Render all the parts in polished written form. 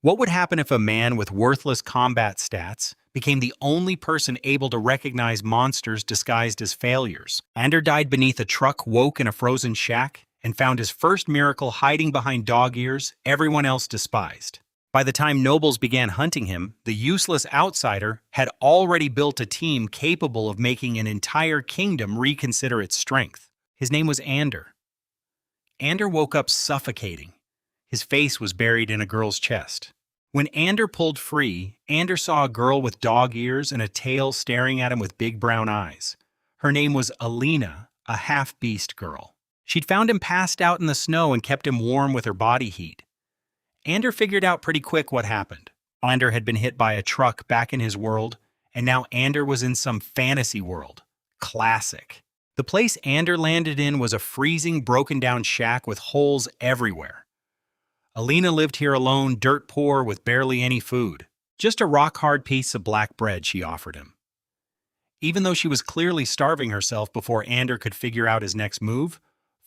What would happen if a man with worthless combat stats became the only person able to recognize monsters disguised as failures? Ander died beneath a truck, woke in a frozen shack, and found his first miracle hiding behind dog ears everyone else despised. By the time nobles began hunting him, the useless outsider had already built a team capable of making an entire kingdom reconsider its strength. His name was Ander. Ander woke up suffocating. His face was buried in a girl's chest. When Ander pulled free, Ander saw a girl with dog ears and a tail staring at him with big brown eyes. Her name was Alina, a half-beast girl. She'd found him passed out in the snow and kept him warm with her body heat. Ander figured out pretty quick what happened. Ander had been hit by a truck back in his world, and now Ander was in some fantasy world. Classic. The place Ander landed in was a freezing, broken-down shack with holes everywhere. Alina lived here alone, dirt poor, with barely any food. Just a rock-hard piece of black bread she offered him. Even though she was clearly starving herself before Ander could figure out his next move,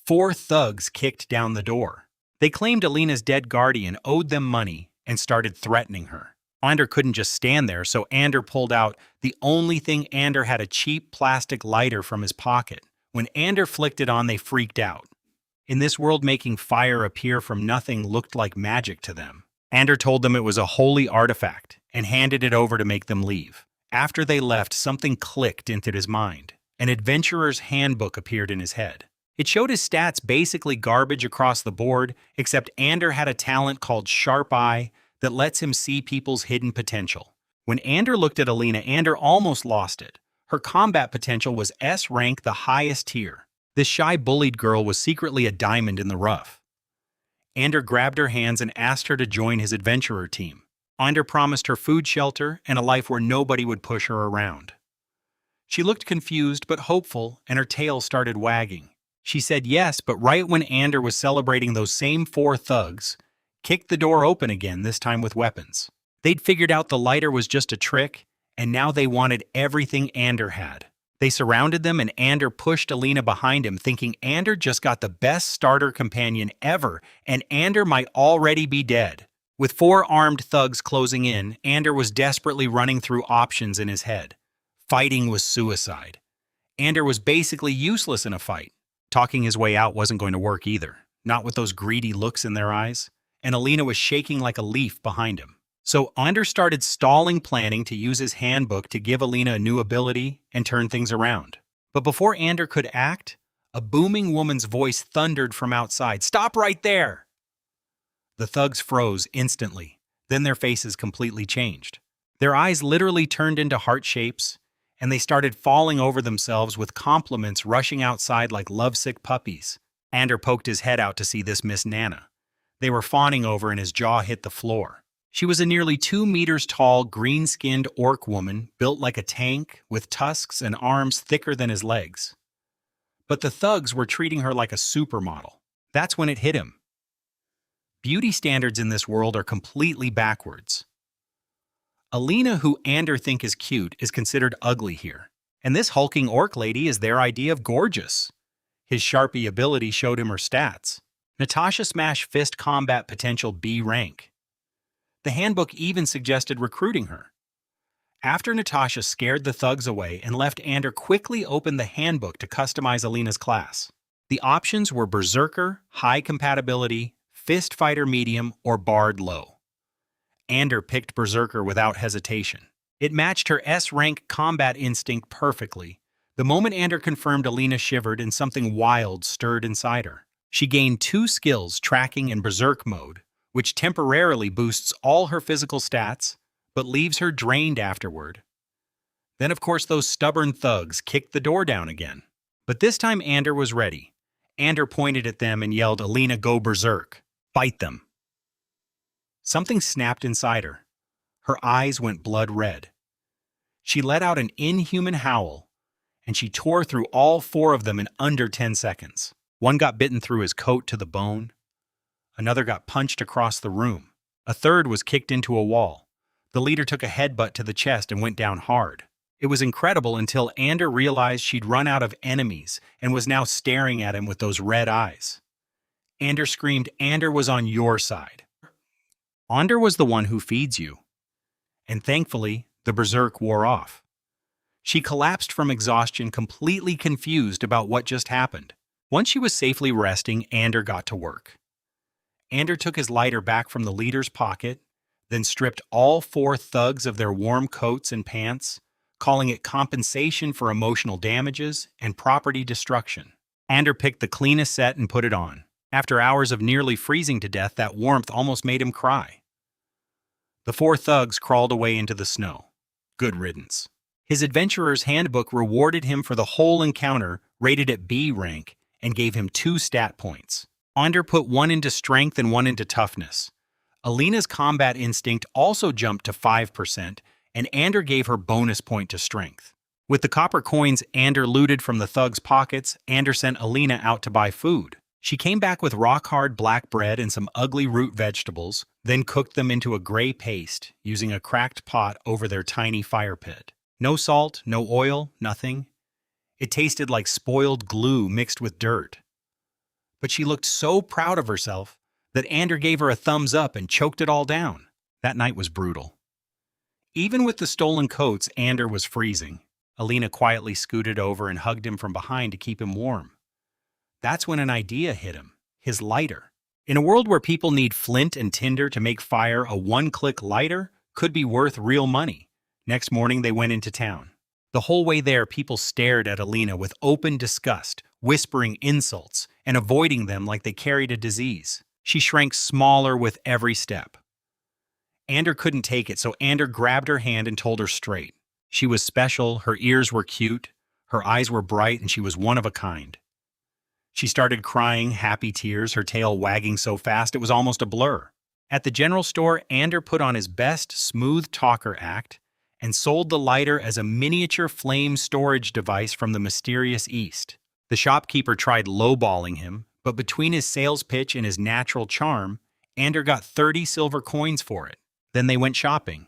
4 thugs kicked down the door. They claimed Alina's dead guardian owed them money and started threatening her. Ander couldn't just stand there, so Ander pulled out the only thing Ander had, a cheap plastic lighter from his pocket. When Ander flicked it on, they freaked out. In this world, making fire appear from nothing looked like magic to them. Ander told them it was a holy artifact and handed it over to make them leave. After they left, something clicked into his mind. An adventurer's handbook appeared in his head. It showed his stats basically garbage across the board, except Ander had a talent called Sharp Eye that lets him see people's hidden potential. When Ander looked at Alina, Ander almost lost it. Her combat potential was S rank, the highest tier. This shy, bullied girl was secretly a diamond in the rough. Ander grabbed her hands and asked her to join his adventurer team. Ander promised her food, shelter, and a life where nobody would push her around. She looked confused but hopeful, and her tail started wagging. She said yes, but right when Ander was celebrating, those same 4 thugs kicked the door open again, this time with weapons. They'd figured out the lighter was just a trick, and now they wanted everything Ander had. They surrounded them, and Ander pushed Alina behind him, thinking Ander just got the best starter companion ever, and Ander might already be dead. With 4 armed thugs closing in, Ander was desperately running through options in his head. Fighting was suicide. Ander was basically useless in a fight. Talking his way out wasn't going to work either, not with those greedy looks in their eyes, and Alina was shaking like a leaf behind him. So Ander started stalling, planning to use his handbook to give Alina a new ability and turn things around. But before Ander could act, a booming woman's voice thundered from outside, "Stop right there!" The thugs froze instantly, then their faces completely changed. Their eyes literally turned into heart shapes, and they started falling over themselves with compliments rushing outside like lovesick puppies. Ander poked his head out to see this Miss Nana. They were fawning over, and his jaw hit the floor. She was a nearly 2 meters tall, green-skinned orc woman, built like a tank, with tusks and arms thicker than his legs. But the thugs were treating her like a supermodel. That's when it hit him. Beauty standards in this world are completely backwards. Alina, who Ander think is cute, is considered ugly here. And this hulking orc lady is their idea of gorgeous. His Sharpie ability showed him her stats. Natasha Smash Fist combat potential B rank. The handbook even suggested recruiting her. After Natasha scared the thugs away and left, Ander quickly opened the handbook to customize Alina's class. The options were Berserker, High Compatibility, Fist Fighter Medium, or Bard Low. Ander picked Berserker without hesitation. It matched her S-rank combat instinct perfectly. The moment Ander confirmed, Alina shivered and something wild stirred inside her. She gained 2 skills, Tracking and Berserk mode, which temporarily boosts all her physical stats, but leaves her drained afterward. Then, of course, those stubborn thugs kicked the door down again. But this time Ander was ready. Ander pointed at them and yelled, "Alina, go berserk. Fight them." Something snapped inside her. Her eyes went blood red. She let out an inhuman howl, and she tore through all 4 of them in under 10 seconds. One got bitten through his coat to the bone. Another got punched across the room. A third was kicked into a wall. The leader took a headbutt to the chest and went down hard. It was incredible until Ander realized she'd run out of enemies and was now staring at him with those red eyes. Ander screamed, "Ander was on your side." Ander was the one who feeds you. And thankfully, the berserk wore off. She collapsed from exhaustion, completely confused about what just happened. Once she was safely resting, Ander got to work. Ander took his lighter back from the leader's pocket, then stripped all 4 thugs of their warm coats and pants, calling it compensation for emotional damages and property destruction. Ander picked the cleanest set and put it on. After hours of nearly freezing to death, that warmth almost made him cry. The 4 thugs crawled away into the snow. Good riddance. His adventurer's handbook rewarded him for the whole encounter, rated at B rank, and gave him 2 stat points. Ander put 1 into strength and 1 into toughness. Alina's combat instinct also jumped to 5%, and Ander gave her bonus point to strength. With the copper coins Ander looted from the thugs' pockets, Ander sent Alina out to buy food. She came back with rock-hard black bread and some ugly root vegetables, then cooked them into a gray paste, using a cracked pot over their tiny fire pit. No salt, no oil, nothing. It tasted like spoiled glue mixed with dirt. But she looked so proud of herself that Ander gave her a thumbs up and choked it all down. That night was brutal. Even with the stolen coats, Ander was freezing. Alina quietly scooted over and hugged him from behind to keep him warm. That's when an idea hit him, his lighter. In a world where people need flint and tinder to make fire, a one-click lighter could be worth real money. Next morning, they went into town. The whole way there, people stared at Alina with open disgust, whispering insults, and avoiding them like they carried a disease. She shrank smaller with every step. Ander couldn't take it, so Ander grabbed her hand and told her straight. She was special, her ears were cute, her eyes were bright, and she was one of a kind. She started crying, happy tears, her tail wagging so fast it was almost a blur. At the general store, Ander put on his best smooth talker act and sold the lighter as a miniature flame storage device from the mysterious East. The shopkeeper tried lowballing him, but between his sales pitch and his natural charm, Ander got 30 silver coins for it. Then they went shopping.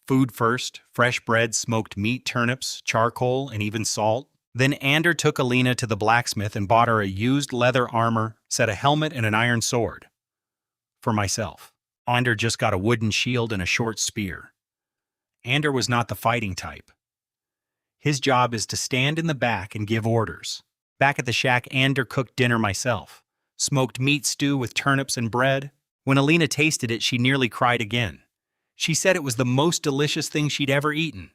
Food first, fresh bread, smoked meat, turnips, charcoal, and even salt. Then Ander took Alina to the blacksmith and bought her a used leather armor, set a helmet, and an iron sword. For myself. Ander just got a wooden shield and a short spear. Ander was not the fighting type. His job is to stand in the back and give orders. Back at the shack, Ander cooked dinner myself. Smoked meat stew with turnips and bread. When Alina tasted it, she nearly cried again. She said it was the most delicious thing she'd ever eaten.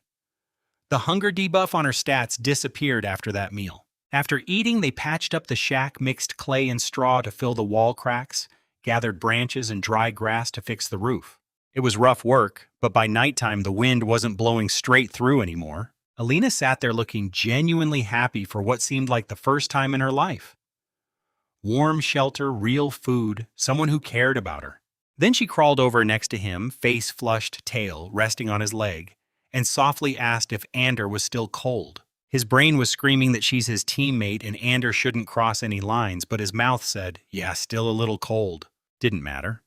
The hunger debuff on her stats disappeared after that meal. After eating, they patched up the shack, mixed clay and straw to fill the wall cracks, gathered branches and dry grass to fix the roof. It was rough work, but by nighttime the wind wasn't blowing straight through anymore. Alina sat there looking genuinely happy for what seemed like the first time in her life. Warm shelter, real food, someone who cared about her. Then she crawled over next to him, face flushed, tail resting on his leg, and softly asked if Ander was still cold. His brain was screaming that she's his teammate and Ander shouldn't cross any lines, but his mouth said, yeah, still a little cold. Didn't matter.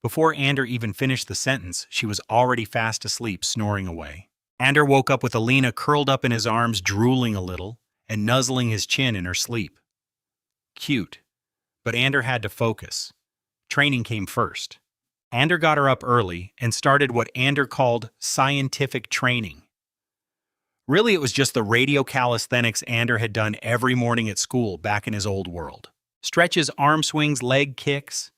Before Ander even finished the sentence, she was already fast asleep, snoring away. Ander woke up with Alina curled up in his arms, drooling a little, and nuzzling his chin in her sleep. Cute. But Ander had to focus. Training came first. Ander got her up early and started what Ander called scientific training. Really, it was just the radio calisthenics Ander had done every morning at school back in his old world. Stretches, arm swings, leg kicks.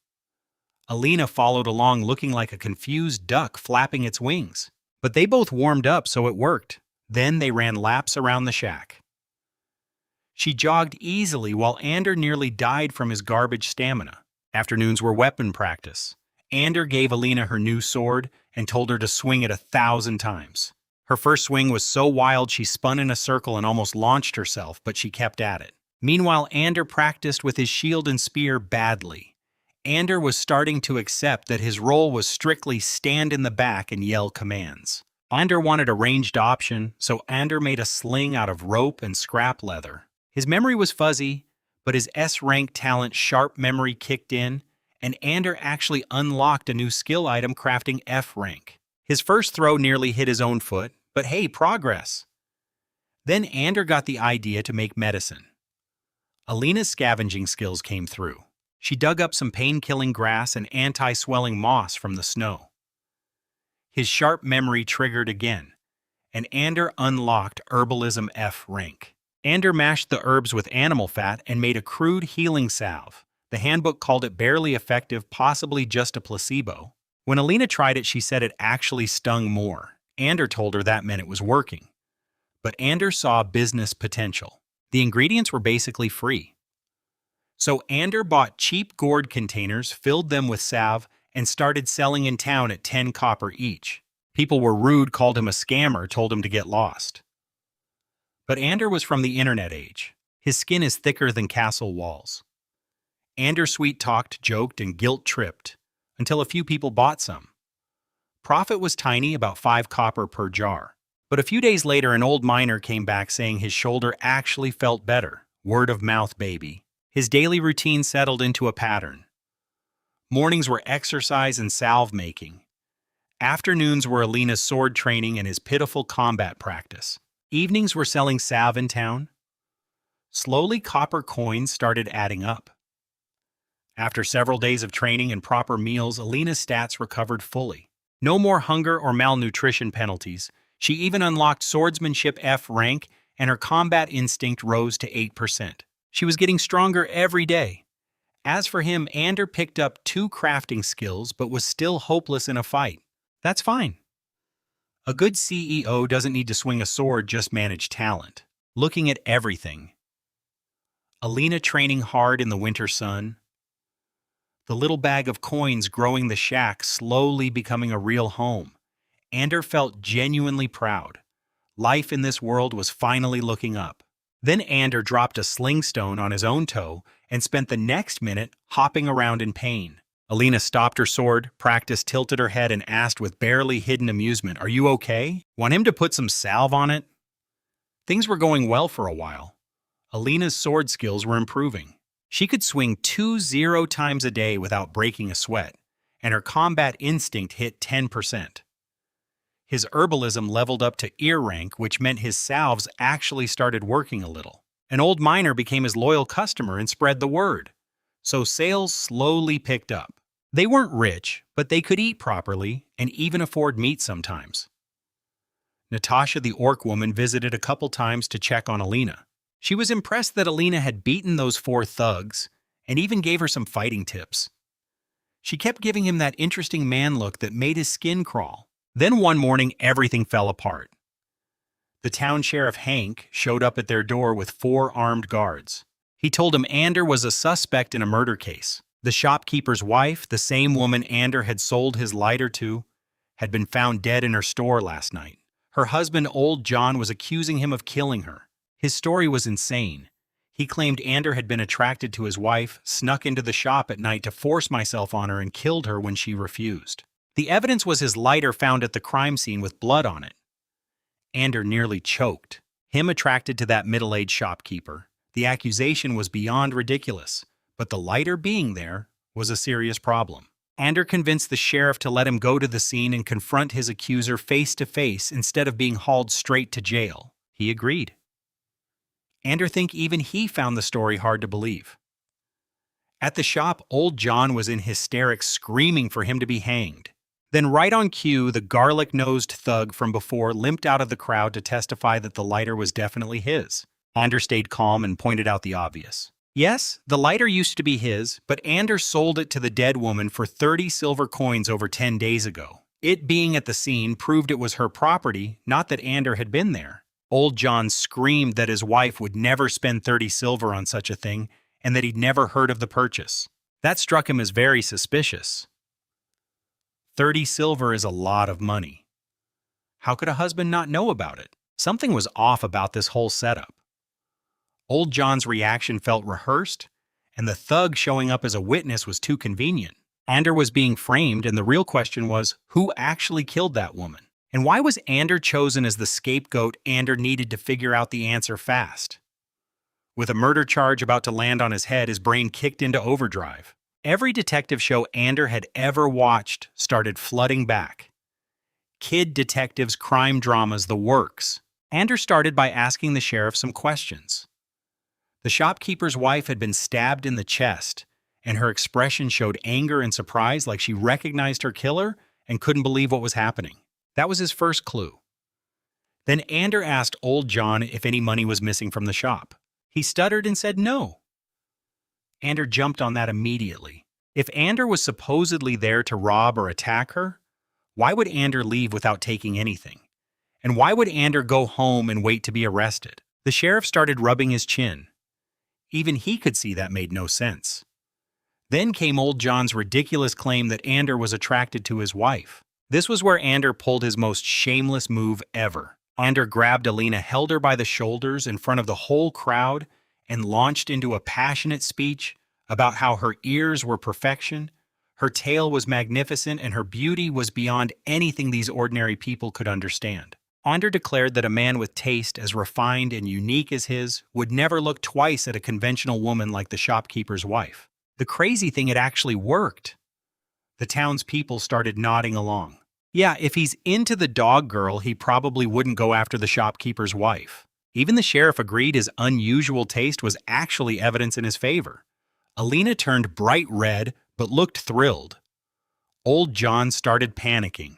Alina followed along looking like a confused duck flapping its wings. But they both warmed up, so it worked. Then they ran laps around the shack. She jogged easily while Ander nearly died from his garbage stamina. Afternoons were weapon practice. Ander gave Alina her new sword and told her to swing it 1,000 times. Her first swing was so wild she spun in a circle and almost launched herself, but she kept at it. Meanwhile, Ander practiced with his shield and spear badly. Ander was starting to accept that his role was strictly stand in the back and yell commands. Ander wanted a ranged option, so Ander made a sling out of rope and scrap leather. His memory was fuzzy, but his S-rank talent sharp memory kicked in, and Ander actually unlocked a new skill item crafting F-rank. His first throw nearly hit his own foot, but hey, progress. Then Ander got the idea to make medicine. Alina's scavenging skills came through. She dug up some pain-killing grass and anti-swelling moss from the snow. His sharp memory triggered again, and Ander unlocked Herbalism F rank. Ander mashed the herbs with animal fat and made a crude healing salve. The handbook called it barely effective, possibly just a placebo. When Alina tried it, she said it actually stung more. Ander told her that meant it was working. But Ander saw business potential. The ingredients were basically free. So Ander bought cheap gourd containers, filled them with salve, and started selling in town at 10 copper each. People were rude, called him a scammer, told him to get lost. But Ander was from the internet age. His skin is thicker than castle walls. Ander sweet-talked, joked, and guilt-tripped, until a few people bought some. Profit was tiny, about 5 copper per jar. But a few days later, an old miner came back saying his shoulder actually felt better. Word of mouth, baby. His daily routine settled into a pattern. Mornings were exercise and salve making. Afternoons were Alina's sword training and his pitiful combat practice. Evenings were selling salve in town. Slowly, copper coins started adding up. After several days of training and proper meals, Alina's stats recovered fully. No more hunger or malnutrition penalties. She even unlocked Swordsmanship F rank, and her combat instinct rose to 8%. She was getting stronger every day. As for him, Ander picked up 2 crafting skills but was still hopeless in a fight. That's fine. A good CEO doesn't need to swing a sword, just manage talent. Looking at everything. Alina training hard in the winter sun. The little bag of coins growing the shack, slowly becoming a real home. Ander felt genuinely proud. Life in this world was finally looking up. Then Ander dropped a sling stone on his own toe and spent the next minute hopping around in pain. Alina stopped her sword, practiced, tilted her head, and asked with barely hidden amusement, "Are you okay? Want him to put some salve on it?" Things were going well for a while. Alina's sword skills were improving. She could swing 2-0 times a day without breaking a sweat, and her combat instinct hit 10%. His herbalism leveled up to ear rank, which meant his salves actually started working a little. An old miner became his loyal customer and spread the word. So sales slowly picked up. They weren't rich, but they could eat properly and even afford meat sometimes. Natasha, the orc woman, visited a couple times to check on Alina. She was impressed that Alina had beaten those 4 thugs and even gave her some fighting tips. She kept giving him that interesting man look that made his skin crawl. Then one morning, everything fell apart. The town sheriff, Hank, showed up at their door with 4 armed guards. He told him Ander was a suspect in a murder case. The shopkeeper's wife, the same woman Ander had sold his lighter to, had been found dead in her store last night. Her husband, old John, was accusing him of killing her. His story was insane. He claimed Ander had been attracted to his wife, snuck into the shop at night to force myself on her, and killed her when she refused. The evidence was his lighter found at the crime scene with blood on it. Ander nearly choked. Him attracted to that middle-aged shopkeeper. The accusation was beyond ridiculous, but the lighter being there was a serious problem. Ander convinced the sheriff to let him go to the scene and confront his accuser face to face instead of being hauled straight to jail. He agreed. Ander think even he found the story hard to believe. At the shop, old John was in hysterics, screaming for him to be hanged. Then right on cue, the garlic-nosed thug from before limped out of the crowd to testify that the lighter was definitely his. Ander stayed calm and pointed out the obvious. Yes, the lighter used to be his, but Ander sold it to the dead woman for 30 silver coins over 10 days ago. It being at the scene proved it was her property, not that Ander had been there. Old John screamed that his wife would never spend 30 silver on such a thing, and that he'd never heard of the purchase. That struck him as very suspicious. 30 silver is a lot of money. How could a husband not know about it? Something was off about this whole setup. Old John's reaction felt rehearsed, and the thug showing up as a witness was too convenient. Ander was being framed, and the real question was, who actually killed that woman? And why was Ander chosen as the scapegoat? Ander needed to figure out the answer fast. With a murder charge about to land on his head, his brain kicked into overdrive. Every detective show Ander had ever watched started flooding back. Kid detectives, crime dramas, the works. Ander started by asking the sheriff some questions. The shopkeeper's wife had been stabbed in the chest, and her expression showed anger and surprise, like she recognized her killer and couldn't believe what was happening. That was his first clue. Then Ander asked old John if any money was missing from the shop. He stuttered and said no. Ander jumped on that immediately. If Ander was supposedly there to rob or attack her, why would Ander leave without taking anything? And why would Ander go home and wait to be arrested? The sheriff started rubbing his chin. Even he could see that made no sense. Then came old John's ridiculous claim that Ander was attracted to his wife. This was where Ander pulled his most shameless move ever. Ander grabbed Alina, held her by the shoulders in front of the whole crowd, and launched into a passionate speech about how her ears were perfection, her tail was magnificent, and her beauty was beyond anything these ordinary people could understand. Ander declared that a man with taste as refined and unique as his would never look twice at a conventional woman like the shopkeeper's wife. The crazy thing, it actually worked. The townspeople started nodding along. Yeah, if he's into the dog girl, he probably wouldn't go after the shopkeeper's wife. Even the sheriff agreed his unusual taste was actually evidence in his favor. Alina turned bright red, but looked thrilled. Old John started panicking.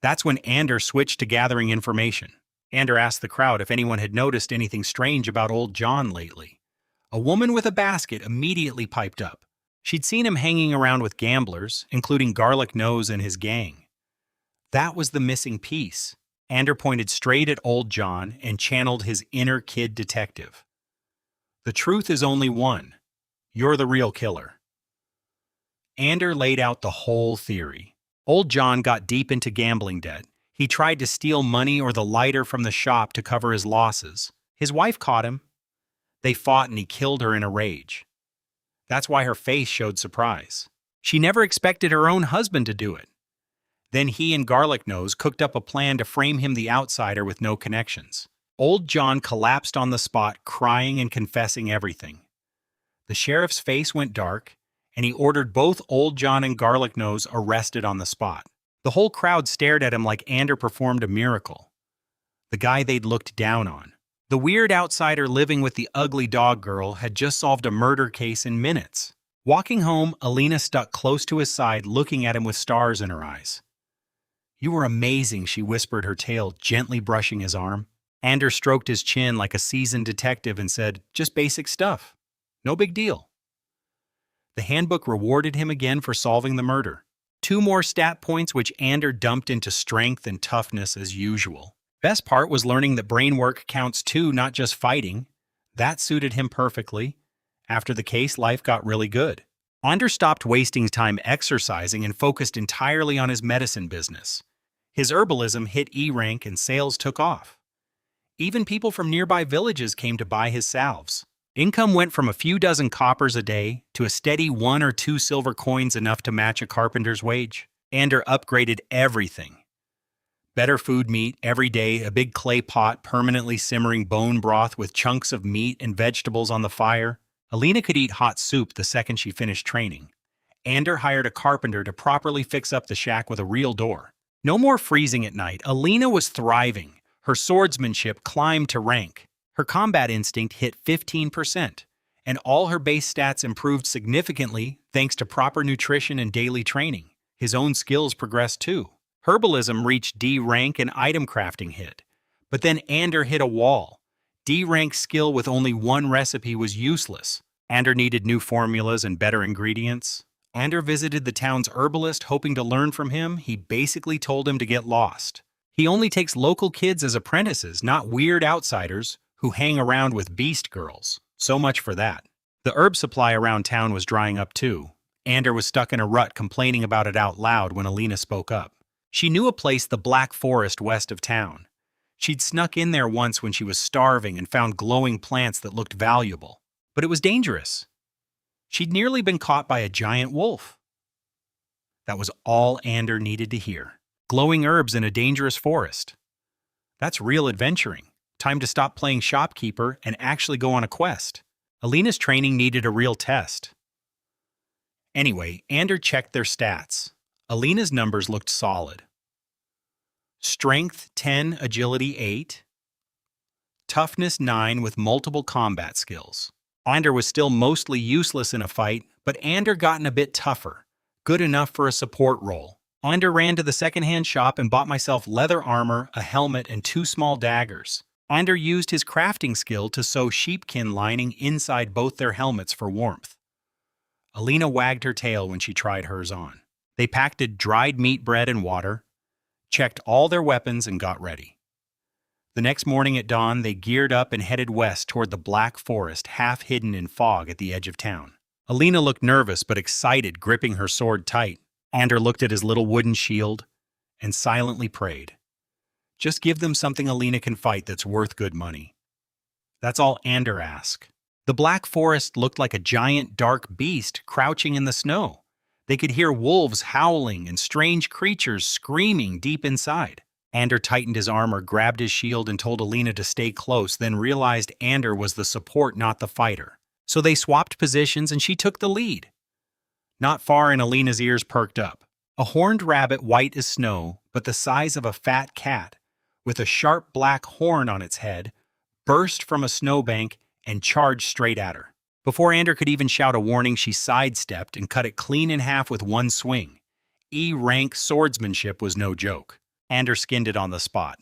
That's when Ander switched to gathering information. Ander asked the crowd if anyone had noticed anything strange about old John lately. A woman with a basket immediately piped up. She'd seen him hanging around with gamblers, including Garlic Nose and his gang. That was the missing piece. Ander pointed straight at old John and channeled his inner kid detective. The truth is only one. You're the real killer. Ander laid out the whole theory. Old John got deep into gambling debt. He tried to steal money or the lighter from the shop to cover his losses. His wife caught him. They fought and he killed her in a rage. That's why her face showed surprise. She never expected her own husband to do it. Then he and Garlic Nose cooked up a plan to frame him, the outsider with no connections. Old John collapsed on the spot, crying and confessing everything. The sheriff's face went dark, and he ordered both Old John and Garlic Nose arrested on the spot. The whole crowd stared at him like Ander performed a miracle. The guy they'd looked down on. The weird outsider living with the ugly dog girl had just solved a murder case in minutes. Walking home, Alina stuck close to his side, looking at him with stars in her eyes. "You were amazing," she whispered, her tail gently brushing his arm. Ander stroked his chin like a seasoned detective and said, "Just basic stuff. No big deal." The handbook rewarded him again for solving the murder. 2 more stat points which Ander dumped into strength and toughness as usual. Best part was learning that brain work counts too, not just fighting. That suited him perfectly. After the case, life got really good. Ander stopped wasting time exercising and focused entirely on his medicine business. His herbalism hit E rank and sales took off. Even people from nearby villages came to buy his salves. Income went from a few dozen coppers a day to a steady 1 or 2 silver coins, enough to match a carpenter's wage. Ander upgraded everything. Better food meat every day, a big clay pot permanently simmering bone broth with chunks of meat and vegetables on the fire. Alina could eat hot soup the second she finished training. Ander hired a carpenter to properly fix up the shack with a real door. No more freezing at night. Alina was thriving. Her swordsmanship climbed to rank. Her combat instinct hit 15%, and all her base stats improved significantly thanks to proper nutrition and daily training. His own skills progressed too. Herbalism reached D rank and item crafting hit. But then Ander hit a wall. D rank skill with only 1 recipe was useless. Ander needed new formulas and better ingredients. Ander visited the town's herbalist hoping to learn from him. He basically told him to get lost. He only takes local kids as apprentices, not weird outsiders who hang around with beast girls. So much for that. The herb supply around town was drying up too. Ander was stuck in a rut, complaining about it out loud when Alina spoke up. She knew a place, the Black Forest west of town. She'd snuck in there once when she was starving and found glowing plants that looked valuable. But it was dangerous. She'd nearly been caught by a giant wolf. That was all Ander needed to hear. Glowing herbs in a dangerous forest. That's real adventuring. Time to stop playing shopkeeper and actually go on a quest. Alina's training needed a real test. Anyway, Ander checked their stats. Alina's numbers looked solid. Strength 10, agility 8, toughness 9 with multiple combat skills. Ander was still mostly useless in a fight, but Ander gotten a bit tougher, good enough for a support role. Ander ran to the secondhand shop and bought myself leather armor, a helmet, and 2 small daggers. Ander used his crafting skill to sew sheepskin lining inside both their helmets for warmth. Alina wagged her tail when she tried hers on. They packed dried meat, bread, and water, checked all their weapons, and got ready. The next morning at dawn, they geared up and headed west toward the black forest half hidden in fog at the edge of town. Alina looked nervous but excited, gripping her sword tight. Ander looked at his little wooden shield and silently prayed. Just give them something Alina can fight that's worth good money. That's all Ander asked. The black forest looked like a giant dark beast crouching in the snow. They could hear wolves howling and strange creatures screaming deep inside. Ander tightened his armor, grabbed his shield, and told Alina to stay close, then realized Ander was the support, not the fighter. So they swapped positions and she took the lead. Not far and Alina's ears perked up. A horned rabbit, white as snow, but the size of a fat cat, with a sharp black horn on its head, burst from a snowbank and charged straight at her. Before Ander could even shout a warning, she sidestepped and cut it clean in half with one swing. E-rank swordsmanship was no joke. Ander skinned it on the spot.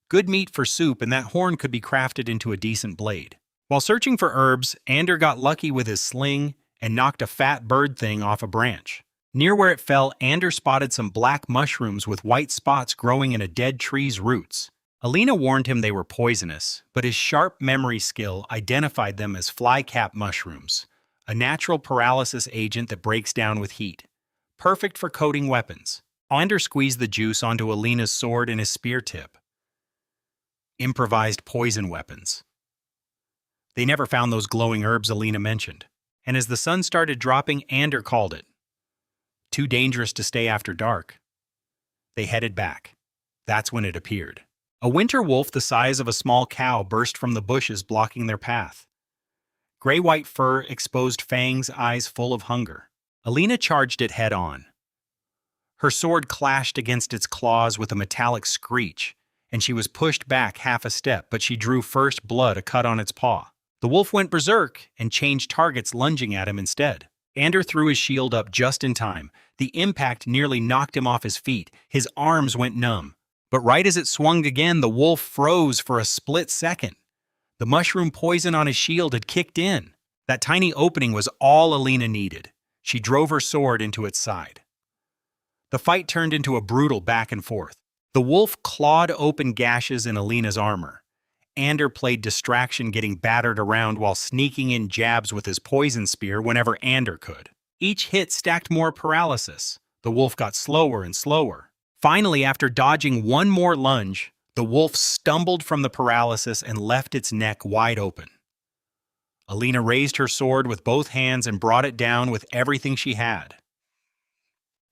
Good meat for soup, and that horn could be crafted into a decent blade. While searching for herbs, Ander got lucky with his sling and knocked a fat bird thing off a branch. Near where it fell, Ander spotted some black mushrooms with white spots growing in a dead tree's roots. Alina warned him they were poisonous, but his sharp memory skill identified them as flycap mushrooms, a natural paralysis agent that breaks down with heat. Perfect for coating weapons. Ander squeezed the juice onto Alina's sword and his spear tip. Improvised poison weapons. They never found those glowing herbs Alina mentioned, and as the sun started dropping, Ander called it. Too dangerous to stay after dark. They headed back. That's when it appeared. A winter wolf the size of a small cow burst from the bushes blocking their path. Gray-white fur, exposed fangs, eyes full of hunger. Alina charged it head-on. Her sword clashed against its claws with a metallic screech, and she was pushed back half a step, but she drew first blood, a cut on its paw. The wolf went berserk and changed targets, lunging at him instead. Ander threw his shield up just in time. The impact nearly knocked him off his feet. His arms went numb. But right as it swung again, the wolf froze for a split second. The mushroom poison on his shield had kicked in. That tiny opening was all Alina needed. She drove her sword into its side. The fight turned into a brutal back and forth. The wolf clawed open gashes in Alina's armor. Ander played distraction, getting battered around while sneaking in jabs with his poison spear whenever Ander could. Each hit stacked more paralysis. The wolf got slower and slower. Finally, after dodging one more lunge, the wolf stumbled from the paralysis and left its neck wide open. Alina raised her sword with both hands and brought it down with everything she had.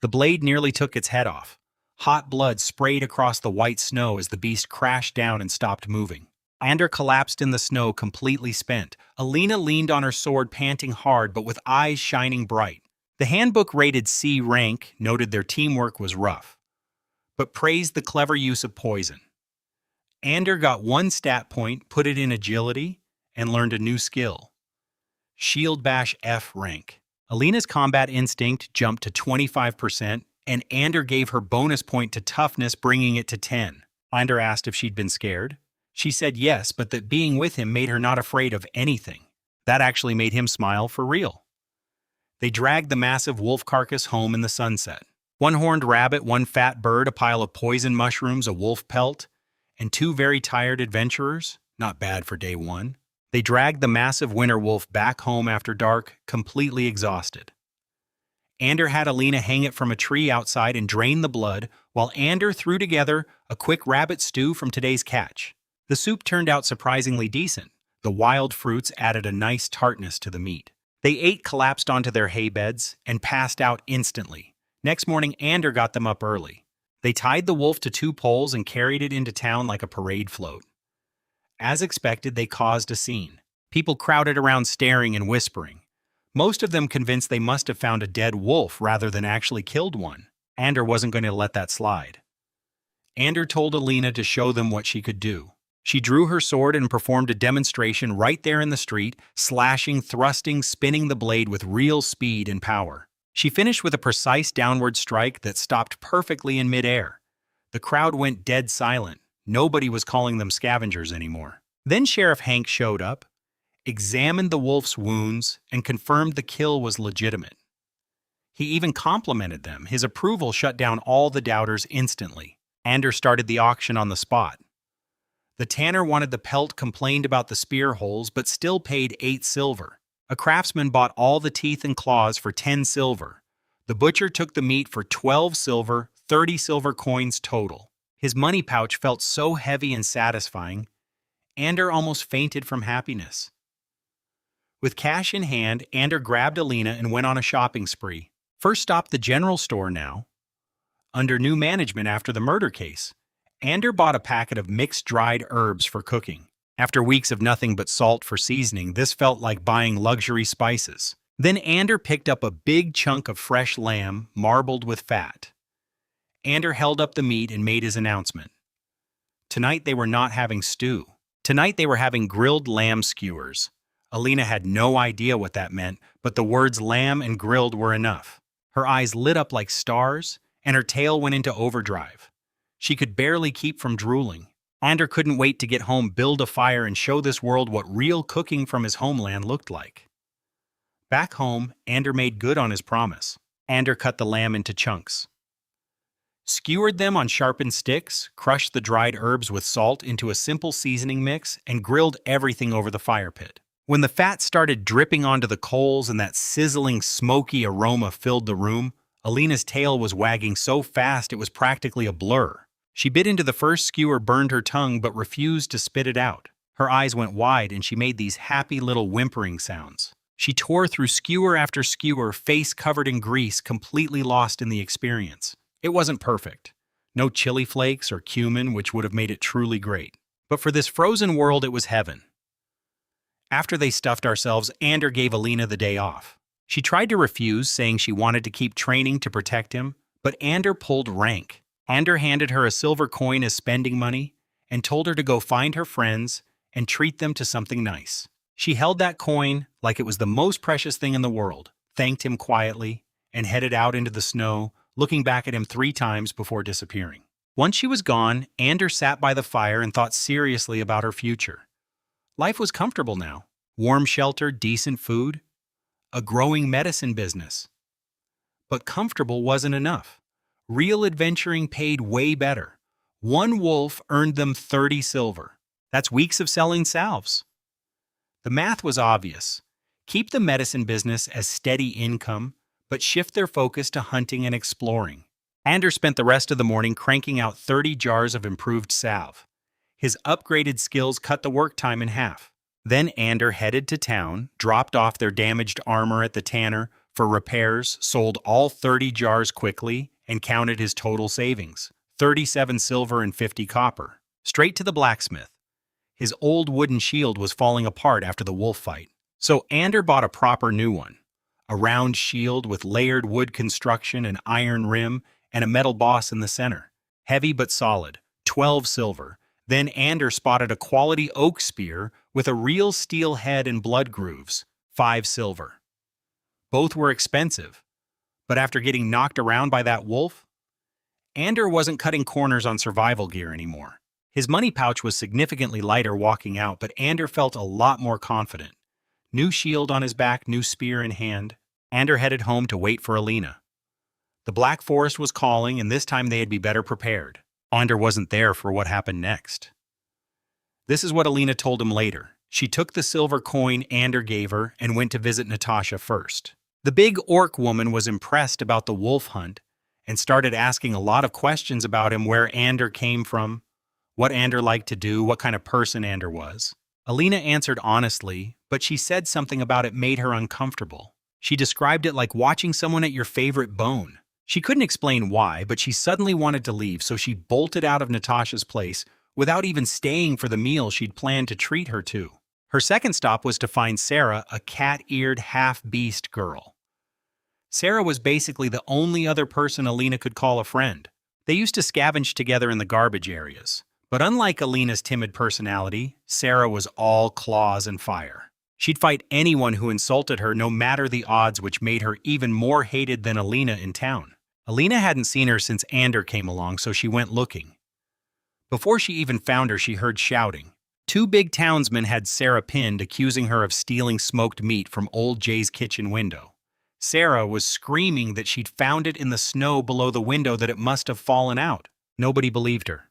The blade nearly took its head off. Hot blood sprayed across the white snow as the beast crashed down and stopped moving. Ander collapsed in the snow, completely spent. Alina leaned on her sword, panting hard but with eyes shining bright. The handbook rated C rank, noted their teamwork was rough, but praised the clever use of poison. Ander got 1 stat point, put it in agility, and learned a new skill. Shield Bash F rank. Alina's combat instinct jumped to 25%, and Ander gave her bonus point to toughness, bringing it to 10. Ander asked if she'd been scared. She said yes, but that being with him made her not afraid of anything. That actually made him smile for real. They dragged the massive wolf carcass home in the sunset. 1 horned rabbit, 1 fat bird, a pile of poison mushrooms, a wolf pelt, and 2 very tired adventurers. Not bad for day 1. They dragged the massive winter wolf back home after dark, completely exhausted. Ander had Alina hang it from a tree outside and drain the blood, while Ander threw together a quick rabbit stew from today's catch. The soup turned out surprisingly decent. The wild fruits added a nice tartness to the meat. They ate, collapsed onto their hay beds, and passed out instantly. Next morning, Ander got them up early. They tied the wolf to 2 poles and carried it into town like a parade float. As expected, they caused a scene. People crowded around staring and whispering. Most of them convinced they must have found a dead wolf rather than actually killed one. Ander wasn't going to let that slide. Ander told Alina to show them what she could do. She drew her sword and performed a demonstration right there in the street, slashing, thrusting, spinning the blade with real speed and power. She finished with a precise downward strike that stopped perfectly in midair. The crowd went dead silent. Nobody was calling them scavengers anymore. Then Sheriff Hank showed up, examined the wolf's wounds, and confirmed the kill was legitimate. He even complimented them. His approval shut down all the doubters instantly. Ander started the auction on the spot. The tanner wanted the pelt, complained about the spear holes, but still paid 8 silver. A craftsman bought all the teeth and claws for 10 silver. The butcher took the meat for 12 silver, 30 silver coins total. His money pouch felt so heavy and satisfying, Ander almost fainted from happiness. With cash in hand, Ander grabbed Alina and went on a shopping spree. First stop the general store now. Under new management after the murder case, Ander bought a packet of mixed dried herbs for cooking. After weeks of nothing but salt for seasoning, this felt like buying luxury spices. Then Ander picked up a big chunk of fresh lamb, marbled with fat. Ander held up the meat and made his announcement. Tonight they were not having stew. Tonight they were having grilled lamb skewers. Alina had no idea what that meant, but the words lamb and grilled were enough. Her eyes lit up like stars, and her tail went into overdrive. She could barely keep from drooling. Ander couldn't wait to get home, build a fire, and show this world what real cooking from his homeland looked like. Back home, Ander made good on his promise. Ander cut the lamb into chunks, skewered them on sharpened sticks, crushed the dried herbs with salt into a simple seasoning mix, and grilled everything over the fire pit. When the fat started dripping onto the coals and that sizzling, smoky aroma filled the room, Alina's tail was wagging so fast it was practically a blur. She bit into the first skewer, burned her tongue, but refused to spit it out. Her eyes went wide and she made these happy little whimpering sounds. She tore through skewer after skewer, face covered in grease, completely lost in the experience. It wasn't perfect. No chili flakes or cumin, which would have made it truly great. But for this frozen world, it was heaven. After they stuffed ourselves, Ander gave Alina the day off. She tried to refuse, saying she wanted to keep training to protect him, but Ander pulled rank. Ander handed her a silver coin as spending money and told her to go find her friends and treat them to something nice. She held that coin like it was the most precious thing in the world, thanked him quietly, and headed out into the snow, looking back at him 3 times before disappearing. Once she was gone, Ander sat by the fire and thought seriously about her future. Life was comfortable now. Warm shelter, decent food, a growing medicine business. But comfortable wasn't enough. Real adventuring paid way better. 1 wolf earned them 30 silver. That's weeks of selling salves. The math was obvious. Keep the medicine business as steady income, but shift their focus to hunting and exploring. Ander spent the rest of the morning cranking out 30 jars of improved salve. His upgraded skills cut the work time in half. Then Ander headed to town, dropped off their damaged armor at the tanner for repairs, sold all 30 jars quickly, and counted his total savings, 37 silver and 50 copper. Straight to the blacksmith. His old wooden shield was falling apart after the wolf fight, so Ander bought a proper new one. A round shield with layered wood construction, an iron rim, and a metal boss in the center. Heavy but solid, 12 silver. Then Ander spotted a quality oak spear with a real steel head and blood grooves, 5 silver. Both were expensive, but after getting knocked around by that wolf, Ander wasn't cutting corners on survival gear anymore. His money pouch was significantly lighter walking out, but Ander felt a lot more confident. New shield on his back, new spear in hand. Ander headed home to wait for Alina. The Black Forest was calling, and this time they'd be better prepared. Ander wasn't there for what happened next. This is what Alina told him later. She took the silver coin Ander gave her and went to visit Natasha first. The big orc woman was impressed about the wolf hunt and started asking a lot of questions about him, where Ander came from, what Ander liked to do, what kind of person Ander was. Alina answered honestly, but she said something about it made her uncomfortable. She described it like watching someone at your favorite bone. She couldn't explain why, but she suddenly wanted to leave, so she bolted out of Natasha's place without even staying for the meal she'd planned to treat her to. Her second stop was to find Sarah, a cat-eared half-beast girl. Sarah was basically the only other person Alina could call a friend. They used to scavenge together in the garbage areas, But unlike Alina's timid personality, Sarah was all claws and fire. She'd fight anyone who insulted her, no matter the odds, which made her even more hated than Alina in town. Alina hadn't seen her since Ander came along, so she went looking. Before she even found her, she heard shouting. Two big townsmen had Sarah pinned, accusing her of stealing smoked meat from old Jay's kitchen window. Sarah was screaming that she'd found it in the snow below the window, that it must have fallen out. Nobody believed her.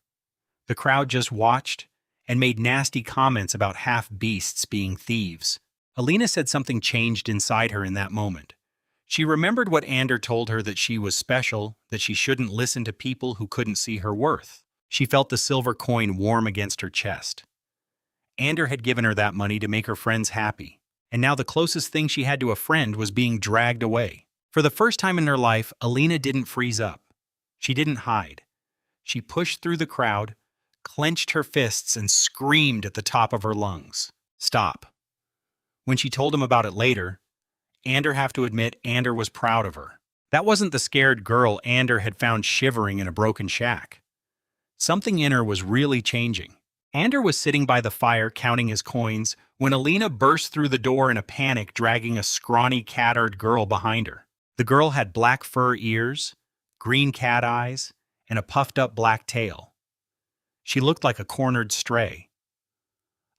The crowd just watched and made nasty comments about half-beasts being thieves. Alina said something changed inside her in that moment. She remembered what Ander told her, that she was special, that she shouldn't listen to people who couldn't see her worth. She felt the silver coin warm against her chest. Ander had given her that money to make her friends happy, and now the closest thing she had to a friend was being dragged away. For the first time in her life, Alina didn't freeze up. She didn't hide. She pushed through the crowd, clenched her fists, and screamed at the top of her lungs. Stop. When she told him about it later, Ander had to admit Ander was proud of her. That wasn't the scared girl Ander had found shivering in a broken shack. Something in her was really changing. Ander was sitting by the fire counting his coins when Alina burst through the door in a panic, dragging a scrawny cat-eyed girl behind her. The girl had black fur ears, green cat eyes, and a puffed-up black tail. She looked like a cornered stray.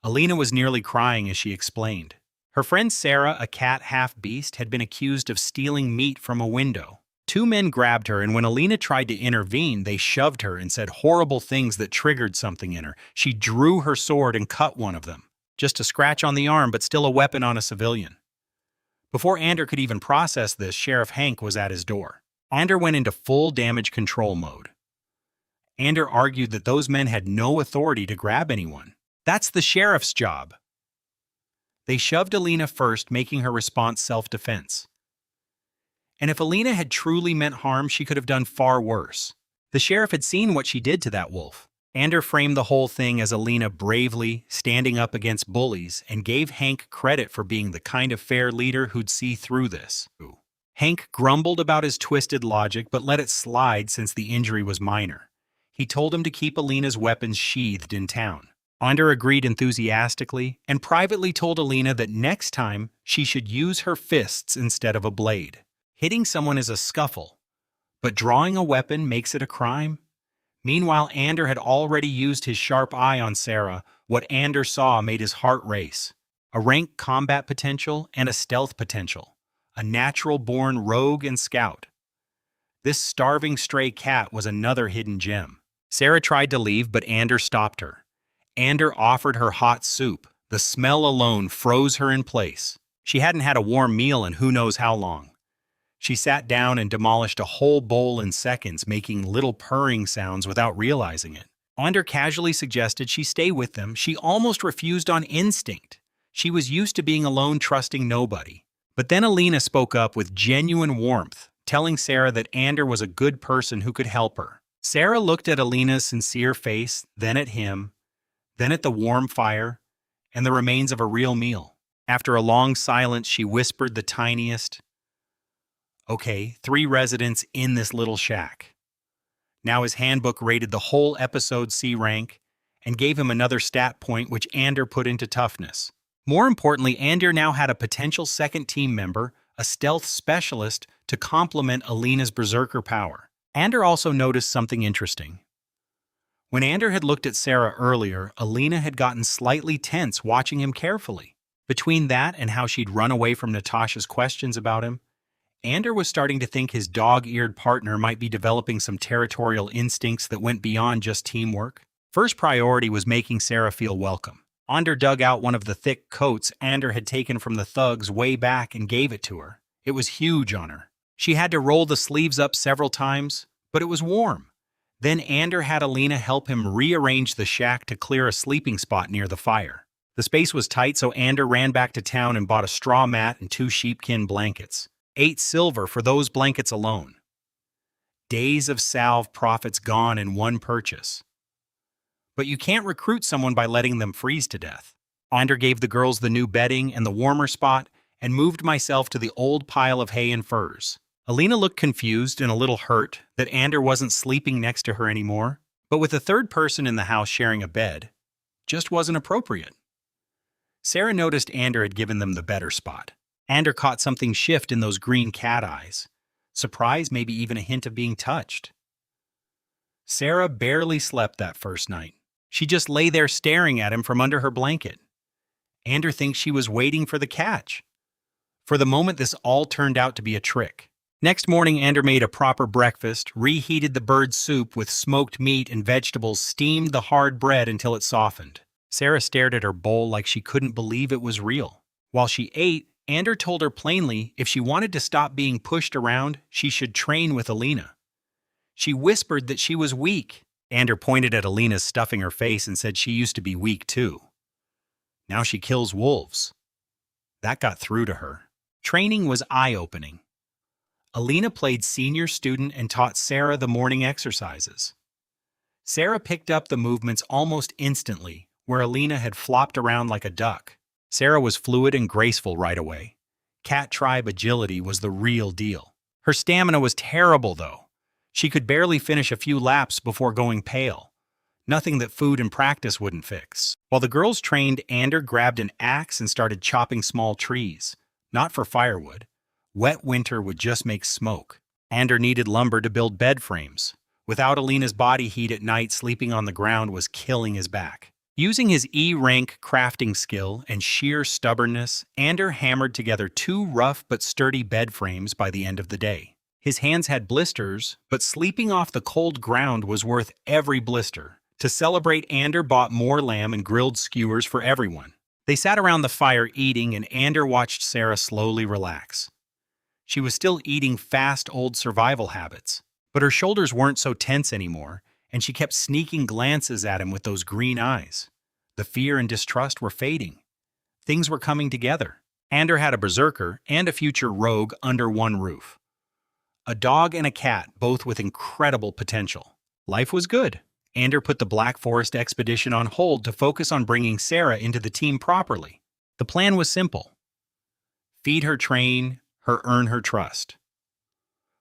Alina was nearly crying as she explained. Her friend Sarah, a cat half-beast, had been accused of stealing meat from a window. Two men grabbed her, and when Alina tried to intervene, they shoved her and said horrible things that triggered something in her. She drew her sword and cut one of them. Just a scratch on the arm, but still a weapon on a civilian. Before Ander could even process this, Sheriff Hank was at his door. Ander went into full damage control mode. Ander argued that those men had no authority to grab anyone. That's the sheriff's job. They shoved Alina first, making her response self-defense. And if Alina had truly meant harm, she could have done far worse. The sheriff had seen what she did to that wolf. Ander framed the whole thing as Alina bravely standing up against bullies and gave Hank credit for being the kind of fair leader who'd see through this. Hank grumbled about his twisted logic, but let it slide since the injury was minor. He told him to keep Alina's weapons sheathed in town. Ander agreed enthusiastically and privately told Alina that next time she should use her fists instead of a blade. Hitting someone is a scuffle, but drawing a weapon makes it a crime? Meanwhile, Ander had already used his sharp eye on Sarah. What Ander saw made his heart race. A rank combat potential and a stealth potential. A natural-born rogue and scout. This starving stray cat was another hidden gem. Sarah tried to leave, but Ander stopped her. Ander offered her hot soup. The smell alone froze her in place. She hadn't had a warm meal in who knows how long. She sat down and demolished a whole bowl in seconds, making little purring sounds without realizing it. Ander casually suggested she stay with them. She almost refused on instinct. She was used to being alone, trusting nobody. But then Alina spoke up with genuine warmth, telling Sarah that Ander was a good person who could help her. Sarah looked at Alina's sincere face, then at him, then at the warm fire, and the remains of a real meal. After a long silence, she whispered the tiniest, "Okay, 3 residents in this little shack." Now his handbook rated the whole episode C rank and gave him another stat point, which Ander put into toughness. More importantly, Ander now had a potential second team member, a stealth specialist, to complement Alina's berserker power. Ander also noticed something interesting. When Ander had looked at Sarah earlier, Alina had gotten slightly tense, watching him carefully. Between that and how she'd run away from Natasha's questions about him, Ander was starting to think his dog-eared partner might be developing some territorial instincts that went beyond just teamwork. First priority was making Sarah feel welcome. Ander dug out one of the thick coats Ander had taken from the thugs way back and gave it to her. It was huge on her. She had to roll the sleeves up several times, but it was warm. Then Ander had Alina help him rearrange the shack to clear a sleeping spot near the fire. The space was tight, so Ander ran back to town and bought a straw mat and 2 sheepskin blankets. 8 silver for those blankets alone. Days of salve profits gone in one purchase. But you can't recruit someone by letting them freeze to death. Ander gave the girls the new bedding and the warmer spot and moved myself to the old pile of hay and furs. Alina looked confused and a little hurt that Ander wasn't sleeping next to her anymore, But with a third person in the house sharing a bed, just wasn't appropriate. Sarah noticed Ander had given them the better spot. Ander caught something shift in those green cat eyes. Surprise, maybe even a hint of being touched. Sarah barely slept that first night. She just lay there staring at him from under her blanket. Ander thinks she was waiting for the catch. For the moment, this all turned out to be a trick. Next morning, Ander made a proper breakfast, reheated the bird soup with smoked meat and vegetables, steamed the hard bread until it softened. Sarah stared at her bowl like she couldn't believe it was real. While she ate, Ander told her plainly if she wanted to stop being pushed around, she should train with Alina. She whispered that she was weak. Ander pointed at Alina's stuffing her face and said she used to be weak too. Now she kills wolves. That got through to her. Training was eye-opening. Alina played senior student and taught Sarah the morning exercises. Sarah picked up the movements almost instantly, where Alina had flopped around like a duck. Sarah was fluid and graceful right away. Cat tribe agility was the real deal. Her stamina was terrible, though. She could barely finish a few laps before going pale. Nothing that food and practice wouldn't fix. While the girls trained, Ander grabbed an axe and started chopping small trees. Not for firewood. Wet winter would just make smoke. Ander needed lumber to build bed frames. Without Alina's body heat at night, sleeping on the ground was killing his back. Using his E-rank crafting skill and sheer stubbornness, Ander hammered together 2 rough but sturdy bed frames by the end of the day. His hands had blisters, but sleeping off the cold ground was worth every blister. To celebrate, Ander bought more lamb and grilled skewers for everyone. They sat around the fire eating, and Ander watched Sarah slowly relax. She was still eating fast old survival habits, but her shoulders weren't so tense anymore, and she kept sneaking glances at him with those green eyes. The fear and distrust were fading. Things were coming together. Ander had a berserker and a future rogue under one roof. A dog and a cat, both with incredible potential. Life was good. Ander put the Black Forest expedition on hold to focus on bringing Sarah into the team properly. The plan was simple. Feed her, train her, earn her trust.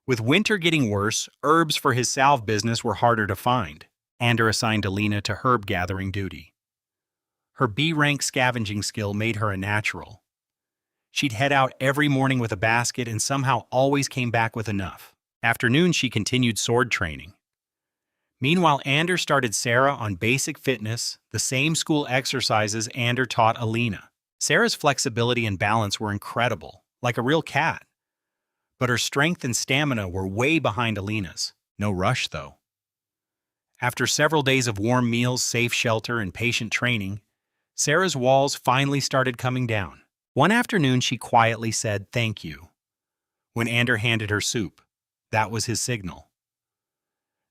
With winter getting worse, herbs for his salve business were harder to find. Ander assigned Alina to herb gathering duty. Her B-rank scavenging skill made her a natural. She'd head out every morning with a basket and somehow always came back with enough. Afternoon, she continued sword training. Meanwhile, Ander started Sarah on basic fitness, the same school exercises Ander taught Alina. Sarah's flexibility and balance were incredible, like a real cat. But her strength and stamina were way behind Alina's. No rush, though. After several days of warm meals, safe shelter, and patient training, Sarah's walls finally started coming down. One afternoon, she quietly said, "Thank you." When Ander handed her soup, that was his signal.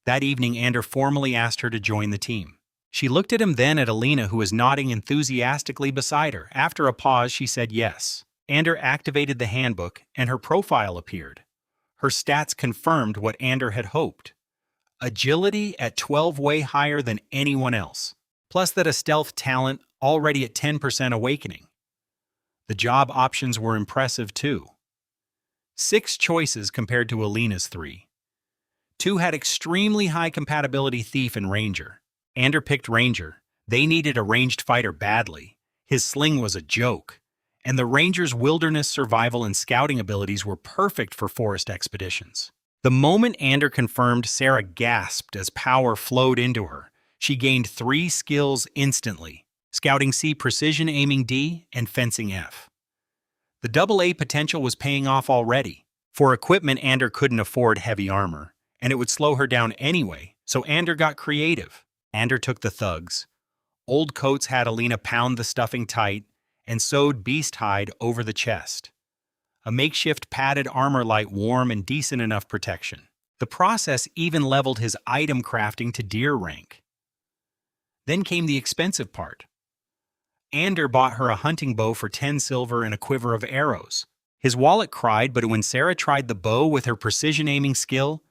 That evening, Ander formally asked her to join the team. She looked at him, then at Alina, who was nodding enthusiastically beside her. After a pause, she said yes. Ander activated the handbook, and her profile appeared. Her stats confirmed what Ander had hoped. Agility at 12, way higher than anyone else. Plus that a stealth talent already at 10% awakening. The job options were impressive too. 6 choices compared to Alina's 3. 2 had extremely high compatibility, Thief and Ranger. Ander picked Ranger. They needed a ranged fighter badly. His sling was a joke. And the Ranger's wilderness survival and scouting abilities were perfect for forest expeditions. The moment Ander confirmed, Sarah gasped as power flowed into her. She gained 3 skills instantly: Scouting C, Precision Aiming D, and Fencing F. The AA potential was paying off already. For equipment, Ander couldn't afford heavy armor, and it would slow her down anyway, so Ander got creative. Ander took the thugs. Old coats had Alina pound the stuffing tight, and sewed beast hide over the chest. A makeshift padded armor light, warm and decent enough protection. The process even leveled his item crafting to deer rank. Then came the expensive part. Ander bought her a hunting bow for 10 silver and a quiver of arrows. His wallet cried, but when Sarah tried the bow with her precision aiming skill,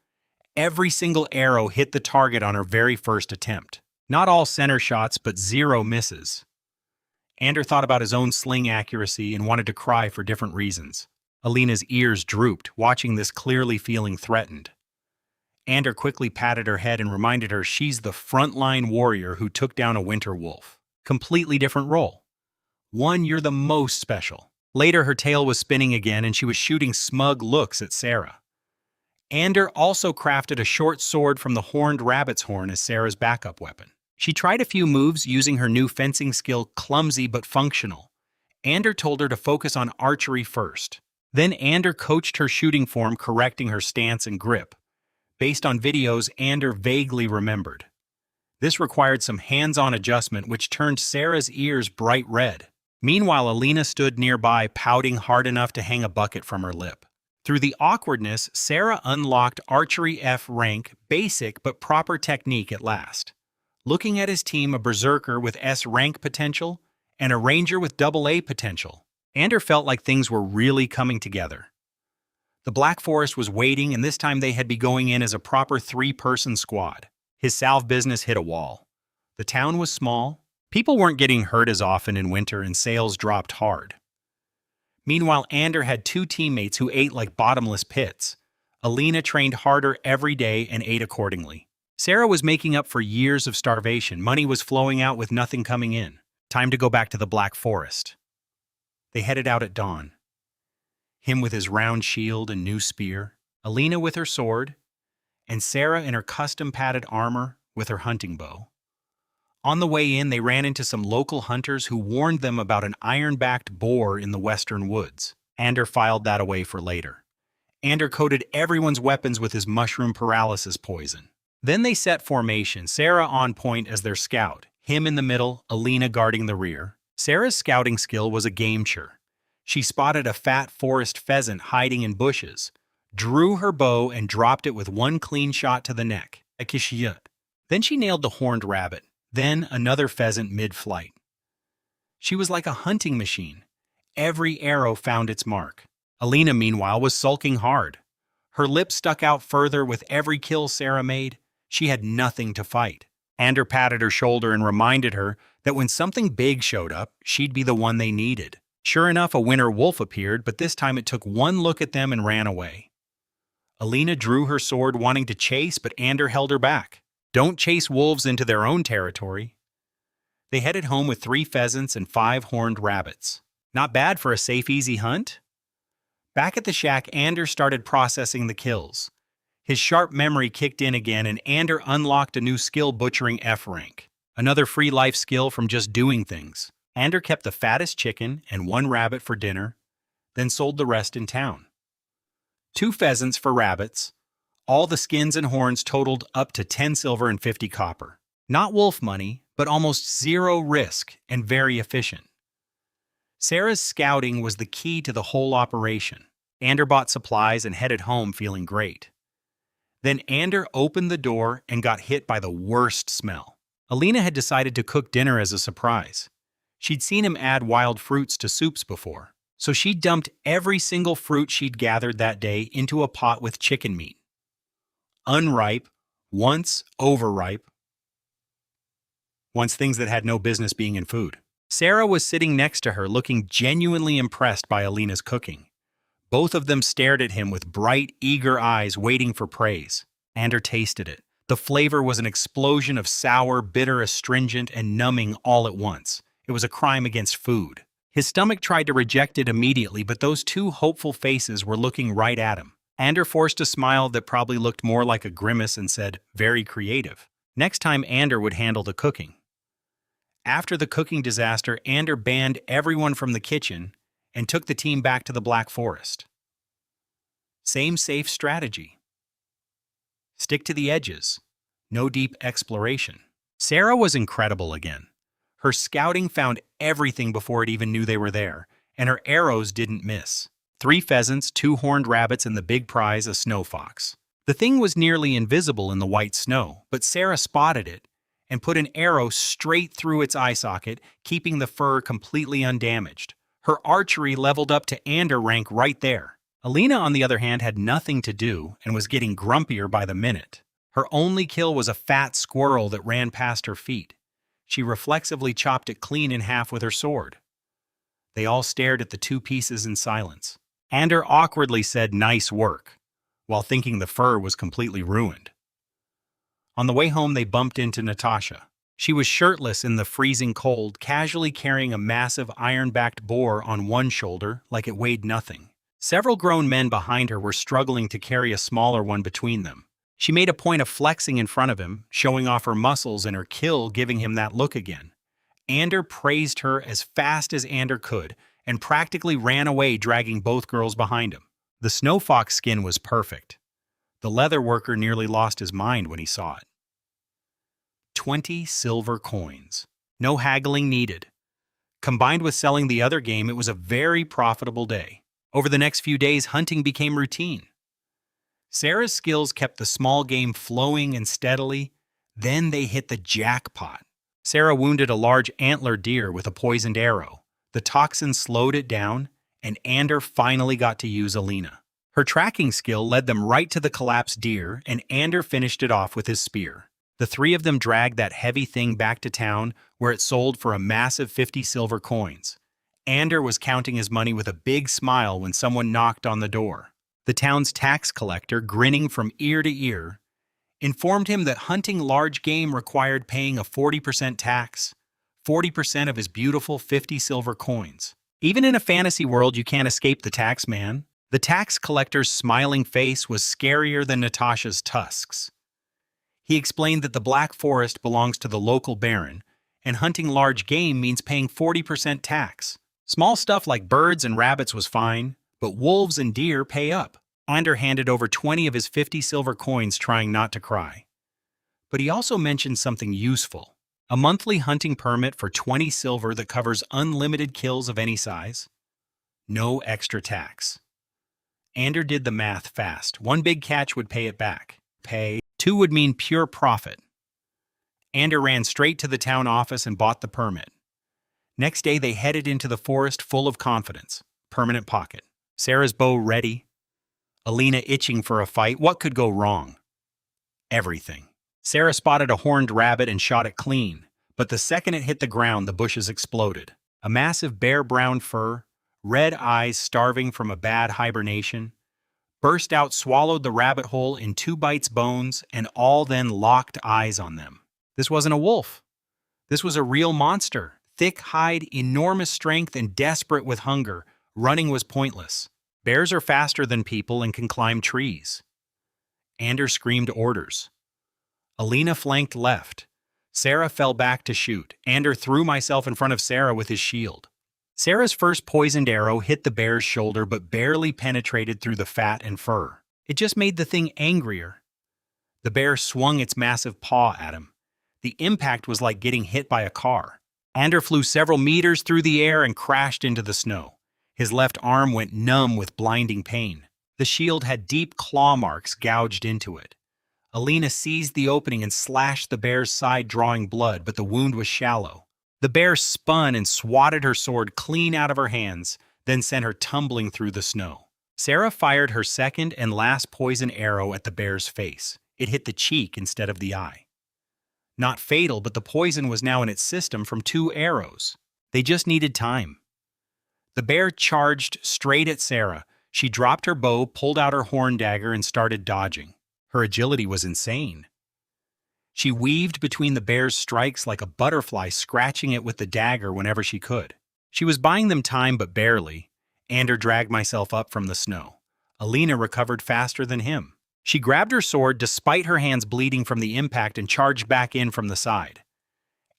every single arrow hit the target on her very first attempt. Not all center shots, but 0 misses. Ander thought about his own sling accuracy and wanted to cry for different reasons. Alina's ears drooped, watching this, clearly feeling threatened. Ander quickly patted her head and reminded her she's the frontline warrior who took down a winter wolf. Completely different role. One, you're the most special. Later, her tail was spinning again and she was shooting smug looks at Sarah. Ander also crafted a short sword from the horned rabbit's horn as Sarah's backup weapon. She tried a few moves using her new fencing skill, clumsy but functional. Ander told her to focus on archery first. Then Ander coached her shooting form, correcting her stance and grip. Based on videos Ander vaguely remembered. This required some hands-on adjustment which turned Sarah's ears bright red. Meanwhile, Alina stood nearby, pouting hard enough to hang a bucket from her lip. Through the awkwardness, Sarah unlocked Archery F rank, basic but proper technique at last. Looking at his team, a berserker with S rank potential and a ranger with AA potential, Ander felt like things were really coming together. The Black Forest was waiting, and this time they had be going in as a proper 3-person squad. His salve business hit a wall. The town was small, people weren't getting hurt as often in winter, and sales dropped hard. Meanwhile, Ander had 2 teammates who ate like bottomless pits. Alina trained harder every day and ate accordingly. Sarah was making up for years of starvation. Money was flowing out with nothing coming in. Time to go back to the Black Forest. They headed out at dawn. Him with his round shield and new spear, Alina with her sword, and Sarah in her custom-padded armor with her hunting bow. On the way in, they ran into some local hunters who warned them about an iron-backed boar in the western woods. Ander filed that away for later. Ander coated everyone's weapons with his mushroom paralysis poison. Then they set formation, Sarah on point as their scout, him in the middle, Alina guarding the rear. Sarah's scouting skill was a game-changer. She spotted a fat forest pheasant hiding in bushes, drew her bow and dropped it with one clean shot to the neck. Then she nailed the horned rabbit, then another pheasant mid-flight. She was like a hunting machine. Every arrow found its mark. Alina, meanwhile, was sulking hard. Her lips stuck out further with every kill Sarah made. She had nothing to fight. Ander patted her shoulder and reminded her that when something big showed up, she'd be the one they needed. Sure enough, a winter wolf appeared, but this time it took one look at them and ran away. Alina drew her sword, wanting to chase, but Ander held her back. Don't chase wolves into their own territory. They headed home with 3 pheasants and 5 horned rabbits. Not bad for a safe, easy hunt. Back at the shack, Ander started processing the kills. His sharp memory kicked in again, and Ander unlocked a new skill, butchering F rank. Another free life skill from just doing things. Ander kept the fattest chicken and 1 rabbit for dinner, then sold the rest in town. 2 pheasants for rabbits. All the skins and horns totaled up to 10 silver and 50 copper. Not wolf money, but almost 0 risk and very efficient. Sarah's scouting was the key to the whole operation. Ander bought supplies and headed home feeling great. Then Ander opened the door and got hit by the worst smell. Alina had decided to cook dinner as a surprise. She'd seen him add wild fruits to soups before, so she dumped every single fruit she'd gathered that day into a pot with chicken meat. Unripe, once overripe, once things that had no business being in food. Sarah was sitting next to her, looking genuinely impressed by Alina's cooking. Both of them stared at him with bright, eager eyes waiting for praise. Ander tasted it. The flavor was an explosion of sour, bitter, astringent, and numbing all at once. It was a crime against food. His stomach tried to reject it immediately, but those 2 hopeful faces were looking right at him. Ander forced a smile that probably looked more like a grimace and said, "Very creative." Next time, Ander would handle the cooking. After the cooking disaster, Ander banned everyone from the kitchen and took the team back to the Black Forest. Same safe strategy. Stick to the edges. No deep exploration. Sarah was incredible again. Her scouting found everything before it even knew they were there, and her arrows didn't miss. 3 pheasants, 2 horned rabbits, and the big prize, a snow fox. The thing was nearly invisible in the white snow, but Sarah spotted it and put an arrow straight through its eye socket, keeping the fur completely undamaged. Her archery leveled up to Ander rank right there. Alina, on the other hand, had nothing to do and was getting grumpier by the minute. Her only kill was a fat squirrel that ran past her feet. She reflexively chopped it clean in half with her sword. They all stared at the 2 pieces in silence. Ander awkwardly said, "Nice work," while thinking the fur was completely ruined. On the way home, they bumped into Natasha. She was shirtless in the freezing cold, casually carrying a massive iron-backed boar on one shoulder like it weighed nothing. Several grown men behind her were struggling to carry a smaller one between them. She made a point of flexing in front of him, showing off her muscles and her kill, giving him that look again. Ander praised her as fast as Ander could and practically ran away, dragging both girls behind him. The snow fox skin was perfect. The leather worker nearly lost his mind when he saw it. 20 silver coins. No haggling needed. Combined with selling the other game, it was a very profitable day. Over the next few days, hunting became routine. Sarah's skills kept the small game flowing and steadily. Then they hit the jackpot. Sarah wounded a large antler deer with a poisoned arrow. The toxin slowed it down, and Ander finally got to use Alina. Her tracking skill led them right to the collapsed deer, and Ander finished it off with his spear. The three of them dragged that heavy thing back to town, where it sold for a massive 50 silver coins. Ander was counting his money with a big smile when someone knocked on the door. The town's tax collector, grinning from ear to ear, informed him that hunting large game required paying a 40% tax, 40% of his beautiful 50 silver coins. Even in a fantasy world, you can't escape the tax man. The tax collector's smiling face was scarier than Natasha's tusks. He explained that the Black Forest belongs to the local baron, and hunting large game means paying 40% tax. Small stuff like birds and rabbits was fine, but wolves and deer pay up. Ander handed over 20 of his 50 silver coins, trying not to cry. But he also mentioned something useful. A monthly hunting permit for 20 silver that covers unlimited kills of any size. No extra tax. Ander did the math fast. One big catch would pay it back. Two would mean pure profit. Ander ran straight to the town office and bought the permit. Next day, they headed into the forest full of confidence. Permanent pocket. Sarah's bow ready. Alina itching for a fight. What could go wrong? Everything. Sarah spotted a horned rabbit and shot it clean, but the second it hit the ground, the bushes exploded. A massive bare brown fur, red eyes starving from a bad hibernation, burst out, swallowed the rabbit whole in 2 bites bones, and all then locked eyes on them. This wasn't a wolf. This was a real monster. Thick hide, enormous strength, and desperate with hunger. Running was pointless. Bears are faster than people and can climb trees. Ander screamed orders. Alina flanked left. Sarah fell back to shoot. Ander threw myself in front of Sarah with his shield. Sarah's first poisoned arrow hit the bear's shoulder but barely penetrated through the fat and fur. It just made the thing angrier. The bear swung its massive paw at him. The impact was like getting hit by a car. Ander flew several meters through the air and crashed into the snow. His left arm went numb with blinding pain. The shield had deep claw marks gouged into it. Alina seized the opening and slashed the bear's side, drawing blood, but the wound was shallow. The bear spun and swatted her sword clean out of her hands, then sent her tumbling through the snow. Sarah fired her second and last poison arrow at the bear's face. It hit the cheek instead of the eye. Not fatal, but the poison was now in its system from 2 arrows. They just needed time. The bear charged straight at Sarah. She dropped her bow, pulled out her horn dagger, and started dodging. Her agility was insane. She weaved between the bear's strikes like a butterfly, scratching it with the dagger whenever she could. She was buying them time, but barely. Ander dragged myself up from the snow. Alina recovered faster than him. She grabbed her sword despite her hands bleeding from the impact and charged back in from the side.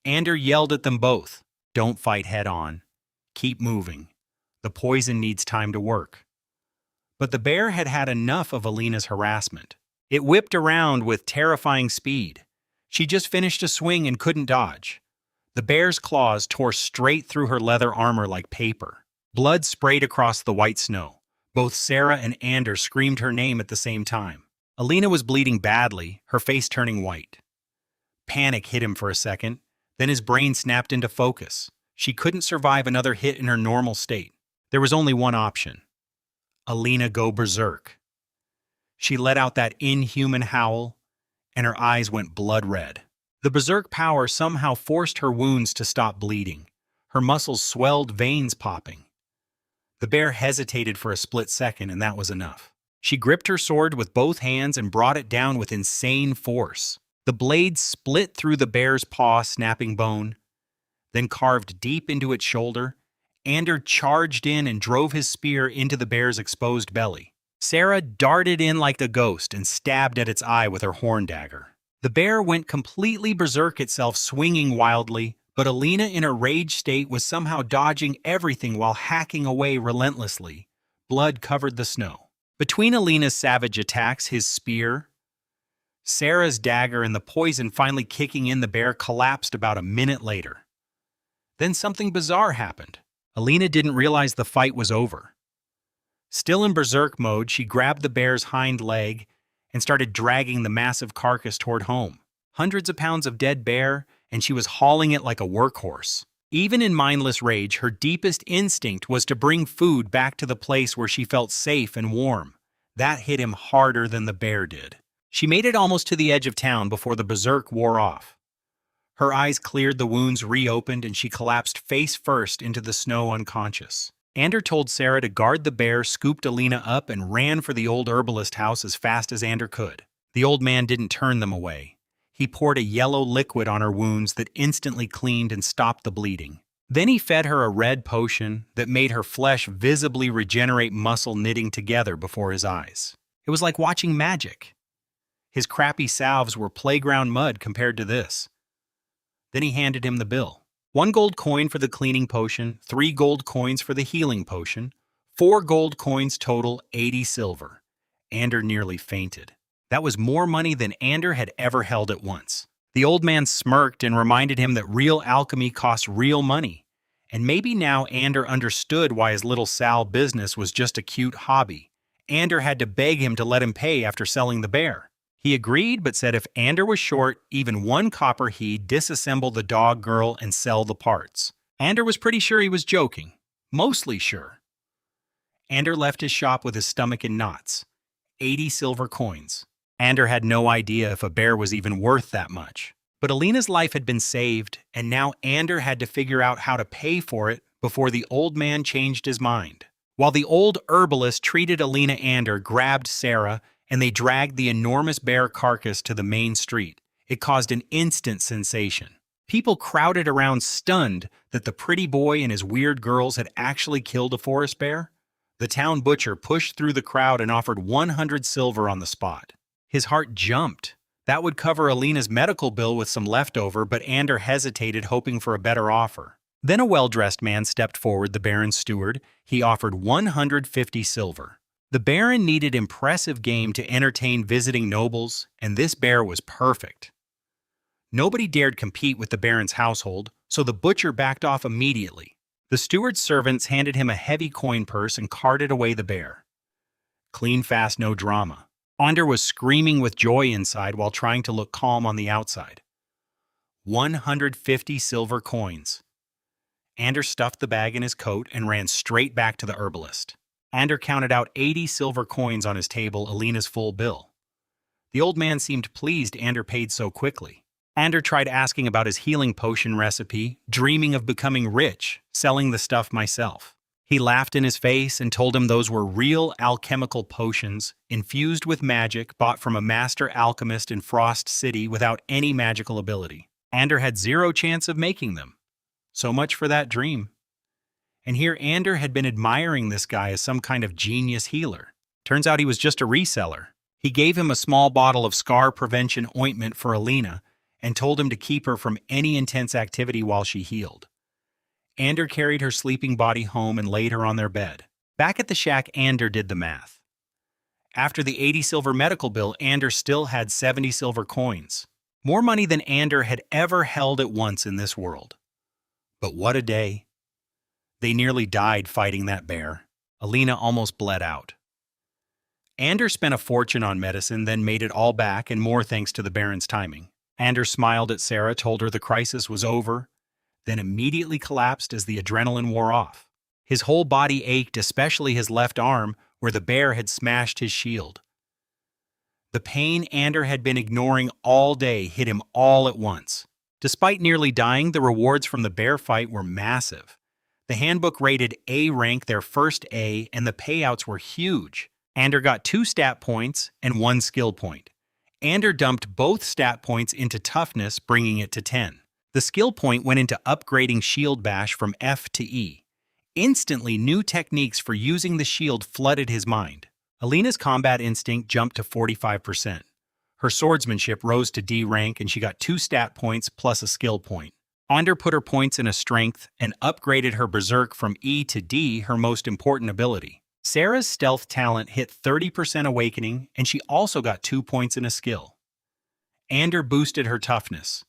Ander yelled at them both. Don't fight head on. Keep moving. The poison needs time to work. But the bear had had enough of Alina's harassment. It whipped around with terrifying speed. She just finished a swing and couldn't dodge. The bear's claws tore straight through her leather armor like paper. Blood sprayed across the white snow. Both Sarah and Ander screamed her name at the same time. Alina was bleeding badly, her face turning white. Panic hit him for a second, then his brain snapped into focus. She couldn't survive another hit in her normal state. There was only one option. Alina go berserk. She let out that inhuman howl, and her eyes went blood red. The berserk power somehow forced her wounds to stop bleeding. Her muscles swelled, veins popping. The bear hesitated for a split second, and that was enough. She gripped her sword with both hands and brought it down with insane force. The blade split through the bear's paw, snapping bone, then carved deep into its shoulder. Ander charged in and drove his spear into the bear's exposed belly. Sarah darted in like a ghost and stabbed at its eye with her horn dagger. The bear went completely berserk itself, swinging wildly, but Alina, in a rage state, was somehow dodging everything while hacking away relentlessly. Blood covered the snow. Between Alina's savage attacks, his spear, Sarah's dagger, and the poison finally kicking in, the bear collapsed about a minute later. Then something bizarre happened. Alina didn't realize the fight was over. Still in berserk mode, she grabbed the bear's hind leg and started dragging the massive carcass toward home. Hundreds of pounds of dead bear, and she was hauling it like a workhorse. Even in mindless rage, her deepest instinct was to bring food back to the place where she felt safe and warm. That hit him harder than the bear did. She made it almost to the edge of town before the berserk wore off. Her eyes cleared, the wounds reopened, and she collapsed face first into the snow unconscious. Ander told Sarah to guard the bear, scooped Alina up, and ran for the old herbalist house as fast as Ander could. The old man didn't turn them away. He poured a yellow liquid on her wounds that instantly cleaned and stopped the bleeding. Then he fed her a red potion that made her flesh visibly regenerate, muscle knitting together before his eyes. It was like watching magic. His crappy salves were playground mud compared to this. Then he handed him the bill. 1 gold coin for the cleaning potion, 3 gold coins for the healing potion, 4 gold coins total, 80 silver. Ander nearly fainted. That was more money than Ander had ever held at once. The old man smirked and reminded him that real alchemy costs real money. And maybe now Ander understood why his little Sal business was just a cute hobby. Ander had to beg him to let him pay after selling the bear. He agreed, but said if Ander was short even 1 copper, he'd disassemble the dog girl and sell the parts. Ander was pretty sure he was joking. Mostly sure. Ander left his shop with his stomach in knots. 80 silver coins. Ander had no idea if a bear was even worth that much. But Alina's life had been saved, and now Ander had to figure out how to pay for it before the old man changed his mind. While the old herbalist treated Alina, Ander grabbed Sarah and they dragged the enormous bear carcass to the main street. It caused an instant sensation. People crowded around, stunned that the pretty boy and his weird girls had actually killed a forest bear. The town butcher pushed through the crowd and offered 100 silver on the spot. His heart jumped. That would cover Alina's medical bill with some leftover, but Ander hesitated, hoping for a better offer. Then a well-dressed man stepped forward, the Baron's steward. He offered 150 silver. The Baron needed impressive game to entertain visiting nobles, and this bear was perfect. Nobody dared compete with the Baron's household, so the butcher backed off immediately. The steward's servants handed him a heavy coin purse and carted away the bear. Clean, fast, no drama. Ander was screaming with joy inside while trying to look calm on the outside. 150 silver coins. Ander stuffed the bag in his coat and ran straight back to the herbalist. Ander counted out 80 silver coins on his table, Alina's full bill. The old man seemed pleased Ander paid so quickly. Ander tried asking about his healing potion recipe, dreaming of becoming rich, selling the stuff myself. He laughed in his face and told him those were real alchemical potions, infused with magic, bought from a master alchemist in Frost City without any magical ability. Ander had 0 chance of making them. So much for that dream. And here Ander had been admiring this guy as some kind of genius healer. Turns out he was just a reseller. He gave him a small bottle of scar prevention ointment for Alina and told him to keep her from any intense activity while she healed. Ander carried her sleeping body home and laid her on their bed. Back at the shack, Ander did the math. After the 80 silver medical bill, Ander still had 70 silver coins. More money than Ander had ever held at once in this world. But what a day. They nearly died fighting that bear. Alina almost bled out. Ander spent a fortune on medicine, then made it all back, and more thanks to the Baron's timing. Ander smiled at Sarah, told her the crisis was over, then immediately collapsed as the adrenaline wore off. His whole body ached, especially his left arm, where the bear had smashed his shield. The pain Ander had been ignoring all day hit him all at once. Despite nearly dying, the rewards from the bear fight were massive. The handbook rated A rank, their first A, and the payouts were huge. Ander got 2 stat points and 1 skill point. Ander dumped both stat points into toughness, bringing it to 10. The skill point went into upgrading Shield Bash from F to E. Instantly, new techniques for using the shield flooded his mind. Alina's combat instinct jumped to 45%. Her swordsmanship rose to D rank and she got 2 stat points plus a skill point. Ander put her points in a strength and upgraded her berserk from E to D, her most important ability. Sarah's stealth talent hit 30% awakening and she also got 2 points in a skill. Ander boosted her toughness.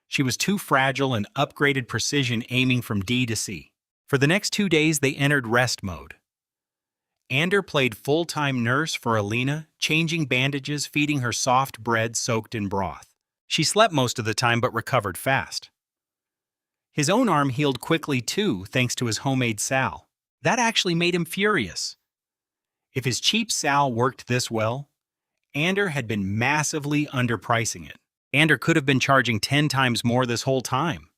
She was too fragile and upgraded precision, aiming from D to C. For the next 2 days, they entered rest mode. Ander played full-time nurse for Alina, changing bandages, feeding her soft bread soaked in broth. She slept most of the time but recovered fast. His own arm healed quickly too, thanks to his homemade sal. That actually made him furious. If his cheap sal worked this well, Ander had been massively underpricing it. Ander could have been charging 10 times more this whole time.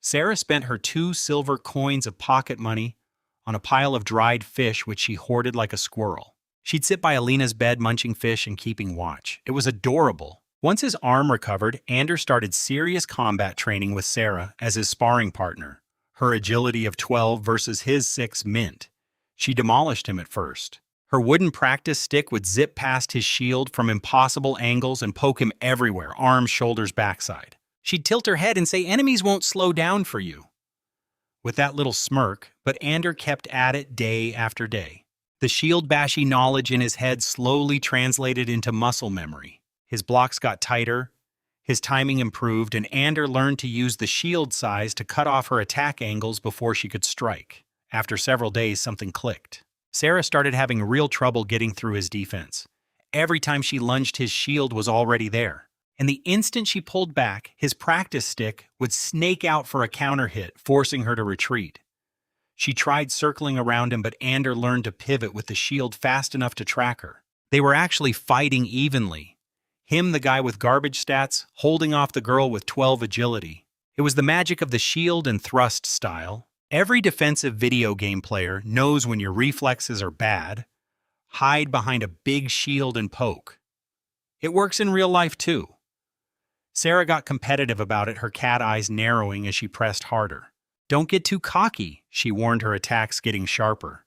Sarah spent her 2 silver coins of pocket money on a pile of dried fish which she hoarded like a squirrel. She'd sit by Alina's bed munching fish and keeping watch. It was adorable. Once his arm recovered, Ander started serious combat training with Sarah as his sparring partner. Her agility of 12 versus his 6 mint. She demolished him at first. Her wooden practice stick would zip past his shield from impossible angles and poke him everywhere, arms, shoulders, backside. She'd tilt her head and say, "Enemies won't slow down for you," with that little smirk, but Ander kept at it day after day. The shield bashy knowledge in his head slowly translated into muscle memory. His blocks got tighter, his timing improved, and Ander learned to use the shield size to cut off her attack angles before she could strike. After several days, something clicked. Sarah started having real trouble getting through his defense. Every time she lunged, his shield was already there. And the instant she pulled back, his practice stick would snake out for a counter hit, forcing her to retreat. She tried circling around him, but Ander learned to pivot with the shield fast enough to track her. They were actually fighting evenly. Him, the guy with garbage stats, holding off the girl with 12 agility. It was the magic of the shield and thrust style. Every defensive video game player knows when your reflexes are bad. Hide behind a big shield and poke. It works in real life too. Sarah got competitive about it, her cat eyes narrowing as she pressed harder. "Don't get too cocky," she warned, her attacks getting sharper.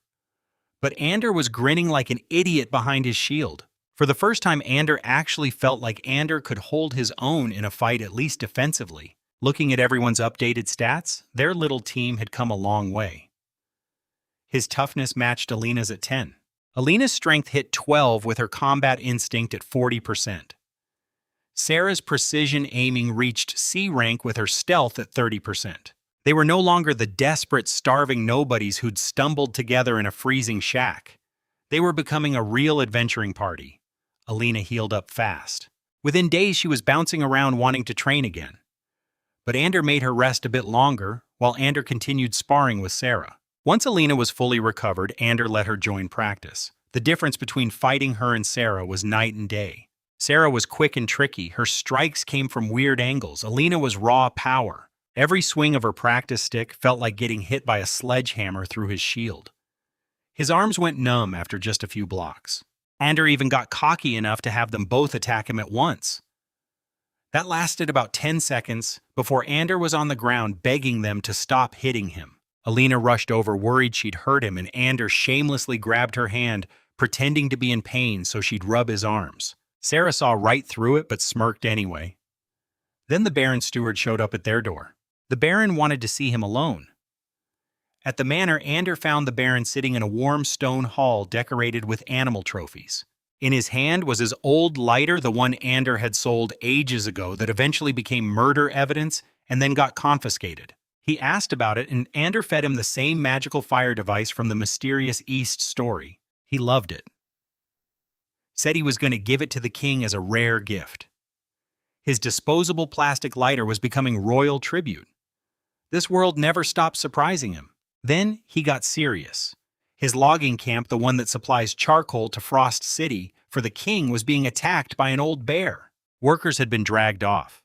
But Ander was grinning like an idiot behind his shield. For the first time, Ander actually felt like Ander could hold his own in a fight, at least defensively. Looking at everyone's updated stats, their little team had come a long way. His toughness matched Alina's at 10. Alina's strength hit 12 with her combat instinct at 40%. Sarah's precision aiming reached C rank with her stealth at 30%. They were no longer the desperate, starving nobodies who'd stumbled together in a freezing shack. They were becoming a real adventuring party. Alina healed up fast. Within days, she was bouncing around wanting to train again. But Ander made her rest a bit longer, while Ander continued sparring with Sarah. Once Alina was fully recovered, Ander let her join practice. The difference between fighting her and Sarah was night and day. Sarah was quick and tricky. Her strikes came from weird angles. Alina was raw power. Every swing of her practice stick felt like getting hit by a sledgehammer through his shield. His arms went numb after just a few blocks. Ander even got cocky enough to have them both attack him at once. That lasted about 10 seconds before Ander was on the ground begging them to stop hitting him. Alina rushed over, worried she'd hurt him, and Ander shamelessly grabbed her hand, pretending to be in pain so she'd rub his arms. Sarah saw right through it but smirked anyway. Then the Baron's steward showed up at their door. The Baron wanted to see him alone. At the manor, Ander found the Baron sitting in a warm stone hall decorated with animal trophies. In his hand was his old lighter, the one Ander had sold ages ago that eventually became murder evidence and then got confiscated. He asked about it, and Ander fed him the same magical fire device from the mysterious East story. He loved it. Said he was going to give it to the king as a rare gift. His disposable plastic lighter was becoming royal tribute. This world never stopped surprising him. Then he got serious. His logging camp, the one that supplies charcoal to Frost City for the king, was being attacked by an old bear. Workers had been dragged off.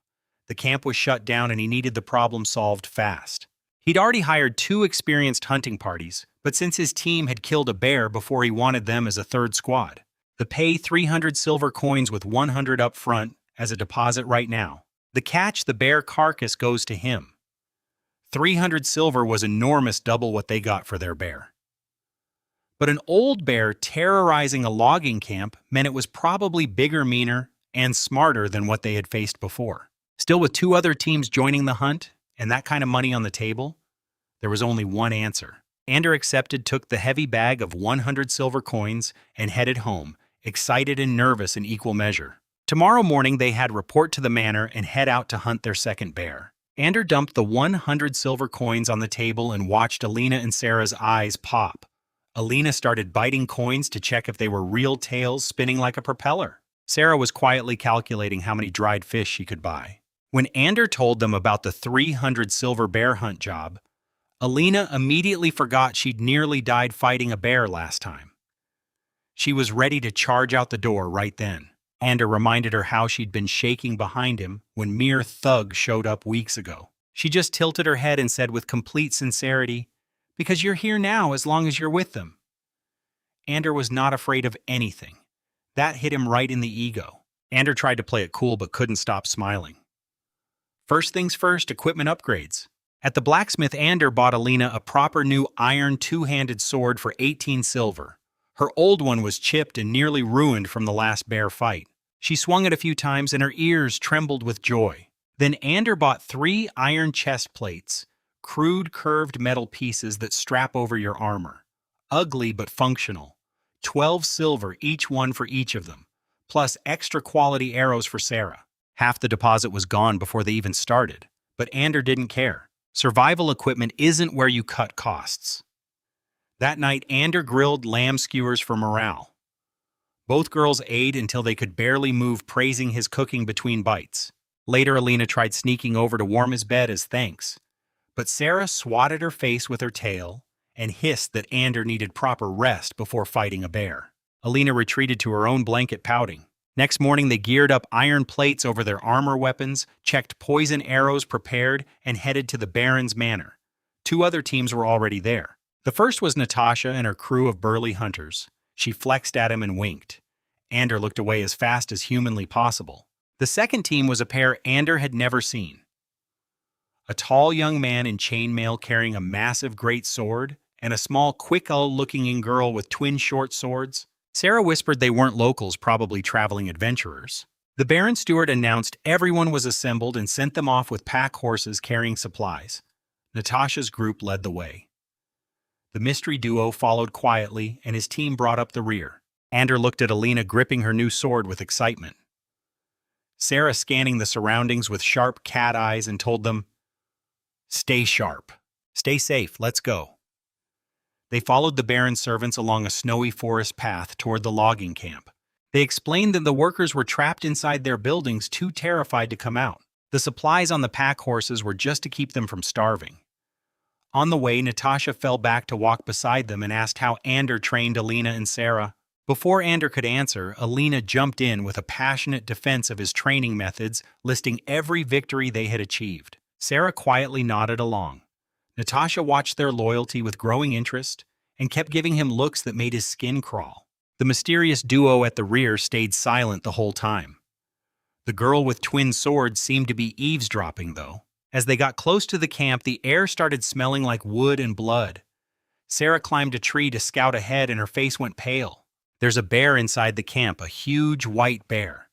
The camp was shut down and he needed the problem solved fast. He'd already hired 2 experienced hunting parties, but since his team had killed a bear before, he wanted them as a third squad. The pay 300 silver coins with 100 up front as a deposit right now. The catch, the bear carcass goes to him. 300 silver was enormous, double what they got for their bear. But an old bear terrorizing a logging camp meant it was probably bigger, meaner, and smarter than what they had faced before. Still, with two other teams joining the hunt and that kind of money on the table, there was only one answer. Ander accepted, took the heavy bag of 100 silver coins, and headed home, excited and nervous in equal measure. Tomorrow morning they had report to the manor and head out to hunt their second bear. Ander dumped the 100 silver coins on the table and watched Alina and Sarah's eyes pop. Alina started biting coins to check if they were real tails spinning like a propeller. Sarah was quietly calculating how many dried fish she could buy. When Ander told them about the 300 silver bear hunt job, Alina immediately forgot she'd nearly died fighting a bear last time. She was ready to charge out the door right then. Ander reminded her how she'd been shaking behind him when mere thugs showed up weeks ago. She just tilted her head and said with complete sincerity, "Because you're here now as long as you're with them." Ander was not afraid of anything. That hit him right in the ego. Ander tried to play it cool but couldn't stop smiling. First things first, equipment upgrades. At the blacksmith, Ander bought Alina a proper new iron two-handed sword for 18 silver. Her old one was chipped and nearly ruined from the last bear fight. She swung it a few times and her ears trembled with joy. Then Ander bought 3 iron chest plates, crude curved metal pieces that strap over your armor. Ugly but functional. 12 silver each one for each of them, plus extra quality arrows for Sarah. Half the deposit was gone before they even started, but Ander didn't care. Survival equipment isn't where you cut costs. That night, Ander grilled lamb skewers for morale. Both girls ate until they could barely move, praising his cooking between bites. Later, Alina tried sneaking over to warm his bed as thanks, but Sarah swatted her face with her tail and hissed that Ander needed proper rest before fighting a bear. Alina retreated to her own blanket, pouting. Next morning, they geared up iron plates over their armor weapons, checked poison arrows prepared, and headed to the Baron's manor. 2 other teams were already there. The first was Natasha and her crew of burly hunters. She flexed at him and winked. Ander looked away as fast as humanly possible. The second team was a pair Ander had never seen. A tall young man in chainmail carrying a massive great sword, and a small, quick-looking girl with twin short swords. Sarah whispered they weren't locals, probably traveling adventurers. The Baron steward announced everyone was assembled and sent them off with pack horses carrying supplies. Natasha's group led the way. The mystery duo followed quietly, and his team brought up the rear. Ander looked at Alina gripping her new sword with excitement. Sarah scanning the surroundings with sharp cat eyes and told them, "Stay sharp. Stay safe, let's go." They followed the Baron's servants along a snowy forest path toward the logging camp. They explained that the workers were trapped inside their buildings, too terrified to come out. The supplies on the pack horses were just to keep them from starving. On the way, Natasha fell back to walk beside them and asked how Ander trained Alina and Sarah. Before Ander could answer, Alina jumped in with a passionate defense of his training methods, listing every victory they had achieved. Sarah quietly nodded along. Natasha watched their loyalty with growing interest and kept giving him looks that made his skin crawl. The mysterious duo at the rear stayed silent the whole time. The girl with twin swords seemed to be eavesdropping, though. As they got close to the camp, the air started smelling like wood and blood. Sarah climbed a tree to scout ahead and her face went pale. There's a bear inside the camp, a huge white bear.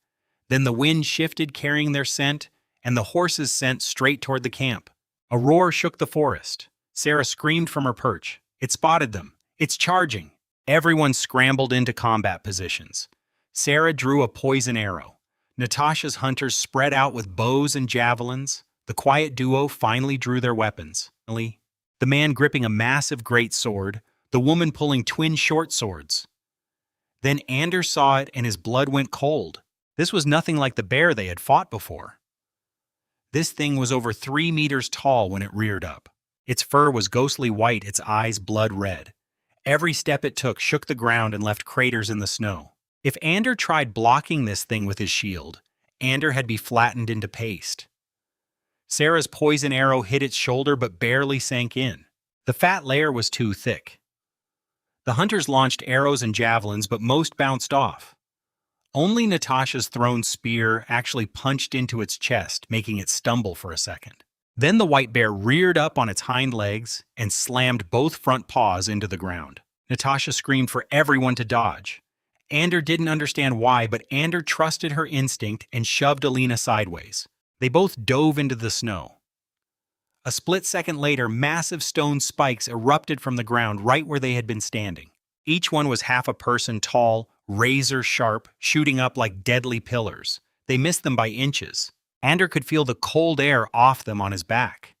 Then the wind shifted, carrying their scent, and the horses sent straight toward the camp. A roar shook the forest. Sarah screamed from her perch. It spotted them. It's charging. Everyone scrambled into combat positions. Sarah drew a poison arrow. Natasha's hunters spread out with bows and javelins. The quiet duo finally drew their weapons. The man gripping a massive great sword, the woman pulling twin short swords. Then Ander saw it and his blood went cold. This was nothing like the bear they had fought before. This thing was over 3 meters tall when it reared up. Its fur was ghostly white, its eyes blood red. Every step it took shook the ground and left craters in the snow. If Ander tried blocking this thing with his shield, Ander had be flattened into paste. Sarah's poison arrow hit its shoulder but barely sank in. The fat layer was too thick. The hunters launched arrows and javelins, but most bounced off. Only Natasha's thrown spear actually punched into its chest, making it stumble for a second. Then the white bear reared up on its hind legs and slammed both front paws into the ground. Natasha screamed for everyone to dodge. Ander didn't understand why, but Ander trusted her instinct and shoved Alina sideways. They both dove into the snow. A split second later, massive stone spikes erupted from the ground right where they had been standing. Each one was half a person tall, razor sharp, shooting up like deadly pillars. They missed them by inches. Ander could feel the cold air off them on his back.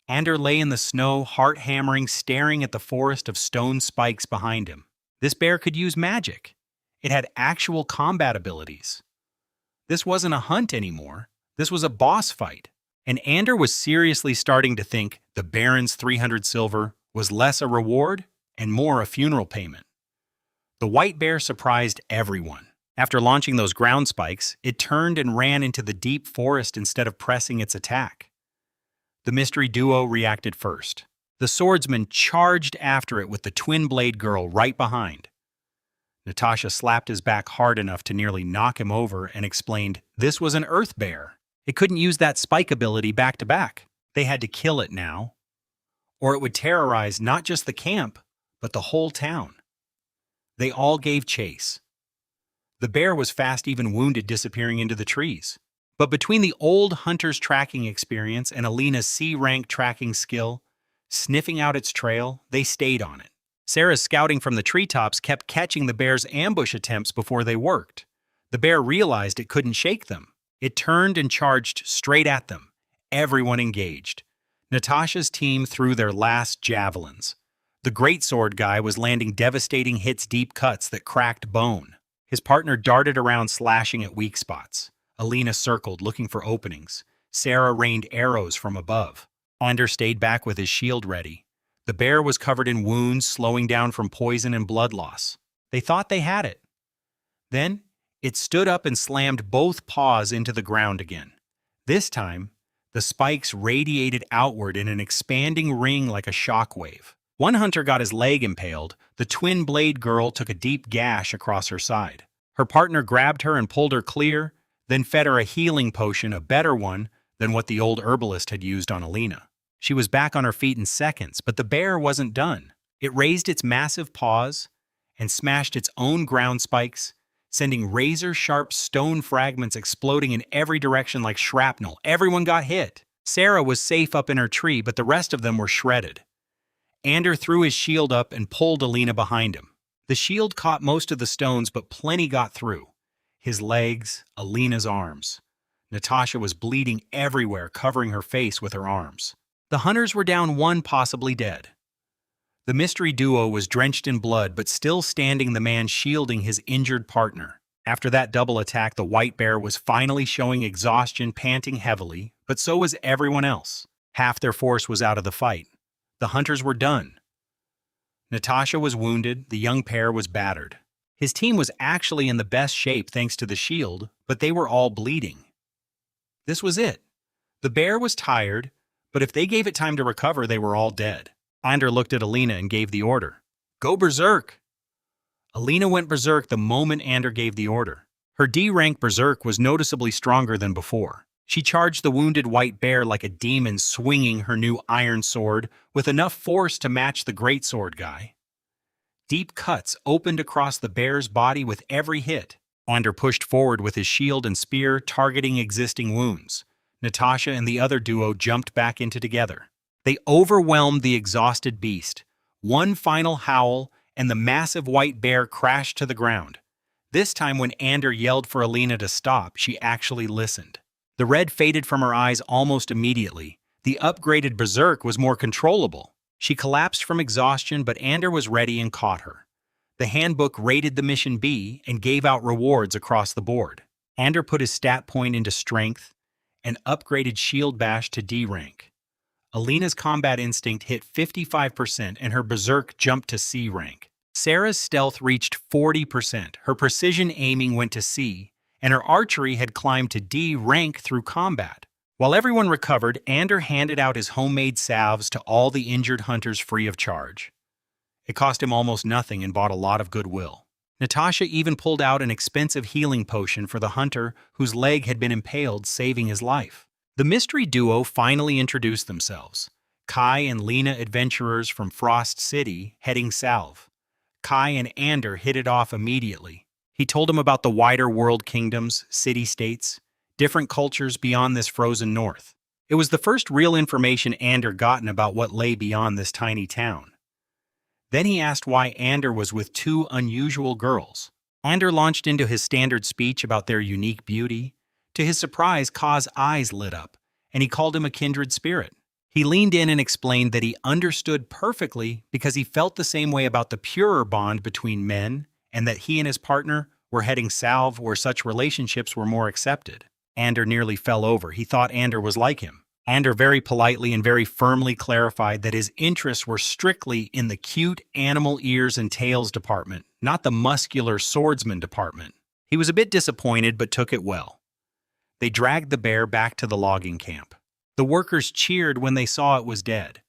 Ander lay in the snow, heart hammering, staring at the forest of stone spikes behind him. This bear could use magic. It had actual combat abilities. This wasn't a hunt anymore. This was a boss fight. And Ander was seriously starting to think the Baron's 300 silver was less a reward and more a funeral payment. The white bear surprised everyone. After launching those ground spikes, it turned and ran into the deep forest instead of pressing its attack. The mystery duo reacted first. The swordsman charged after it with the twin-blade girl right behind. Natasha slapped his back hard enough to nearly knock him over and explained this was an earth bear. It couldn't use that spike ability back to back. They had to kill it now, or it would terrorize not just the camp, but the whole town. They all gave chase. The bear was fast, even wounded, disappearing into the trees. But between the old hunter's tracking experience and Alina's C-rank tracking skill, sniffing out its trail, they stayed on it. Sarah's scouting from the treetops kept catching the bear's ambush attempts before they worked. The bear realized it couldn't shake them. It turned and charged straight at them. Everyone engaged. Natasha's team threw their last javelins. The greatsword guy was landing devastating hits, deep cuts that cracked bone. His partner darted around, slashing at weak spots. Alina circled, looking for openings. Sarah rained arrows from above. Ander stayed back with his shield ready. The bear was covered in wounds, slowing down from poison and blood loss. They thought they had it. Then, it stood up and slammed both paws into the ground again. This time, the spikes radiated outward in an expanding ring like a shockwave. One hunter got his leg impaled. The twin-blade girl took a deep gash across her side. Her partner grabbed her and pulled her clear, then fed her a healing potion, a better one than what the old herbalist had used on Alina. She was back on her feet in seconds, but the bear wasn't done. It raised its massive paws and smashed its own ground spikes, sending razor-sharp stone fragments exploding in every direction like shrapnel. Everyone got hit. Sarah was safe up in her tree, but the rest of them were shredded. Ander threw his shield up and pulled Alina behind him. The shield caught most of the stones, but plenty got through. His legs, Alina's arms. Natasha was bleeding everywhere, covering her face with her arms. The hunters were down one, possibly dead. The mystery duo was drenched in blood, but still standing, the man shielding his injured partner. After that double attack, the white bear was finally showing exhaustion, panting heavily, but so was everyone else. Half their force was out of the fight. The hunters were done. Natasha was wounded, the young pair was battered. His team was actually in the best shape thanks to the shield, but they were all bleeding. This was it. The bear was tired, but if they gave it time to recover, they were all dead. Ander looked at Alina and gave the order. Go berserk! Alina went berserk the moment Ander gave the order. Her D-rank berserk was noticeably stronger than before. She charged the wounded white bear like a demon, swinging her new iron sword with enough force to match the greatsword guy. Deep cuts opened across the bear's body with every hit. Ander pushed forward with his shield and spear, targeting existing wounds. Natasha and the other duo jumped back into together. They overwhelmed the exhausted beast. One final howl, and the massive white bear crashed to the ground. This time when Ander yelled for Alina to stop, she actually listened. The red faded from her eyes almost immediately. The upgraded berserk was more controllable. She collapsed from exhaustion, but Ander was ready and caught her. The handbook rated the mission B and gave out rewards across the board. Ander put his stat point into strength and upgraded shield bash to D rank. Alina's combat instinct hit 55% and her berserk jumped to C rank. Sarah's stealth reached 40%, her precision aiming went to C, and her archery had climbed to D rank through combat. While everyone recovered, Ander handed out his homemade salves to all the injured hunters free of charge. It cost him almost nothing and bought a lot of goodwill. Natasha even pulled out an expensive healing potion for the hunter whose leg had been impaled, saving his life. The mystery duo finally introduced themselves. Kai and Lena, adventurers from Frost City, heading south. Kai and Ander hit it off immediately. He told him about the wider world kingdoms, city-states, different cultures beyond this frozen north. It was the first real information Ander gotten about what lay beyond this tiny town. Then he asked why Ander was with two unusual girls. Ander launched into his standard speech about their unique beauty. To his surprise, Kai's eyes lit up, and he called him a kindred spirit. He leaned in and explained that he understood perfectly because he felt the same way about the purer bond between men, and that he and his partner were heading south where such relationships were more accepted. Ander nearly fell over. He thought Ander was like him. Ander very politely and very firmly clarified that his interests were strictly in the cute animal ears and tails department, not the muscular swordsman department. He was a bit disappointed but took it well. They dragged the bear back to the logging camp. The workers cheered when they saw it was dead.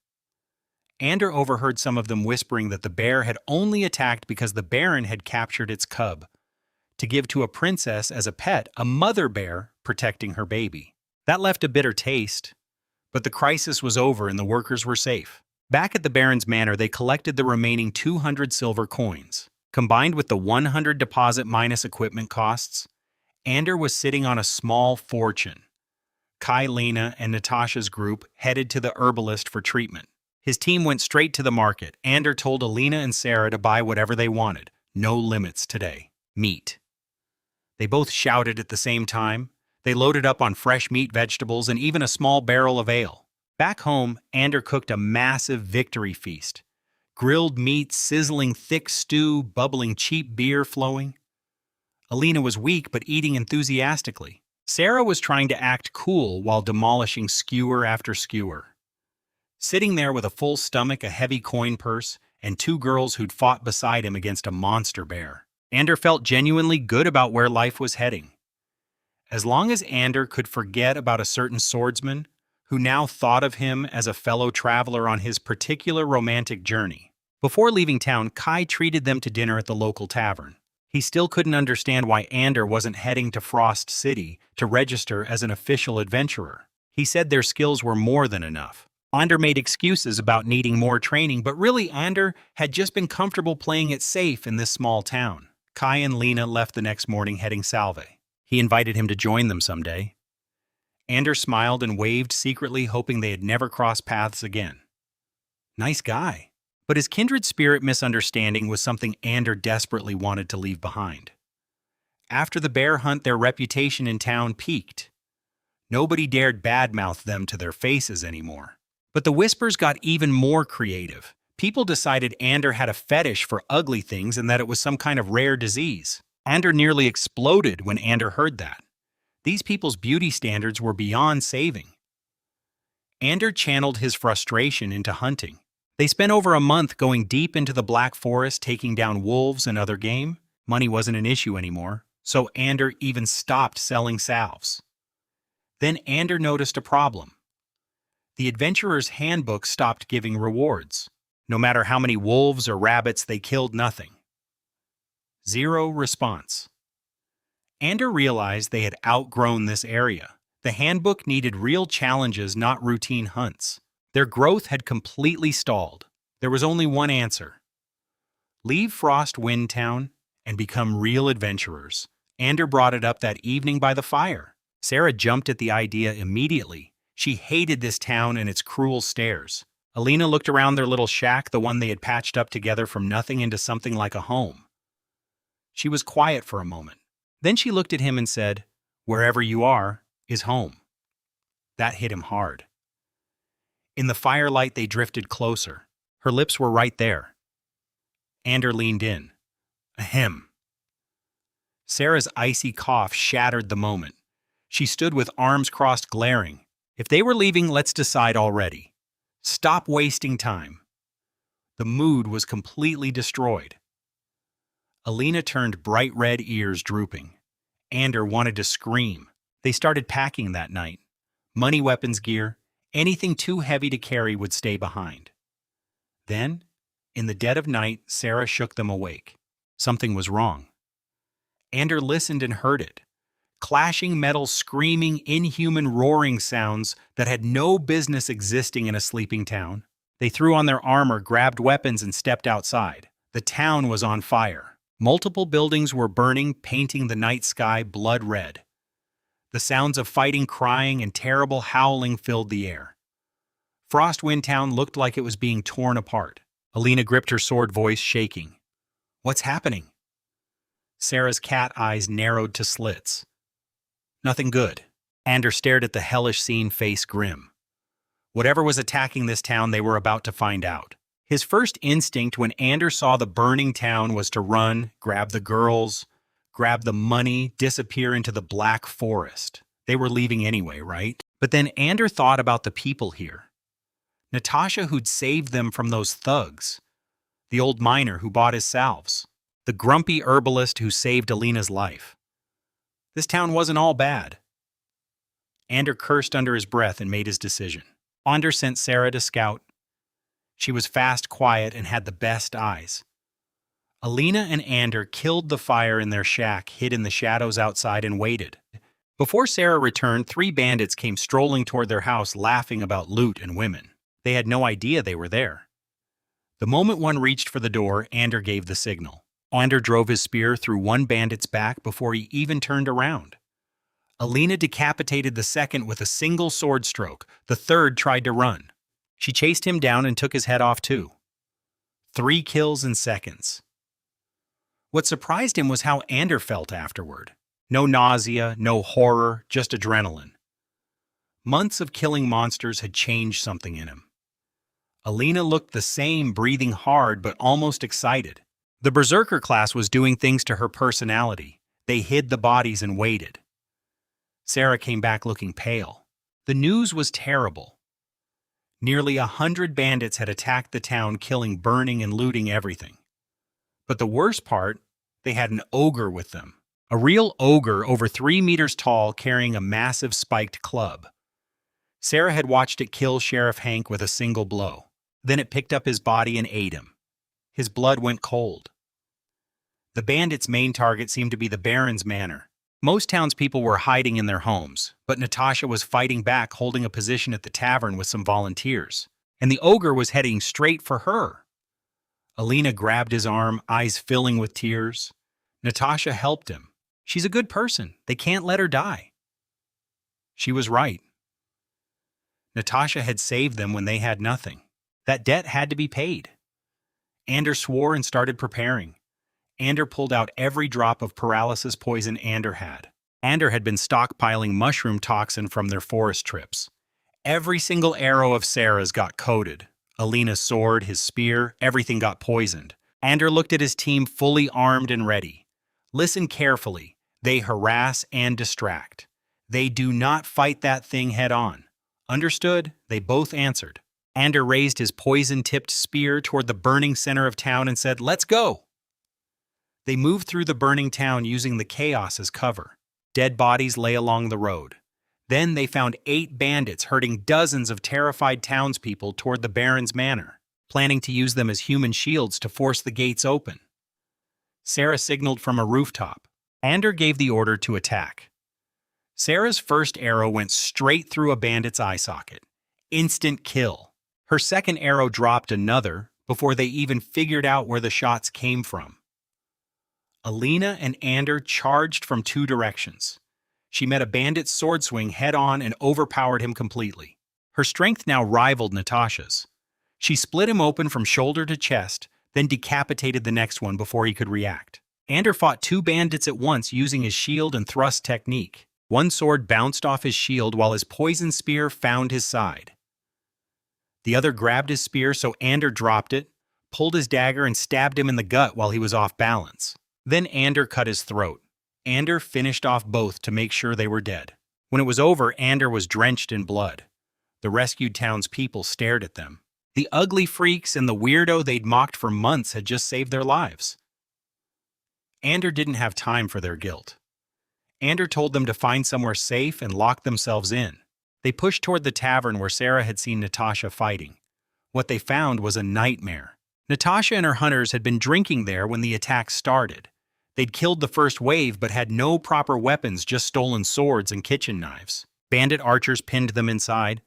Ander overheard some of them whispering that the bear had only attacked because the Baron had captured its cub to give to a princess as a pet, a mother bear protecting her baby. That left a bitter taste. But the crisis was over and the workers were safe. Back at the Baron's manor, they collected the remaining 200 silver coins. Combined with the 100 deposit minus equipment costs, Ander was sitting on a small fortune. Kai, Lena, and Natasha's group headed to the herbalist for treatment. His team went straight to the market. Ander told Alina and Sarah to buy whatever they wanted. No limits today. Meat. They both shouted at the same time. They loaded up on fresh meat, vegetables, and even a small barrel of ale. Back home, Ander cooked a massive victory feast. Grilled meat, sizzling thick stew, bubbling cheap beer flowing. Alina was weak but eating enthusiastically. Sarah was trying to act cool while demolishing skewer after skewer. Sitting there with a full stomach, a heavy coin purse, and two girls who'd fought beside him against a monster bear. Ander felt genuinely good about where life was heading. As long as Ander could forget about a certain swordsman who now thought of him as a fellow traveler on his particular romantic journey. Before leaving town, Kai treated them to dinner at the local tavern. He still couldn't understand why Ander wasn't heading to Frost City to register as an official adventurer. He said their skills were more than enough. Ander made excuses about needing more training, but really Ander had just been comfortable playing it safe in this small town. Kai and Lena left the next morning heading south. He invited him to join them someday. Ander smiled and waved secretly, hoping they had never crossed paths again. Nice guy. But his kindred spirit misunderstanding was something Ander desperately wanted to leave behind. After the bear hunt, their reputation in town peaked. Nobody dared badmouth them to their faces anymore. But the whispers got even more creative. People decided Ander had a fetish for ugly things and that it was some kind of rare disease. Ander nearly exploded when Ander heard that. These people's beauty standards were beyond saving. Ander channeled his frustration into hunting. They spent over a month going deep into the Black Forest, taking down wolves and other game. Money wasn't an issue anymore, so Ander even stopped selling salves. Then Ander noticed a problem. The Adventurer's Handbook stopped giving rewards. No matter how many wolves or rabbits they killed, nothing. Zero response. Ander realized they had outgrown this area. The handbook needed real challenges, not routine hunts. Their growth had completely stalled. There was only one answer. Leave Frost Wind Town and become real adventurers. Ander brought it up that evening by the fire. Sarah jumped at the idea immediately. She hated this town and its cruel stares. Alina looked around their little shack, the one they had patched up together from nothing into something like a home. She was quiet for a moment. Then she looked at him and said, "Wherever you are is home." That hit him hard. In the firelight, they drifted closer. Her lips were right there. Ander leaned in. Ahem. Sarah's icy cough shattered the moment. She stood with arms crossed, glaring. If they were leaving, let's decide already. Stop wasting time. The mood was completely destroyed. Alina turned bright red, ears drooping. Ander wanted to scream. They started packing that night. Money, weapons, gear, anything too heavy to carry would stay behind. Then, in the dead of night, Sarah shook them awake. Something was wrong. Ander listened and heard it. Clashing metal, screaming, inhuman roaring sounds that had no business existing in a sleeping town. They threw on their armor, grabbed weapons, and stepped outside. The town was on fire. Multiple buildings were burning, painting the night sky blood red. The sounds of fighting, crying, and terrible howling filled the air. Frostwind Town looked like it was being torn apart. Alina gripped her sword, voice shaking. "What's happening?" Sarah's cat eyes narrowed to slits. "Nothing good." Ander stared at the hellish scene, face grim. Whatever was attacking this town, they were about to find out. His first instinct when Ander saw the burning town was to run, grab the girls, grab the money, disappear into the black forest. They were leaving anyway, right? But then Ander thought about the people here. Natasha, who'd saved them from those thugs. The old miner who bought his salves. The grumpy herbalist who saved Alina's life. This town wasn't all bad. Ander cursed under his breath and made his decision. Ander sent Sarah to scout. She was fast, quiet, and had the best eyes. Alina and Ander killed the fire in their shack, hid in the shadows outside, and waited. Before Sarah returned, 3 bandits came strolling toward their house, laughing about loot and women. They had no idea they were there. The moment one reached for the door, Ander gave the signal. Ander drove his spear through one bandit's back before he even turned around. Alina decapitated the second with a single sword stroke. The third tried to run. She chased him down and took his head off too. 3 kills in seconds. What surprised him was how Ander felt afterward. No nausea, no horror, just adrenaline. Months of killing monsters had changed something in him. Alina looked the same, breathing hard but almost excited. The Berserker class was doing things to her personality. They hid the bodies and waited. Sarah came back looking pale. The news was terrible. Nearly 100 bandits had attacked the town, killing, burning, and looting everything. But the worst part, they had an ogre with them. A real ogre over 3 meters tall, carrying a massive spiked club. Sarah had watched it kill Sheriff Hank with a single blow. Then it picked up his body and ate him. His blood went cold. The bandits' main target seemed to be the Baron's manor. Most townspeople were hiding in their homes, but Natasha was fighting back, holding a position at the tavern with some volunteers. And the ogre was heading straight for her. Alina grabbed his arm, eyes filling with tears. Natasha helped him. She's a good person. They can't let her die. She was right. Natasha had saved them when they had nothing. That debt had to be paid. Ander swore and started preparing. Ander pulled out every drop of paralysis poison Ander had. Ander had been stockpiling mushroom toxin from their forest trips. Every single arrow of Sarah's got coated. Alina's sword, his spear, everything got poisoned. Ander looked at his team, fully armed and ready. Listen carefully. They harass and distract. They do not fight that thing head on. Understood? They both answered. Ander raised his poison-tipped spear toward the burning center of town and said, "Let's go!" They moved through the burning town using the chaos as cover. Dead bodies lay along the road. Then they found 8 bandits herding dozens of terrified townspeople toward the Baron's manor, planning to use them as human shields to force the gates open. Sarah signaled from a rooftop. Ander gave the order to attack. Sarah's first arrow went straight through a bandit's eye socket. Instant kill. Her second arrow dropped another before they even figured out where the shots came from. Alina and Ander charged from 2 directions. She met a bandit's sword swing head-on and overpowered him completely. Her strength now rivaled Natasha's. She split him open from shoulder to chest, then decapitated the next one before he could react. Ander fought 2 bandits at once using his shield and thrust technique. One sword bounced off his shield while his poison spear found his side. The other grabbed his spear, so Ander dropped it, pulled his dagger, and stabbed him in the gut while he was off balance. Then Ander cut his throat. Ander finished off both to make sure they were dead. When it was over, Ander was drenched in blood. The rescued townspeople stared at them. The ugly freaks and the weirdo they'd mocked for months had just saved their lives. Ander didn't have time for their guilt. Ander told them to find somewhere safe and lock themselves in. They pushed toward the tavern where Sarah had seen Natasha fighting. What they found was a nightmare. Natasha and her hunters had been drinking there when the attack started. They'd killed the first wave but had no proper weapons, just stolen swords and kitchen knives. Bandit archers pinned them inside.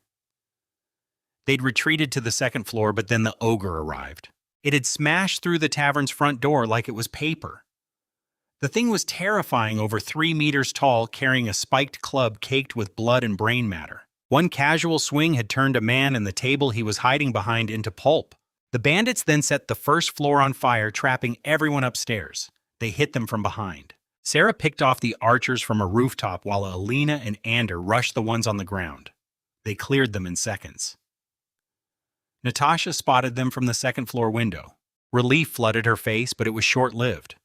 They'd retreated to the second floor, but then the ogre arrived. It had smashed through the tavern's front door like it was paper. The thing was terrifying, over 3 meters tall, carrying a spiked club caked with blood and brain matter. One casual swing had turned a man and the table he was hiding behind into pulp. The bandits then set the first floor on fire, trapping everyone upstairs. They hit them from behind. Sarah picked off the archers from a rooftop while Alina and Ander rushed the ones on the ground. They cleared them in seconds. Natasha spotted them from the second floor window. Relief flooded her face, but it was short-lived.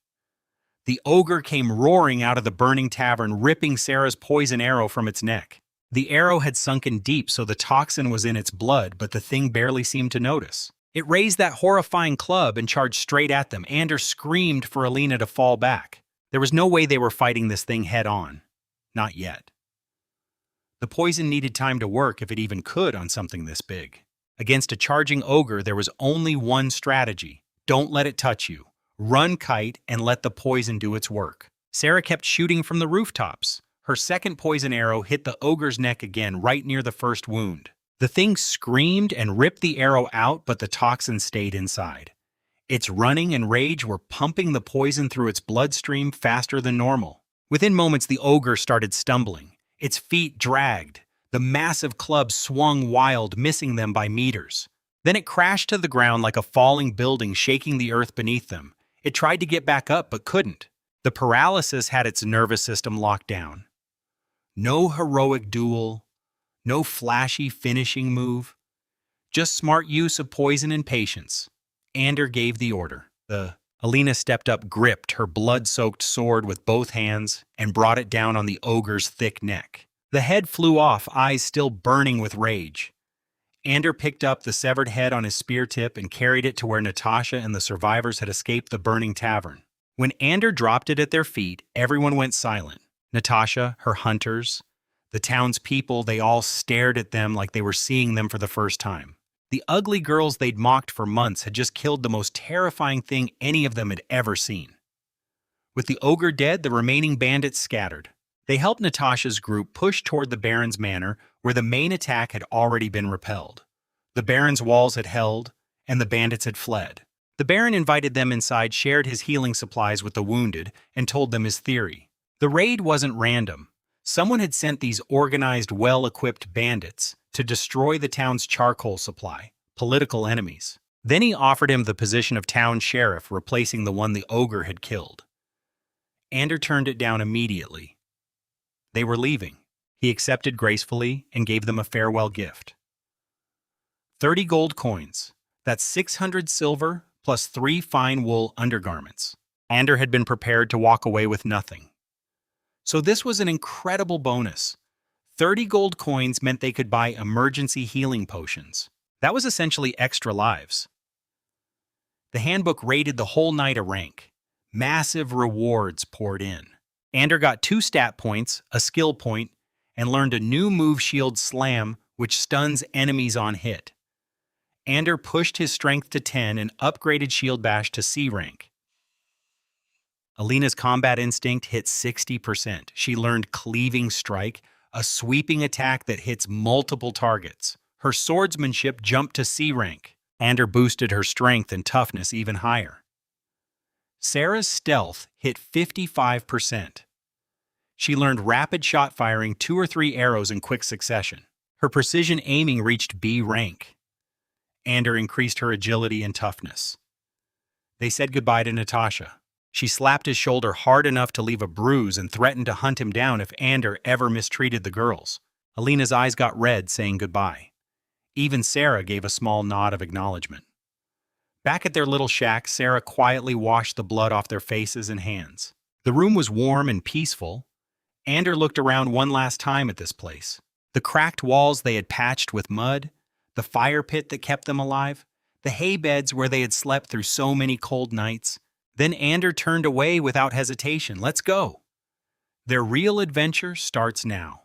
The ogre came roaring out of the burning tavern, ripping Sarah's poison arrow from its neck. The arrow had sunken deep, so the toxin was in its blood, but the thing barely seemed to notice. It raised that horrifying club and charged straight at them. Ander screamed for Alina to fall back. There was no way they were fighting this thing head-on. Not yet. The poison needed time to work, if it even could, on something this big. Against a charging ogre, there was only one strategy. Don't let it touch you. Run kite and let the poison do its work. Sarah kept shooting from the rooftops. Her second poison arrow hit the ogre's neck again, right near the first wound. The thing screamed and ripped the arrow out, but the toxin stayed inside. Its running and rage were pumping the poison through its bloodstream faster than normal. Within moments, the ogre started stumbling. Its feet dragged. The massive club swung wild, missing them by meters. Then it crashed to the ground like a falling building, shaking the earth beneath them. It tried to get back up, but couldn't. The paralysis had its nervous system locked down. No heroic duel, no flashy finishing move, just smart use of poison and patience. Ander gave the order. Alina stepped up, gripped her blood-soaked sword with both hands, and brought it down on the ogre's thick neck. The head flew off, eyes still burning with rage. Ander picked up the severed head on his spear tip and carried it to where Natasha and the survivors had escaped the burning tavern. When Ander dropped it at their feet, everyone went silent. Natasha, her hunters, the townspeople, they all stared at them like they were seeing them for the first time. The ugly girls they'd mocked for months had just killed the most terrifying thing any of them had ever seen. With the ogre dead, the remaining bandits scattered. They helped Natasha's group push toward the Baron's manor, where the main attack had already been repelled. The Baron's walls had held, and the bandits had fled. The Baron invited them inside, shared his healing supplies with the wounded, and told them his theory. The raid wasn't random. Someone had sent these organized, well-equipped bandits to destroy the town's charcoal supply, political enemies. Then he offered him the position of town sheriff, replacing the one the ogre had killed. Ander turned it down immediately. They were leaving. He accepted gracefully and gave them a farewell gift. 30 gold coins. That's 600 silver plus 3 fine wool undergarments. Ander had been prepared to walk away with nothing. So this was an incredible bonus. 30 gold coins meant they could buy emergency healing potions. That was essentially extra lives. The handbook rated the whole night a rank. Massive rewards poured in. Ander got 2 stat points, a skill point, and learned a new move, Shield Slam, which stuns enemies on hit. Ander pushed his strength to 10 and upgraded Shield Bash to C rank. Alina's combat instinct hit 60%. She learned Cleaving Strike, a sweeping attack that hits multiple targets. Her swordsmanship jumped to C rank. Ander boosted her strength and toughness even higher. Sarah's stealth hit 55%. She learned rapid shot firing, 2 or 3 arrows in quick succession. Her precision aiming reached B rank. Ander increased her agility and toughness. They said goodbye to Natasha. She slapped his shoulder hard enough to leave a bruise and threatened to hunt him down if Ander ever mistreated the girls. Alina's eyes got red, saying goodbye. Even Sarah gave a small nod of acknowledgement. Back at their little shack, Sarah quietly washed the blood off their faces and hands. The room was warm and peaceful. Ander looked around one last time at this place. The cracked walls they had patched with mud, the fire pit that kept them alive, the hay beds where they had slept through so many cold nights. Then Ander turned away without hesitation. Let's go. Their real adventure starts now.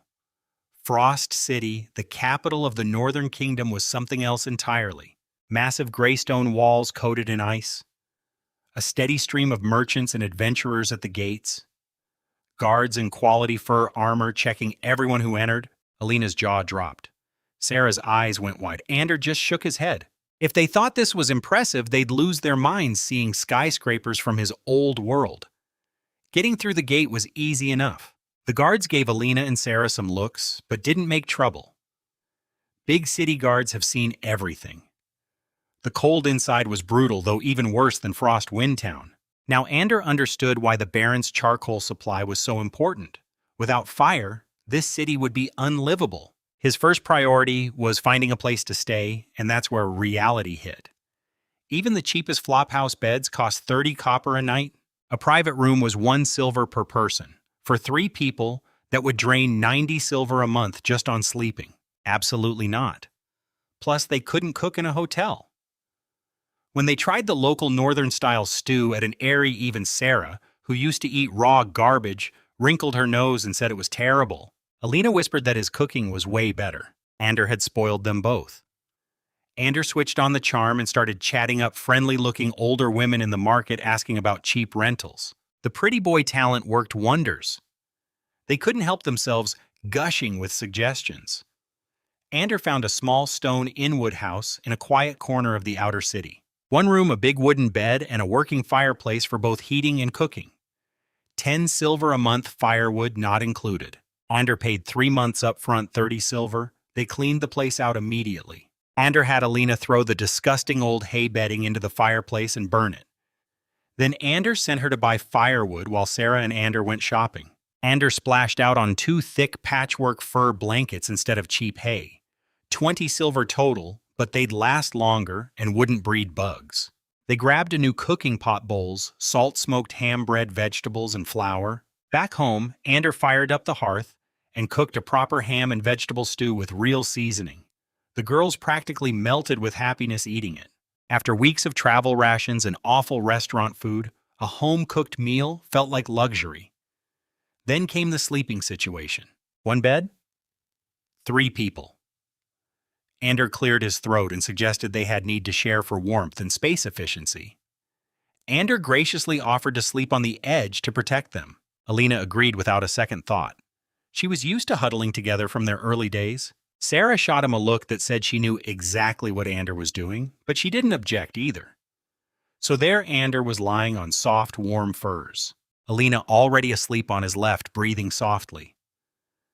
Frost City, the capital of the Northern Kingdom, was something else entirely. Massive gray stone walls coated in ice, a steady stream of merchants and adventurers at the gates, guards in quality fur armor checking everyone who entered. Alina's jaw dropped. Sarah's eyes went wide. Ander just shook his head. If they thought this was impressive, they'd lose their minds seeing skyscrapers from his old world. Getting through the gate was easy enough. The guards gave Alina and Sarah some looks, but didn't make trouble. Big city guards have seen everything. The cold inside was brutal, though even worse than Frost Wind Town. Now Ander understood why the Baron's charcoal supply was so important. Without fire, this city would be unlivable. His first priority was finding a place to stay, and that's where reality hit. Even the cheapest flophouse beds cost 30 copper a night. A private room was 1 silver per person. For 3 people, that would drain 90 silver a month just on sleeping. Absolutely not. Plus, they couldn't cook in a hotel. When they tried the local northern-style stew at an airy, even Sarah, who used to eat raw garbage, wrinkled her nose and said it was terrible. Alina whispered that his cooking was way better. Ander had spoiled them both. Ander switched on the charm and started chatting up friendly-looking older women in the market asking about cheap rentals. The pretty boy talent worked wonders. They couldn't help themselves, gushing with suggestions. Ander found a small stone Inwood house in a quiet corner of the outer city. 1 room, a big wooden bed, and a working fireplace for both heating and cooking. 10 silver a month, firewood not included. Ander paid 3 months up front, 30 silver. They cleaned the place out immediately. Ander had Alina throw the disgusting old hay bedding into the fireplace and burn it. Then Ander sent her to buy firewood while Sarah and Ander went shopping. Ander splashed out on 2 thick patchwork fur blankets instead of cheap hay. 20 silver total, but they'd last longer and wouldn't breed bugs. They grabbed a new cooking pot bowls, salt-smoked ham-bread, vegetables, and flour. Back home, Ander fired up the hearth and cooked a proper ham and vegetable stew with real seasoning. The girls practically melted with happiness eating it. After weeks of travel rations and awful restaurant food, a home-cooked meal felt like luxury. Then came the sleeping situation. 1 bed? 3 people. Ander cleared his throat and suggested they had need to share for warmth and space efficiency. Ander graciously offered to sleep on the edge to protect them. Alina agreed without a second thought. She was used to huddling together from their early days. Sarah shot him a look that said she knew exactly what Ander was doing, but she didn't object either. So there Ander was lying on soft, warm furs. Alina already asleep on his left, breathing softly.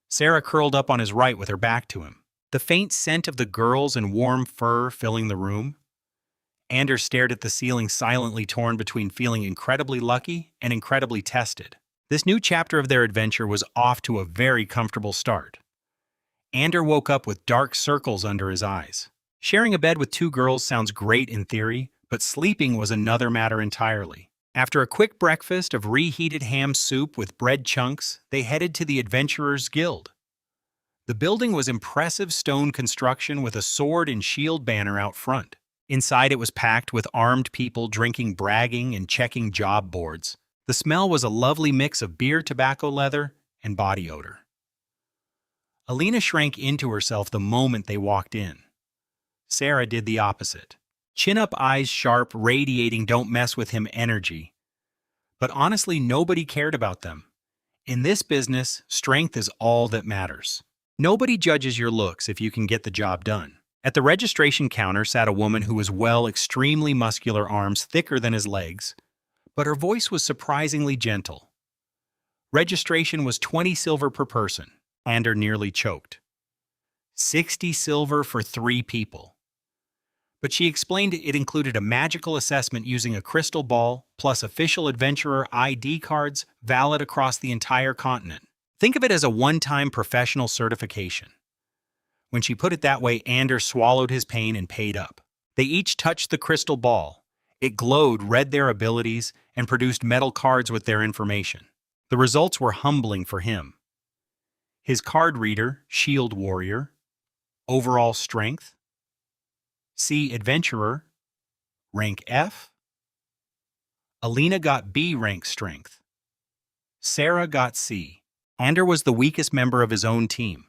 Sarah curled up on his right with her back to him. The faint scent of the girls and warm fur filling the room. Ander stared at the ceiling, silently torn between feeling incredibly lucky and incredibly tested. This new chapter of their adventure was off to a very comfortable start. Ander woke up with dark circles under his eyes. Sharing a bed with 2 girls sounds great in theory, but sleeping was another matter entirely. After a quick breakfast of reheated ham soup with bread chunks, they headed to the Adventurers Guild. The building was impressive stone construction with a sword and shield banner out front. Inside it was packed with armed people drinking, bragging, and checking job boards. The smell was a lovely mix of beer, tobacco, leather, and body odor. Alina shrank into herself the moment they walked in. Sarah did the opposite. Chin up, eyes sharp, radiating "don't mess with him" energy. But honestly, nobody cared about them. In this business, strength is all that matters. Nobody judges your looks if you can get the job done. At the registration counter sat a woman who was extremely muscular, arms thicker than his legs, but her voice was surprisingly gentle. Registration was 20 silver per person. Ander nearly choked. 60 silver for 3 people. But she explained it included a magical assessment using a crystal ball, plus official adventurer ID cards valid across the entire continent. Think of it as a one-time professional certification. When she put it that way, Ander swallowed his pain and paid up. They each touched the crystal ball. It glowed, read their abilities, and produced metal cards with their information. The results were humbling for him. His card reader, Shield Warrior. Overall strength, C. Adventurer, rank F. Alina got B rank strength. Sarah got C. Ander was the weakest member of his own team.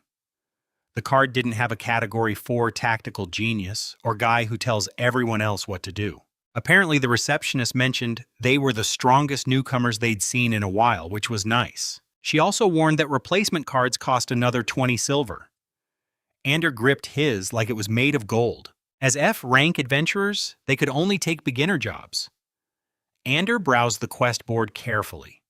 The card didn't have a Category 4 tactical genius or guy who tells everyone else what to do. Apparently, the receptionist mentioned they were the strongest newcomers they'd seen in a while, which was nice. She also warned that replacement cards cost another 20 silver. Ander gripped his like it was made of gold. As F-rank adventurers, they could only take beginner jobs. Ander browsed the quest board carefully.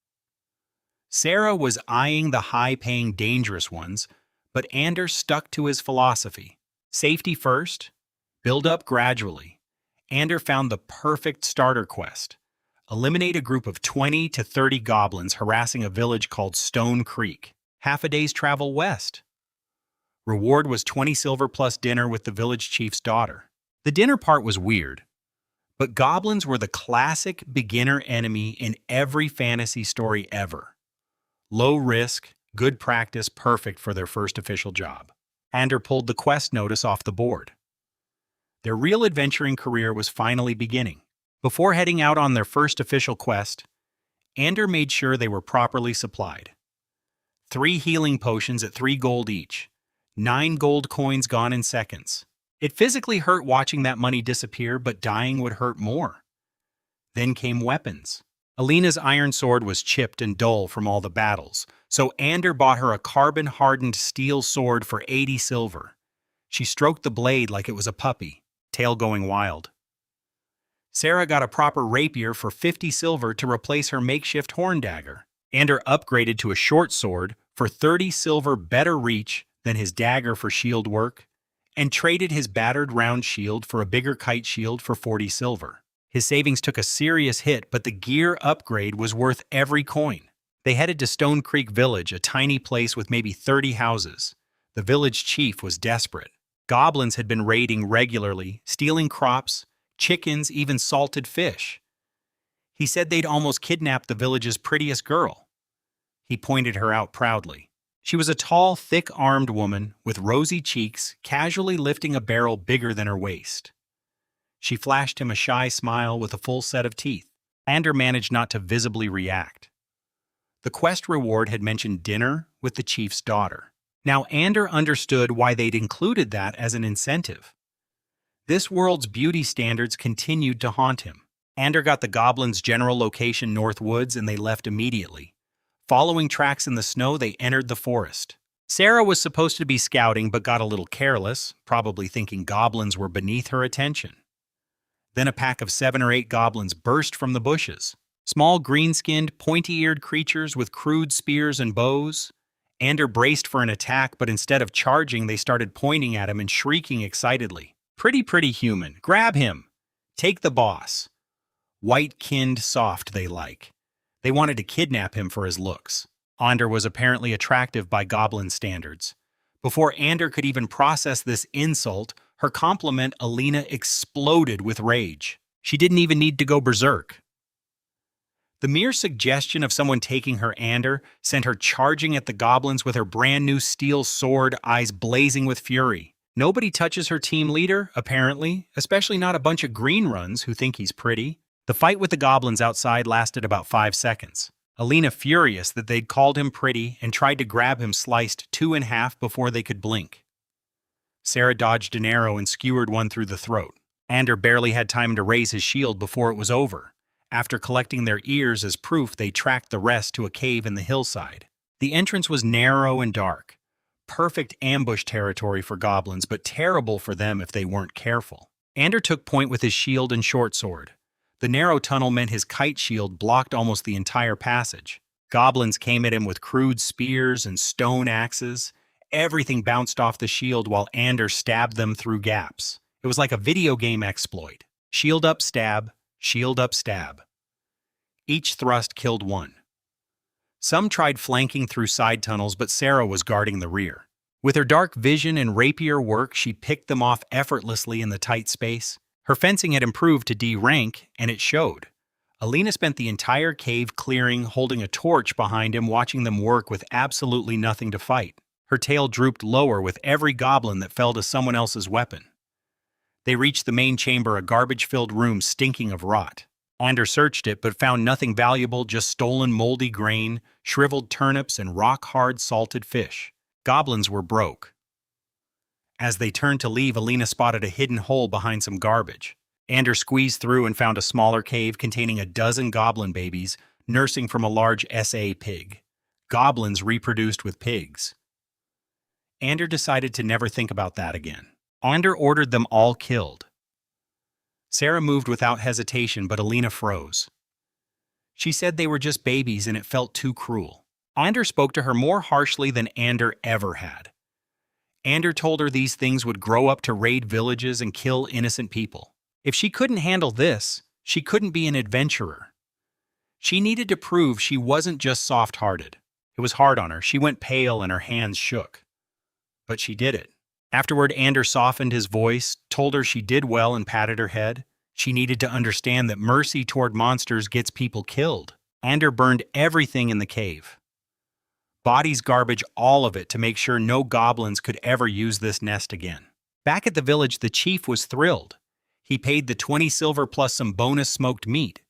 Sarah was eyeing the high-paying dangerous ones, but Ander stuck to his philosophy. Safety first, build up gradually. Ander found the perfect starter quest. Eliminate a group of 20 to 30 goblins harassing a village called Stone Creek. Half a day's travel west. Reward was 20 silver plus dinner with the village chief's daughter. The dinner part was weird, but goblins were the classic beginner enemy in every fantasy story ever. Low risk, good practice, perfect for their first official job. Ander pulled the quest notice off the board. Their real adventuring career was finally beginning. Before heading out on their first official quest, Ander made sure they were properly supplied. 3 healing potions at 3 gold each. 9 gold coins gone in seconds. It physically hurt watching that money disappear, but dying would hurt more. Then came weapons. Alina's iron sword was chipped and dull from all the battles, so Ander bought her a carbon-hardened steel sword for 80 silver. She stroked the blade like it was a puppy, tail going wild. Sarah got a proper rapier for 50 silver to replace her makeshift horn dagger. Ander upgraded to a short sword for 30 silver, better reach than his dagger for shield work, and traded his battered round shield for a bigger kite shield for 40 silver. His savings took a serious hit, but the gear upgrade was worth every coin. They headed to Stone Creek Village, a tiny place with maybe 30 houses. The village chief was desperate. Goblins had been raiding regularly, stealing crops, chickens, even salted fish. He said they'd almost kidnapped the village's prettiest girl. He pointed her out proudly. She was a tall, thick-armed woman with rosy cheeks, casually lifting a barrel bigger than her waist. She flashed him a shy smile with a full set of teeth. Ander managed not to visibly react. The quest reward had mentioned dinner with the chief's daughter. Now Ander understood why they'd included that as an incentive. This world's beauty standards continued to haunt him. Ander got the goblins' general location North Woods and they left immediately. Following tracks in the snow, they entered the forest. Sarah was supposed to be scouting but got a little careless, probably thinking goblins were beneath her attention. Then a pack of 7 or 8 goblins burst from the bushes. Small green-skinned, pointy-eared creatures with crude spears and bows. Ander braced for an attack, but instead of charging, they started pointing at him and shrieking excitedly. Pretty human. Grab him. Take the boss. White-kinned soft they like. They wanted to kidnap him for his looks. Ander was apparently attractive by goblin standards. Before Ander could even process this insult, her compliment Alina exploded with rage. She didn't even need to go berserk. The mere suggestion of someone taking her Ander sent her charging at the goblins with her brand new steel sword, eyes blazing with fury. Nobody touches her team leader, apparently, especially not a bunch of green runs who think he's pretty. The fight with the goblins outside lasted about 5 seconds. Alina, furious that they'd called him pretty and tried to grab him, sliced 2 in half before they could blink. Sarah dodged an arrow and skewered one through the throat. Ander barely had time to raise his shield before it was over. After collecting their ears as proof, they tracked the rest to a cave in the hillside. The entrance was narrow and dark. Perfect ambush territory for goblins, but terrible for them if they weren't careful. Ander took point with his shield and short sword. The narrow tunnel meant his kite shield blocked almost the entire passage. Goblins came at him with crude spears and stone axes. Everything bounced off the shield while Ander stabbed them through gaps. It was like a video game exploit. Shield up, stab. Shield up, stab. Each thrust killed one. Some tried flanking through side tunnels, but Sarah was guarding the rear. With her dark vision and rapier work, she picked them off effortlessly in the tight space. Her fencing had improved to D rank, and it showed. Alina spent the entire cave clearing, holding a torch behind him, watching them work with absolutely nothing to fight. Her tail drooped lower with every goblin that fell to someone else's weapon. They reached the main chamber, a garbage-filled room stinking of rot. Ander searched it, but found nothing valuable, just stolen moldy grain, shriveled turnips, and rock-hard salted fish. Goblins were broke. As they turned to leave, Alina spotted a hidden hole behind some garbage. Ander squeezed through and found a smaller cave containing a dozen goblin babies nursing from a large SA pig. Goblins reproduced with pigs. Ander decided to never think about that again. Ander ordered them all killed. Sarah moved without hesitation, but Alina froze. She said they were just babies and it felt too cruel. Ander spoke to her more harshly than Ander ever had. Ander told her these things would grow up to raid villages and kill innocent people. If she couldn't handle this, she couldn't be an adventurer. She needed to prove she wasn't just soft-hearted. It was hard on her. She went pale and her hands shook. But she did it. Afterward, Ander softened his voice, told her she did well and patted her head. She needed to understand that mercy toward monsters gets people killed. Ander burned everything in the cave. Bodies, garbage, all of it, to make sure no goblins could ever use this nest again. Back at the village, the chief was thrilled. He paid the 20 silver plus some bonus smoked meat.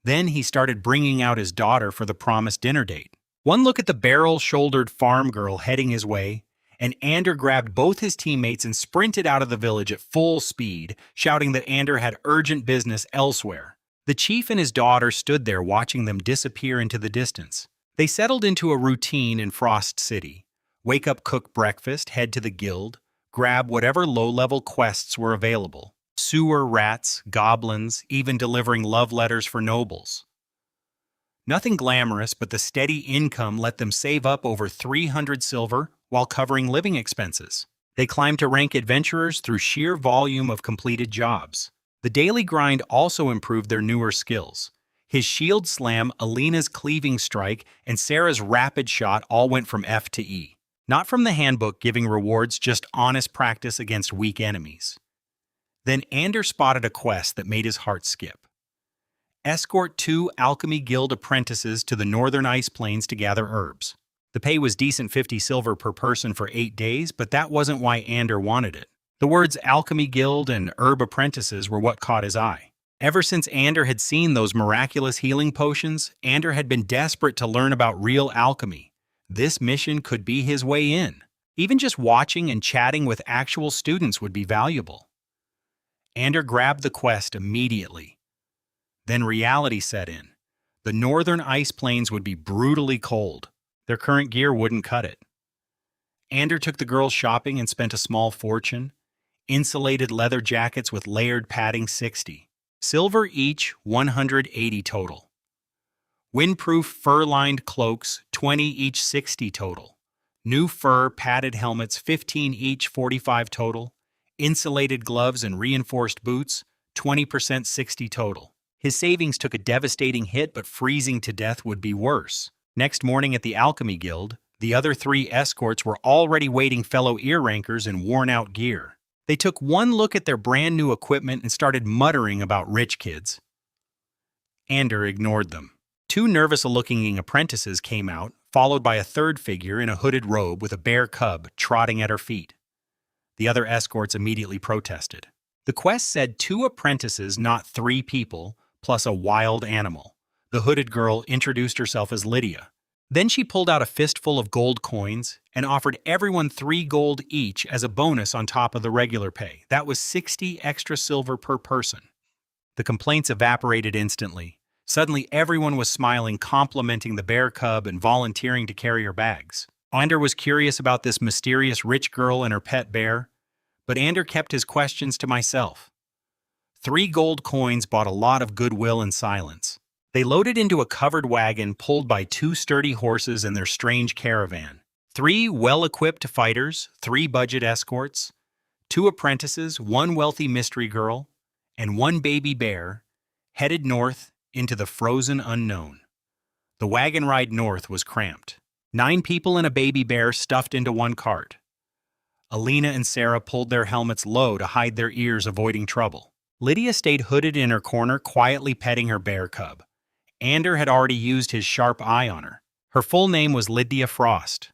Then he started bringing out his daughter for the promised dinner date. One look at the barrel-shouldered farm girl heading his way, and Ander grabbed both his teammates and sprinted out of the village at full speed, shouting that Ander had urgent business elsewhere. The chief and his daughter stood there watching them disappear into the distance. They settled into a routine in Frost City. Wake up, cook breakfast, head to the guild, grab whatever low-level quests were available. Sewer rats, goblins, even delivering love letters for nobles. Nothing glamorous, but the steady income let them save up over 300 silver while covering living expenses. They climbed to rank adventurers through sheer volume of completed jobs. The daily grind also improved their newer skills. His shield slam, Alina's cleaving strike, and Sarah's rapid shot all went from F to E. Not from the handbook giving rewards, just honest practice against weak enemies. Then Ander spotted a quest that made his heart skip. Escort 2 Alchemy Guild apprentices to the northern ice plains to gather herbs. The pay was decent, 50 silver per person for 8 days, but that wasn't why Ander wanted it. The words Alchemy Guild and Herb Apprentices were what caught his eye. Ever since Ander had seen those miraculous healing potions, Ander had been desperate to learn about real alchemy. This mission could be his way in. Even just watching and chatting with actual students would be valuable. Ander grabbed the quest immediately. Then reality set in. The northern ice plains would be brutally cold. Their current gear wouldn't cut it. Ander took the girls shopping and spent a small fortune. Insulated leather jackets with layered padding, 60. Silver each, 180 total. Windproof fur-lined cloaks, 20 each, 60 total. New fur padded helmets, 15 each, 45 total. Insulated gloves and reinforced boots, 20%, 60 total. His savings took a devastating hit, but freezing to death would be worse. Next morning at the Alchemy Guild, the other 3 escorts were already waiting, fellow ear rankers in worn-out gear. They took one look at their brand new equipment and started muttering about rich kids. Ander ignored them. 2 nervous-looking apprentices came out, followed by a third figure in a hooded robe with a bear cub trotting at her feet. The other escorts immediately protested. The quest said 2 apprentices, not 3 people, plus a wild animal. The hooded girl introduced herself as Lydia. Then she pulled out a fistful of gold coins and offered everyone 3 gold each as a bonus on top of the regular pay. That was 60 extra silver per person. The complaints evaporated instantly. Suddenly everyone was smiling, complimenting the bear cub and volunteering to carry her bags. Ander was curious about this mysterious rich girl and her pet bear, but Ander kept his questions to myself. 3 gold coins bought a lot of goodwill and silence. They loaded into a covered wagon pulled by 2 sturdy horses and their strange caravan. 3 well-equipped fighters, 3 budget escorts, 2 apprentices, 1 wealthy mystery girl, and 1 baby bear, headed north into the frozen unknown. The wagon ride north was cramped. 9 people and a baby bear stuffed into one cart. Alina and Sarah pulled their helmets low to hide their ears, avoiding trouble. Lydia stayed hooded in her corner, quietly petting her bear cub. Ander had already used his sharp eye on her. Her full name was Lydia Frost.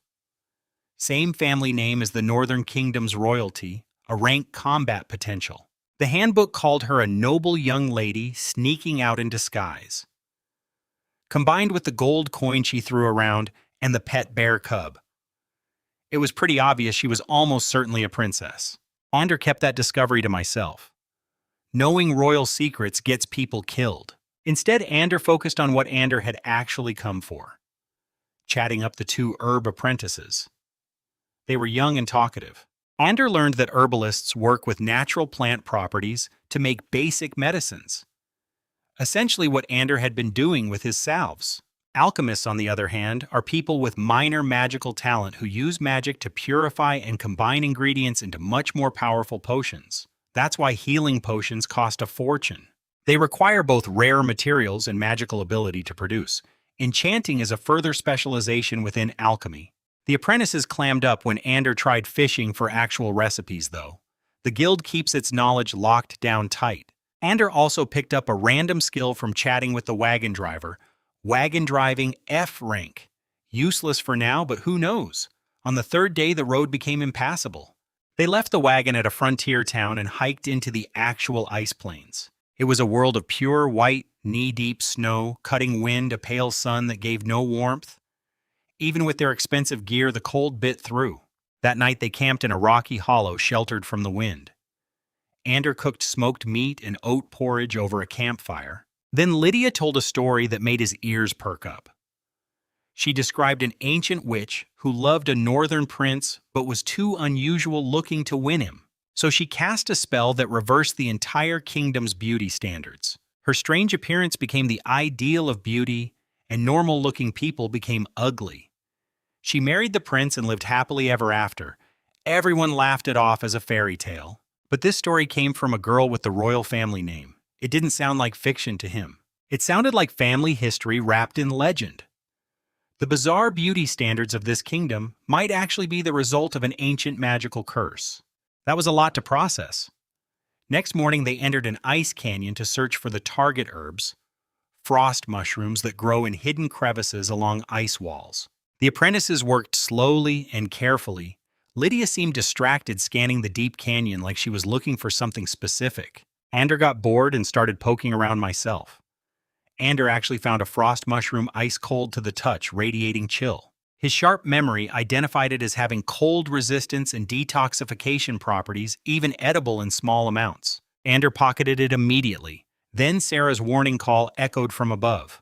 Same family name as the Northern Kingdom's royalty, a rank combat potential. The handbook called her a noble young lady sneaking out in disguise. Combined with the gold coin she threw around and the pet bear cub, It was pretty obvious she was almost certainly a princess. Ander kept that discovery to myself. Knowing royal secrets gets people killed. Instead, Ander focused on what Ander had actually come for, chatting up the two herb apprentices. They were young and talkative. Ander learned that herbalists work with natural plant properties to make basic medicines, essentially what Ander had been doing with his salves. Alchemists, on the other hand, are people with minor magical talent who use magic to purify and combine ingredients into much more powerful potions. That's why healing potions cost a fortune. They require both rare materials and magical ability to produce. Enchanting is a further specialization within alchemy. The apprentices clammed up when Ander tried fishing for actual recipes, though. The guild keeps its knowledge locked down tight. Ander also picked up a random skill from chatting with the wagon driver. Wagon driving F rank. Useless for now, but who knows? On the third day, the road became impassable. They left the wagon at a frontier town and hiked into the actual ice plains. It was a world of pure white, knee-deep snow, cutting wind, a pale sun that gave no warmth. Even with their expensive gear, the cold bit through. That night, they camped in a rocky hollow sheltered from the wind. Ander cooked smoked meat and oat porridge over a campfire. Then Lydia told a story that made his ears perk up. She described an ancient witch who loved a northern prince but was too unusual looking to win him. So she cast a spell that reversed the entire kingdom's beauty standards. Her strange appearance became the ideal of beauty, and normal-looking people became ugly. She married the prince and lived happily ever after. Everyone laughed it off as a fairy tale. But this story came from a girl with the royal family name. It didn't sound like fiction to him. It sounded like family history wrapped in legend. The bizarre beauty standards of this kingdom might actually be the result of an ancient magical curse. That was a lot to process. Next morning, they entered an ice canyon to search for the target herbs, frost mushrooms that grow in hidden crevices along ice walls. The apprentices worked slowly and carefully. Lydia seemed distracted scanning the deep canyon like she was looking for something specific. Ander got bored and started poking around myself. Ander actually found a frost mushroom ice cold to the touch, radiating chill. His sharp memory identified it as having cold resistance and detoxification properties, even edible in small amounts. Ander pocketed it immediately. Then Sarah's warning call echoed from above.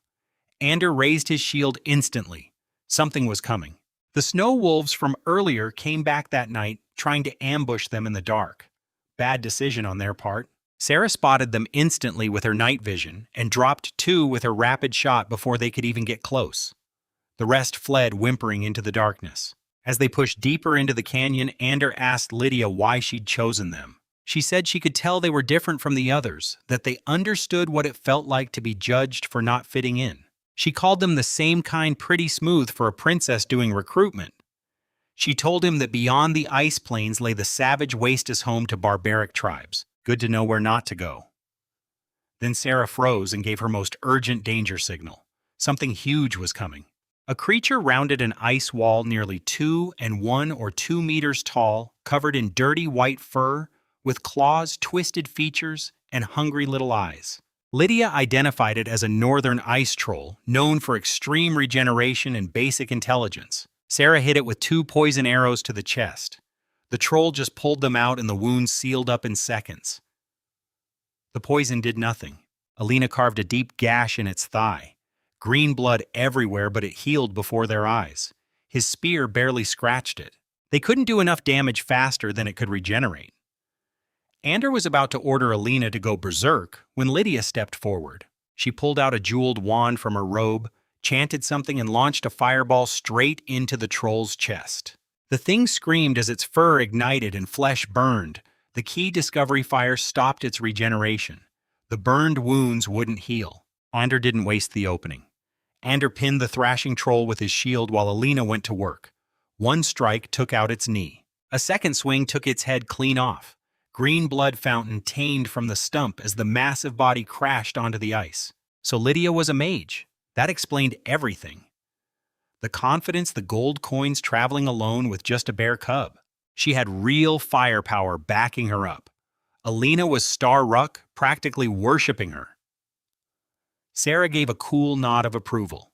Ander raised his shield instantly. Something was coming. The snow wolves from earlier came back that night, trying to ambush them in the dark. Bad decision on their part. Sarah spotted them instantly with her night vision and dropped two with her rapid shot before they could even get close. The rest fled whimpering into the darkness. As they pushed deeper into the canyon, Ander asked Lydia why she'd chosen them. She said she could tell they were different from the others, that they understood what it felt like to be judged for not fitting in. She called them the same kind pretty smooth for a princess doing recruitment. She told him that beyond the ice plains lay the savage wastes home to barbaric tribes. Good to know where not to go. Then Sarah froze and gave her most urgent danger signal. Something huge was coming. A creature rounded an ice wall nearly 2 and 1 or 2 meters tall, covered in dirty white fur, with claws, twisted features, and hungry little eyes. Lydia identified it as a northern ice troll, known for extreme regeneration and basic intelligence. Sarah hit it with 2 poison arrows to the chest. The troll just pulled them out and the wounds sealed up in seconds. The poison did nothing. Alina carved a deep gash in its thigh. Green blood everywhere, but it healed before their eyes. His spear barely scratched it. They couldn't do enough damage faster than it could regenerate. Ander was about to order Alina to go berserk when Lydia stepped forward. She pulled out a jeweled wand from her robe, chanted something, and launched a fireball straight into the troll's chest. The thing screamed as its fur ignited and flesh burned. The key discovery fire stopped its regeneration. The burned wounds wouldn't heal. Ander didn't waste the opening. Ander pinned the thrashing troll with his shield while Alina went to work. One strike took out its knee. A second swing took its head clean off. Green blood fountain tained from the stump as the massive body crashed onto the ice. So Lydia was a mage. That explained everything. The confidence, the gold coins traveling alone with just a bare cub. She had real firepower backing her up. Alina was star-ruck, practically worshipping her. Sarah gave a cool nod of approval.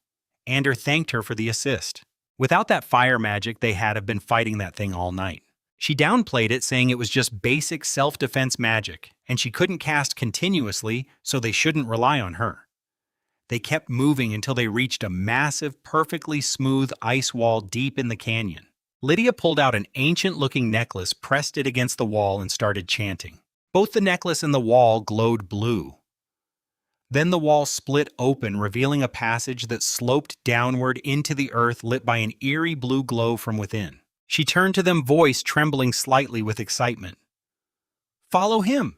Ander thanked her for the assist. Without that fire magic, they had have been fighting that thing all night. She downplayed it, saying it was just basic self-defense magic, and she couldn't cast continuously, so they shouldn't rely on her. They kept moving until they reached a massive, perfectly smooth ice wall deep in the canyon. Lydia pulled out an ancient-looking necklace, pressed it against the wall, and started chanting. Both the necklace and the wall glowed blue. Then the wall split open, revealing a passage that sloped downward into the earth, lit by an eerie blue glow from within. She turned to them, voice trembling slightly with excitement. "Follow him!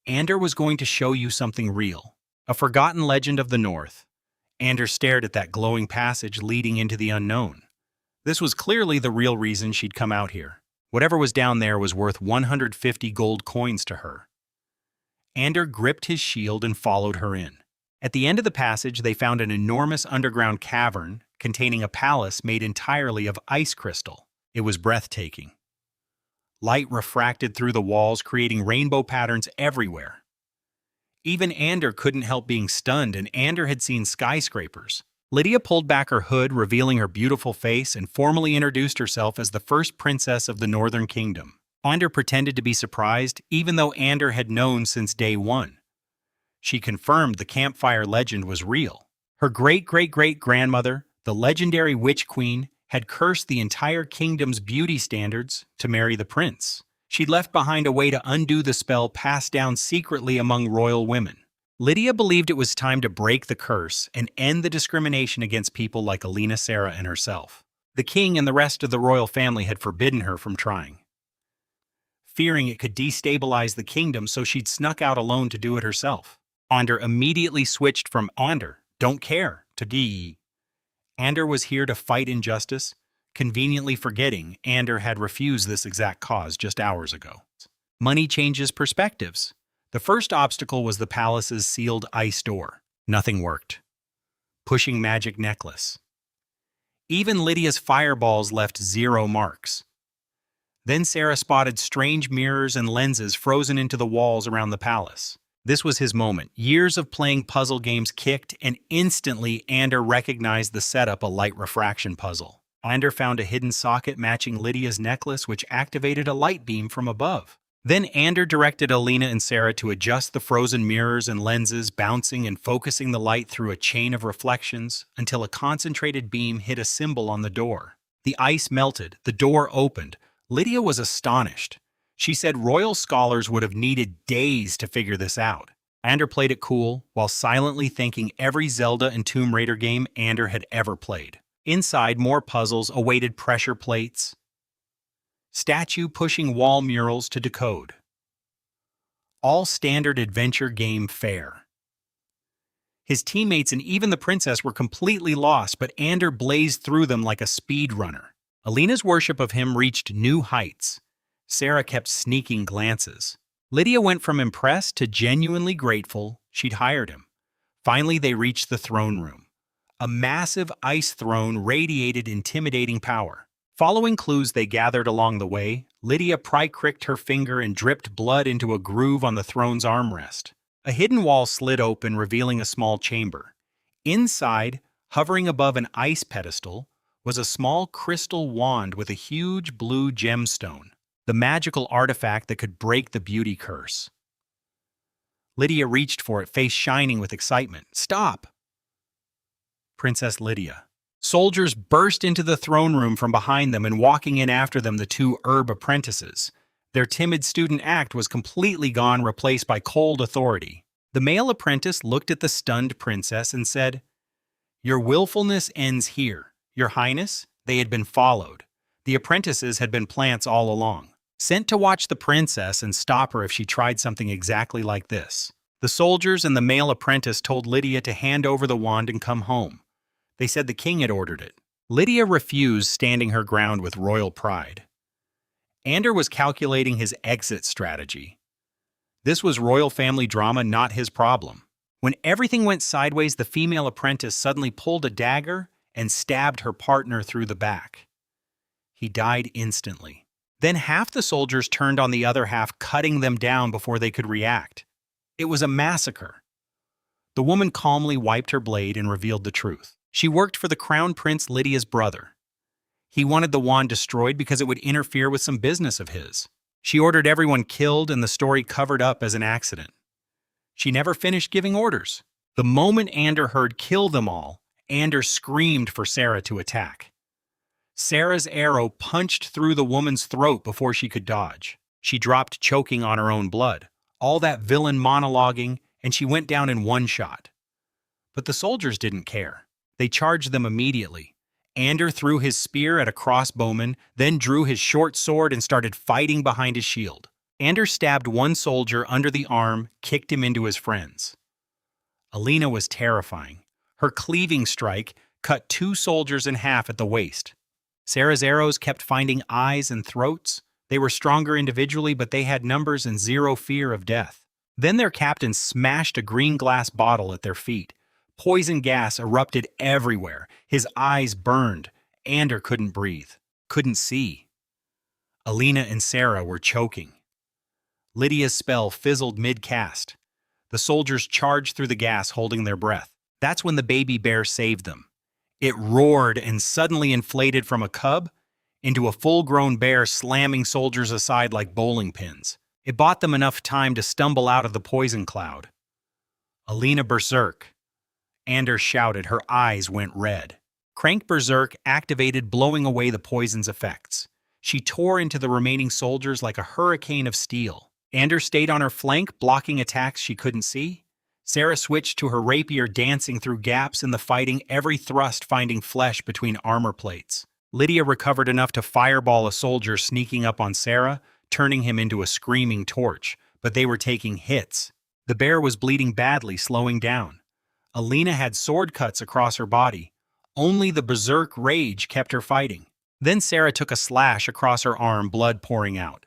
Ander was going to show you something real, a forgotten legend of the North." Ander stared at that glowing passage leading into the unknown. This was clearly the real reason she'd come out here. Whatever was down there was worth 150 gold coins to her. Ander gripped his shield and followed her in. At the end of the passage, they found an enormous underground cavern containing a palace made entirely of ice crystal. It was breathtaking. Light refracted through the walls, creating rainbow patterns everywhere. Even Ander couldn't help being stunned, and Ander had seen skyscrapers. Lydia pulled back her hood, revealing her beautiful face, and formally introduced herself as the first princess of the Northern Kingdom. Ander pretended to be surprised, even though Ander had known since day one. She confirmed the campfire legend was real. Her great-great-great-grandmother, the legendary Witch Queen, had cursed the entire kingdom's beauty standards to marry the prince. She'd left behind a way to undo the spell passed down secretly among royal women. Lydia believed it was time to break the curse and end the discrimination against people like Alina Sera and herself. The king and the rest of the royal family had forbidden her from trying, fearing it could destabilize the kingdom, so she'd snuck out alone to do it herself. Ander immediately switched from "Ander, don't care," to "D." Ander was here to fight injustice, conveniently forgetting Ander had refused this exact cause just hours ago. Money changes perspectives. The first obstacle was the palace's sealed ice door. Nothing worked. Pushing magic necklace. Even Lydia's fireballs left 0 marks. Then Sarah spotted strange mirrors and lenses frozen into the walls around the palace. This was his moment. Years of playing puzzle games kicked, and instantly Ander recognized the setup, a light refraction puzzle. Ander found a hidden socket matching Lydia's necklace, which activated a light beam from above. Then Ander directed Alina and Sarah to adjust the frozen mirrors and lenses, bouncing and focusing the light through a chain of reflections until a concentrated beam hit a symbol on the door. The ice melted, the door opened. Lydia was astonished. She said royal scholars would have needed days to figure this out. Ander played it cool, while silently thanking every Zelda and Tomb Raider game Ander had ever played. Inside, more puzzles awaited: pressure plates, statue pushing wall murals to decode. All standard adventure game fare. His teammates and even the princess were completely lost, but Ander blazed through them like a speedrunner. Alina's worship of him reached new heights. Sarah kept sneaking glances. Lydia went from impressed to genuinely grateful she'd hired him. Finally, they reached the throne room. A massive ice throne radiated intimidating power. Following clues they gathered along the way, Lydia pricked her finger and dripped blood into a groove on the throne's armrest. A hidden wall slid open, revealing a small chamber. Inside, hovering above an ice pedestal, was a small crystal wand with a huge blue gemstone, the magical artifact that could break the beauty curse. Lydia reached for it, face shining with excitement. "Stop!" Princess Lydia. Soldiers burst into the throne room from behind them, and walking in after them the 2 herb apprentices. Their timid student act was completely gone, replaced by cold authority. The male apprentice looked at the stunned princess and said, "Your willfulness ends here. Your Highness." They had been followed. The apprentices had been plants all along, sent to watch the princess and stop her if she tried something exactly like this. The soldiers and the male apprentice told Lydia to hand over the wand and come home. They said the king had ordered it. Lydia refused, standing her ground with royal pride. Ander was calculating his exit strategy. This was royal family drama, not his problem. When everything went sideways, the female apprentice suddenly pulled a dagger and stabbed her partner through the back. He died instantly. Then half the soldiers turned on the other half, cutting them down before they could react. It was a massacre. The woman calmly wiped her blade and revealed the truth. She worked for the Crown Prince Lydia's brother. He wanted the wand destroyed because it would interfere with some business of his. She ordered everyone killed and the story covered up as an accident. She never finished giving orders. The moment Ander heard "kill them all," Ander screamed for Sarah to attack. Sarah's arrow punched through the woman's throat before she could dodge. She dropped choking on her own blood. All that villain monologuing, and she went down in one shot. But the soldiers didn't care. They charged them immediately. Ander threw his spear at a crossbowman, then drew his short sword and started fighting behind his shield. Ander stabbed one soldier under the arm, kicked him into his friends. Alina was terrifying. Her cleaving strike cut 2 soldiers in half at the waist. Sarah's arrows kept finding eyes and throats. They were stronger individually, but they had numbers and zero fear of death. Then their captain smashed a green glass bottle at their feet. Poison gas erupted everywhere. His eyes burned. Ander couldn't breathe, couldn't see. Alina and Sarah were choking. Lydia's spell fizzled mid-cast. The soldiers charged through the gas, holding their breath. That's when the baby bear saved them. It roared and suddenly inflated from a cub into a full-grown bear, slamming soldiers aside like bowling pins. It bought them enough time to stumble out of the poison cloud. Alina berserk. Ander shouted. Her eyes went red. Crank berserk activated, blowing away the poison's effects. She tore into the remaining soldiers like a hurricane of steel. Ander stayed on her flank, blocking attacks she couldn't see. Sarah switched to her rapier, dancing through gaps in the fighting, every thrust finding flesh between armor plates. Lydia recovered enough to fireball a soldier sneaking up on Sarah, turning him into a screaming torch, but they were taking hits. The bear was bleeding badly, slowing down. Alina had sword cuts across her body. Only the berserk rage kept her fighting. Then Sarah took a slash across her arm, blood pouring out.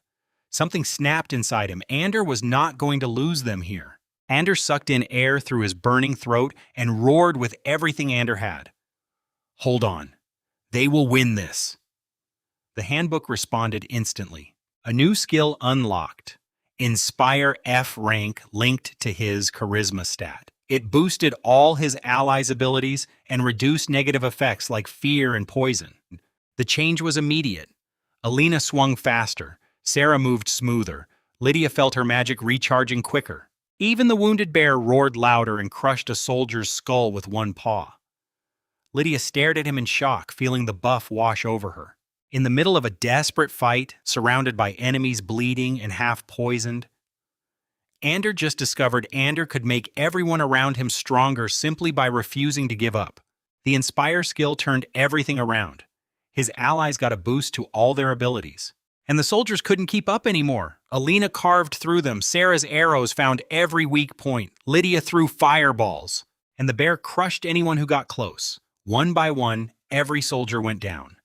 Something snapped inside him. Ander was not going to lose them here. Ander sucked in air through his burning throat and roared with everything Ander had. "Hold on. They will win this." The handbook responded instantly. A new skill unlocked. Inspire F rank linked to his charisma stat. It boosted all his allies' abilities and reduced negative effects like fear and poison. The change was immediate. Alina swung faster. Sarah moved smoother. Lydia felt her magic recharging quicker. Even the wounded bear roared louder and crushed a soldier's skull with one paw. Lydia stared at him in shock, feeling the buff wash over her. In the middle of a desperate fight, surrounded by enemies bleeding and half poisoned, Ander just discovered Ander could make everyone around him stronger simply by refusing to give up. The Inspire skill turned everything around. His allies got a boost to all their abilities. And the soldiers couldn't keep up anymore. Alina carved through them. Sarah's arrows found every weak point. Lydia threw fireballs. And the bear crushed anyone who got close. One by one, every soldier went down.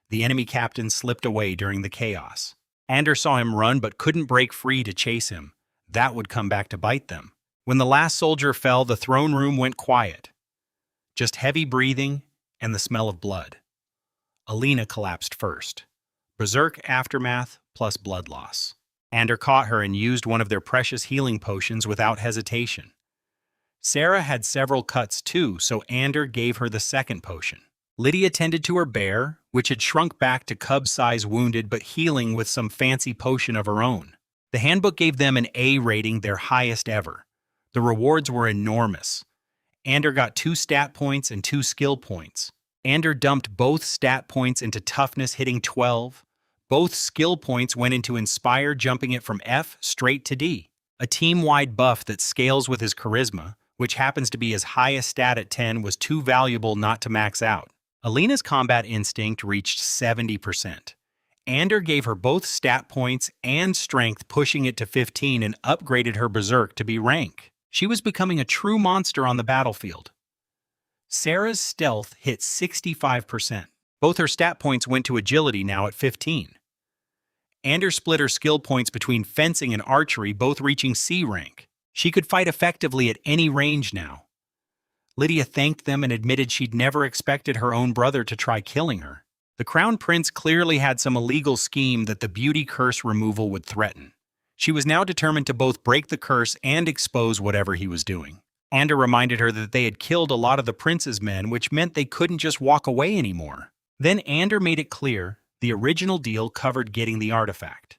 The enemy captain slipped away during the chaos. Ander saw him run but couldn't break free to chase him. That would come back to bite them. When the last soldier fell, the throne room went quiet. Just heavy breathing and the smell of blood. Alina collapsed first. Berserk aftermath plus blood loss. Ander caught her and used one of their precious healing potions without hesitation. Sarah had several cuts too, so Ander gave her the second potion. Lydia tended to her bear, which had shrunk back to cub-size wounded but healing with some fancy potion of her own. The handbook gave them an A rating, their highest ever. The rewards were enormous. Ander got 2 stat points and 2 skill points. Ander dumped both stat points into toughness, hitting 12. Both skill points went into Inspire, jumping it from F straight to D. A team-wide buff that scales with his charisma, which happens to be his highest stat at 10, was too valuable not to max out. Alina's combat instinct reached 70%. Ander gave her both stat points and strength, pushing it to 15, and upgraded her berserk to be rank. She was becoming a true monster on the battlefield. Sarah's stealth hit 65%. Both her stat points went to agility, now at 15. Ander split her skill points between fencing and archery, both reaching C rank. She could fight effectively at any range now. Lydia thanked them and admitted she'd never expected her own brother to try killing her. The Crown Prince clearly had some illegal scheme that the beauty curse removal would threaten. She was now determined to both break the curse and expose whatever he was doing. Ander reminded her that they had killed a lot of the prince's men, which meant they couldn't just walk away anymore. Then Ander made it clear the original deal covered getting the artifact.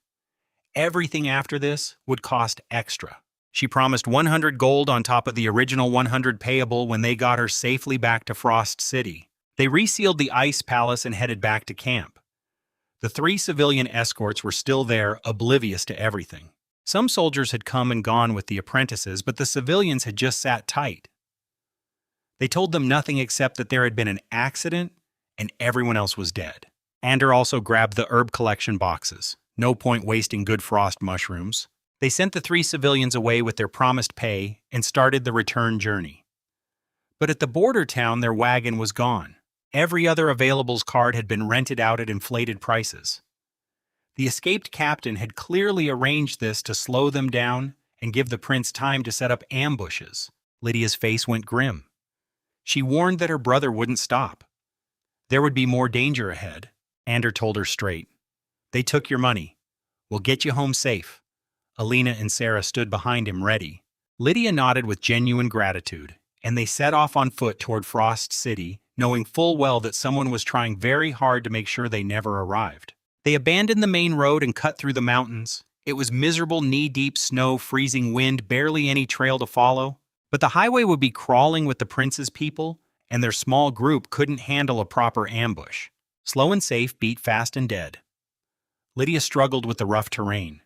Everything after this would cost extra. She promised 100 gold on top of the original 100 payable when they got her safely back to Frost City. They resealed the ice palace and headed back to camp. The 3 civilian escorts were still there, oblivious to everything. Some soldiers had come and gone with the apprentices, but the civilians had just sat tight. They told them nothing except that there had been an accident and everyone else was dead. Ander also grabbed the herb collection boxes. No point wasting good frost mushrooms. They sent the 3 civilians away with their promised pay and started the return journey. But at the border town, their wagon was gone. Every other availables card had been rented out at inflated prices. The escaped captain had clearly arranged this to slow them down and give the prince time to set up ambushes. Lydia's face went grim. She warned that her brother wouldn't stop. There would be more danger ahead. Ander told her straight. They took your money. We'll get you home safe. Alina and Sarah stood behind him ready. Lydia nodded with genuine gratitude, and they set off on foot toward Frost City, knowing full well that someone was trying very hard to make sure they never arrived. They abandoned the main road and cut through the mountains. It was miserable knee-deep snow, freezing wind, barely any trail to follow. But the highway would be crawling with the prince's people, and their small group couldn't handle a proper ambush. Slow and safe beat fast and dead. Lydia struggled with the rough terrain.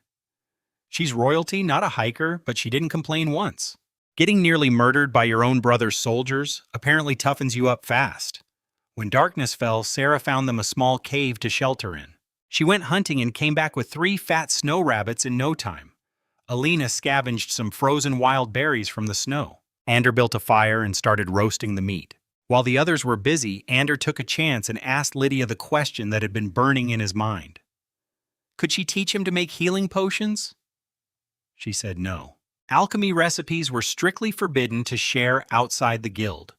She's royalty, not a hiker, but she didn't complain once. Getting nearly murdered by your own brother's soldiers apparently toughens you up fast. When darkness fell, Sarah found them a small cave to shelter in. She went hunting and came back with 3 fat snow rabbits in no time. Alina scavenged some frozen wild berries from the snow. Ander built a fire and started roasting the meat. While the others were busy, Ander took a chance and asked Lydia the question that had been burning in his mind. Could she teach him to make healing potions? She said no. Alchemy recipes were strictly forbidden to share outside the guild,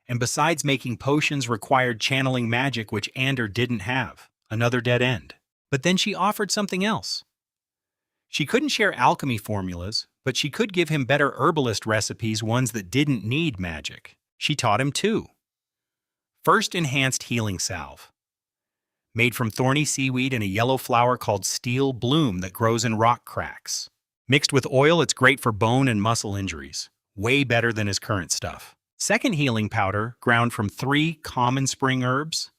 and besides making potions required channeling magic which Ander didn't have. Another dead end. But then she offered something else. She couldn't share alchemy formulas, but she could give him better herbalist recipes, ones that didn't need magic. She taught him 2. First, enhanced healing salve. Made from thorny seaweed and a yellow flower called steel bloom that grows in rock cracks. Mixed with oil, it's great for bone and muscle injuries. Way better than his current stuff. Second healing powder, ground from 3 common spring herbs.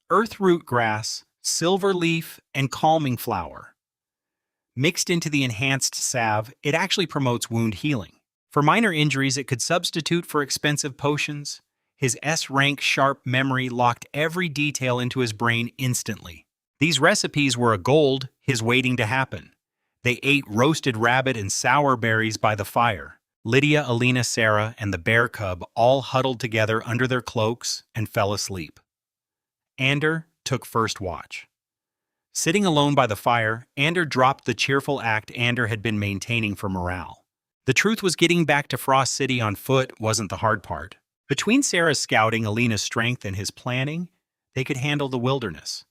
Earthroot grass, silver leaf, and calming flower. Mixed into the enhanced salve, it actually promotes wound healing. For minor injuries, it could substitute for expensive potions. His S-rank sharp memory locked every detail into his brain instantly. These recipes were a gold, his waiting to happen. They ate roasted rabbit and sour berries by the fire. Lydia, Alina, Sarah, and the bear cub all huddled together under their cloaks and fell asleep. Ander took first watch. Sitting alone by the fire, Ander dropped the cheerful act Ander had been maintaining for morale. The truth was, getting back to Frost City on foot wasn't the hard part. Between Sarah's scouting, Alina's strength, and his planning, they could handle the wilderness.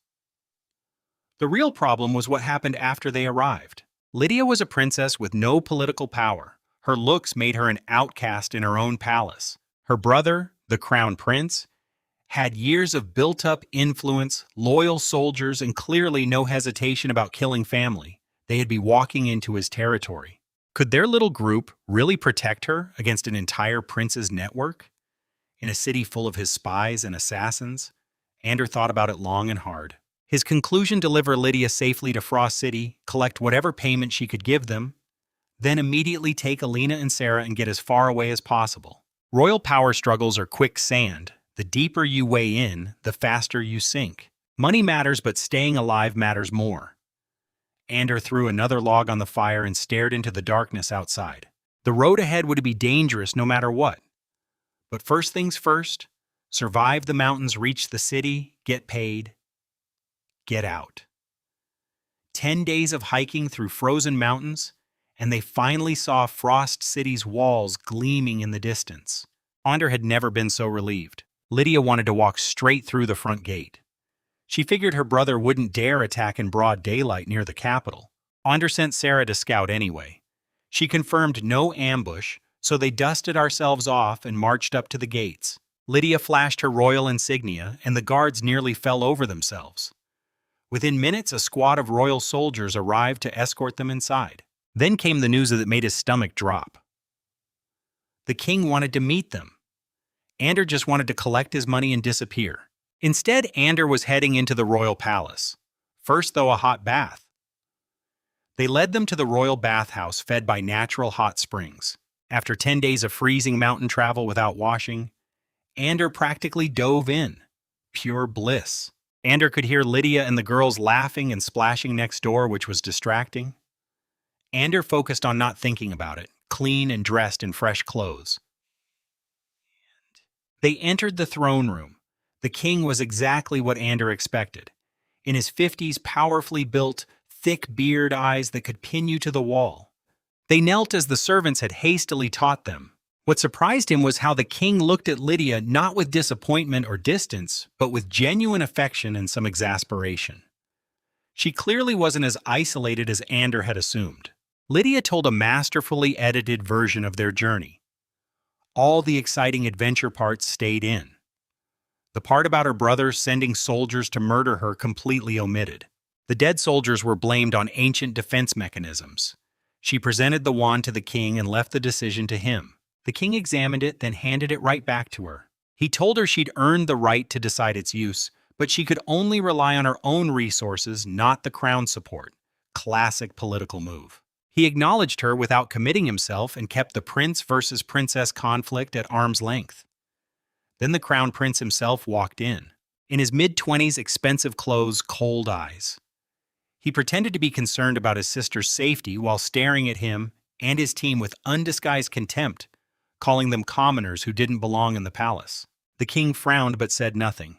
The real problem was what happened after they arrived. Lydia was a princess with no political power. Her looks made her an outcast in her own palace. Her brother, the crown prince, had years of built-up influence, loyal soldiers, and clearly no hesitation about killing family. They'd be walking into his territory. Could their little group really protect her against an entire prince's network? In a city full of his spies and assassins? Ander thought about it long and hard. His conclusion: deliver Lydia safely to Frost City, collect whatever payment she could give them, then immediately take Alina and Sarah and get as far away as possible. Royal power struggles are quicksand. The deeper you weigh in, the faster you sink. Money matters, but staying alive matters more. Ander threw another log on the fire and stared into the darkness outside. The road ahead would be dangerous no matter what. But first things first, survive the mountains, reach the city, get paid, get out. 10 days of hiking through frozen mountains, and they finally saw Frost City's walls gleaming in the distance. Ander had never been so relieved. Lydia wanted to walk straight through the front gate. She figured her brother wouldn't dare attack in broad daylight near the capital. Ander sent Sarah to scout anyway. She confirmed no ambush, So they dusted ourselves off and marched up to the gates. Lydia flashed her royal insignia, and the guards nearly fell over themselves. Within minutes, a squad of royal soldiers arrived to escort them inside. Then came the news that made his stomach drop. The king wanted to meet them. Ander just wanted to collect his money and disappear. Instead, Ander was heading into the royal palace. First, though, a hot bath. They led them to the royal bathhouse fed by natural hot springs. After 10 days of freezing mountain travel without washing, Ander practically dove in. Pure bliss. Ander could hear Lydia and the girls laughing and splashing next door, which was distracting. Ander focused on not thinking about it, clean and dressed in fresh clothes. They entered the throne room. The king was exactly what Ander expected. In his 50s, powerfully built, thick beard, eyes that could pin you to the wall. They knelt as the servants had hastily taught them. What surprised him was how the king looked at Lydia not with disappointment or distance, but with genuine affection and some exasperation. She clearly wasn't as isolated as Ander had assumed. Lydia told a masterfully edited version of their journey. All the exciting adventure parts stayed in. The part about her brother sending soldiers to murder her completely omitted. The dead soldiers were blamed on ancient defense mechanisms. She presented the wand to the king and left the decision to him. The king examined it, then handed it right back to her. He told her she'd earned the right to decide its use, but she could only rely on her own resources, not the crown's support. Classic political move. He acknowledged her without committing himself and kept the prince versus princess conflict at arm's length. Then the crown prince himself walked in. In his mid-20s, expensive clothes, cold eyes. He pretended to be concerned about his sister's safety while staring at him and his team with undisguised contempt, calling them commoners who didn't belong in the palace. The king frowned but said nothing.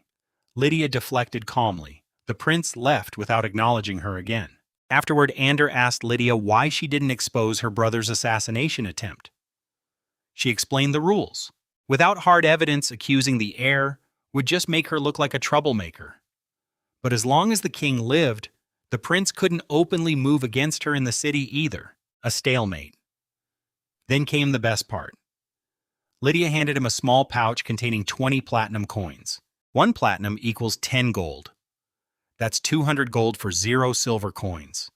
Lydia deflected calmly. The prince left without acknowledging her again. Afterward, Ander asked Lydia why she didn't expose her brother's assassination attempt. She explained the rules. Without hard evidence, accusing the heir would just make her look like a troublemaker. But as long as the king lived, the prince couldn't openly move against her in the city either. A stalemate. Then came the best part. Lydia handed him a small pouch containing 20 platinum coins. 1 platinum equals 10 gold. That's 200 gold for 0 silver coins.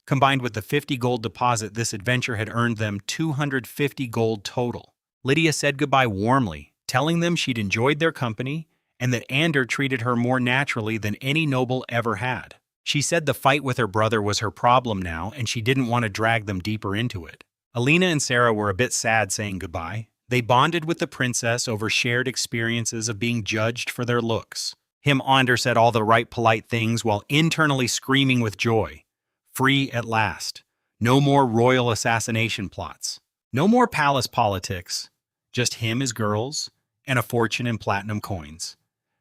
Combined with the 50 gold deposit, this adventure had earned them 250 gold total. Lydia said goodbye warmly, telling them she'd enjoyed their company and that Ander treated her more naturally than any noble ever had. She said the fight with her brother was her problem now and she didn't want to drag them deeper into it. Alina and Sarah were a bit sad saying goodbye. They bonded with the princess over shared experiences of being judged for their looks. Ander said all the right polite things while internally screaming with joy. Free at last. No more royal assassination plots. No more palace politics. Just him, his girls, and a fortune in platinum coins.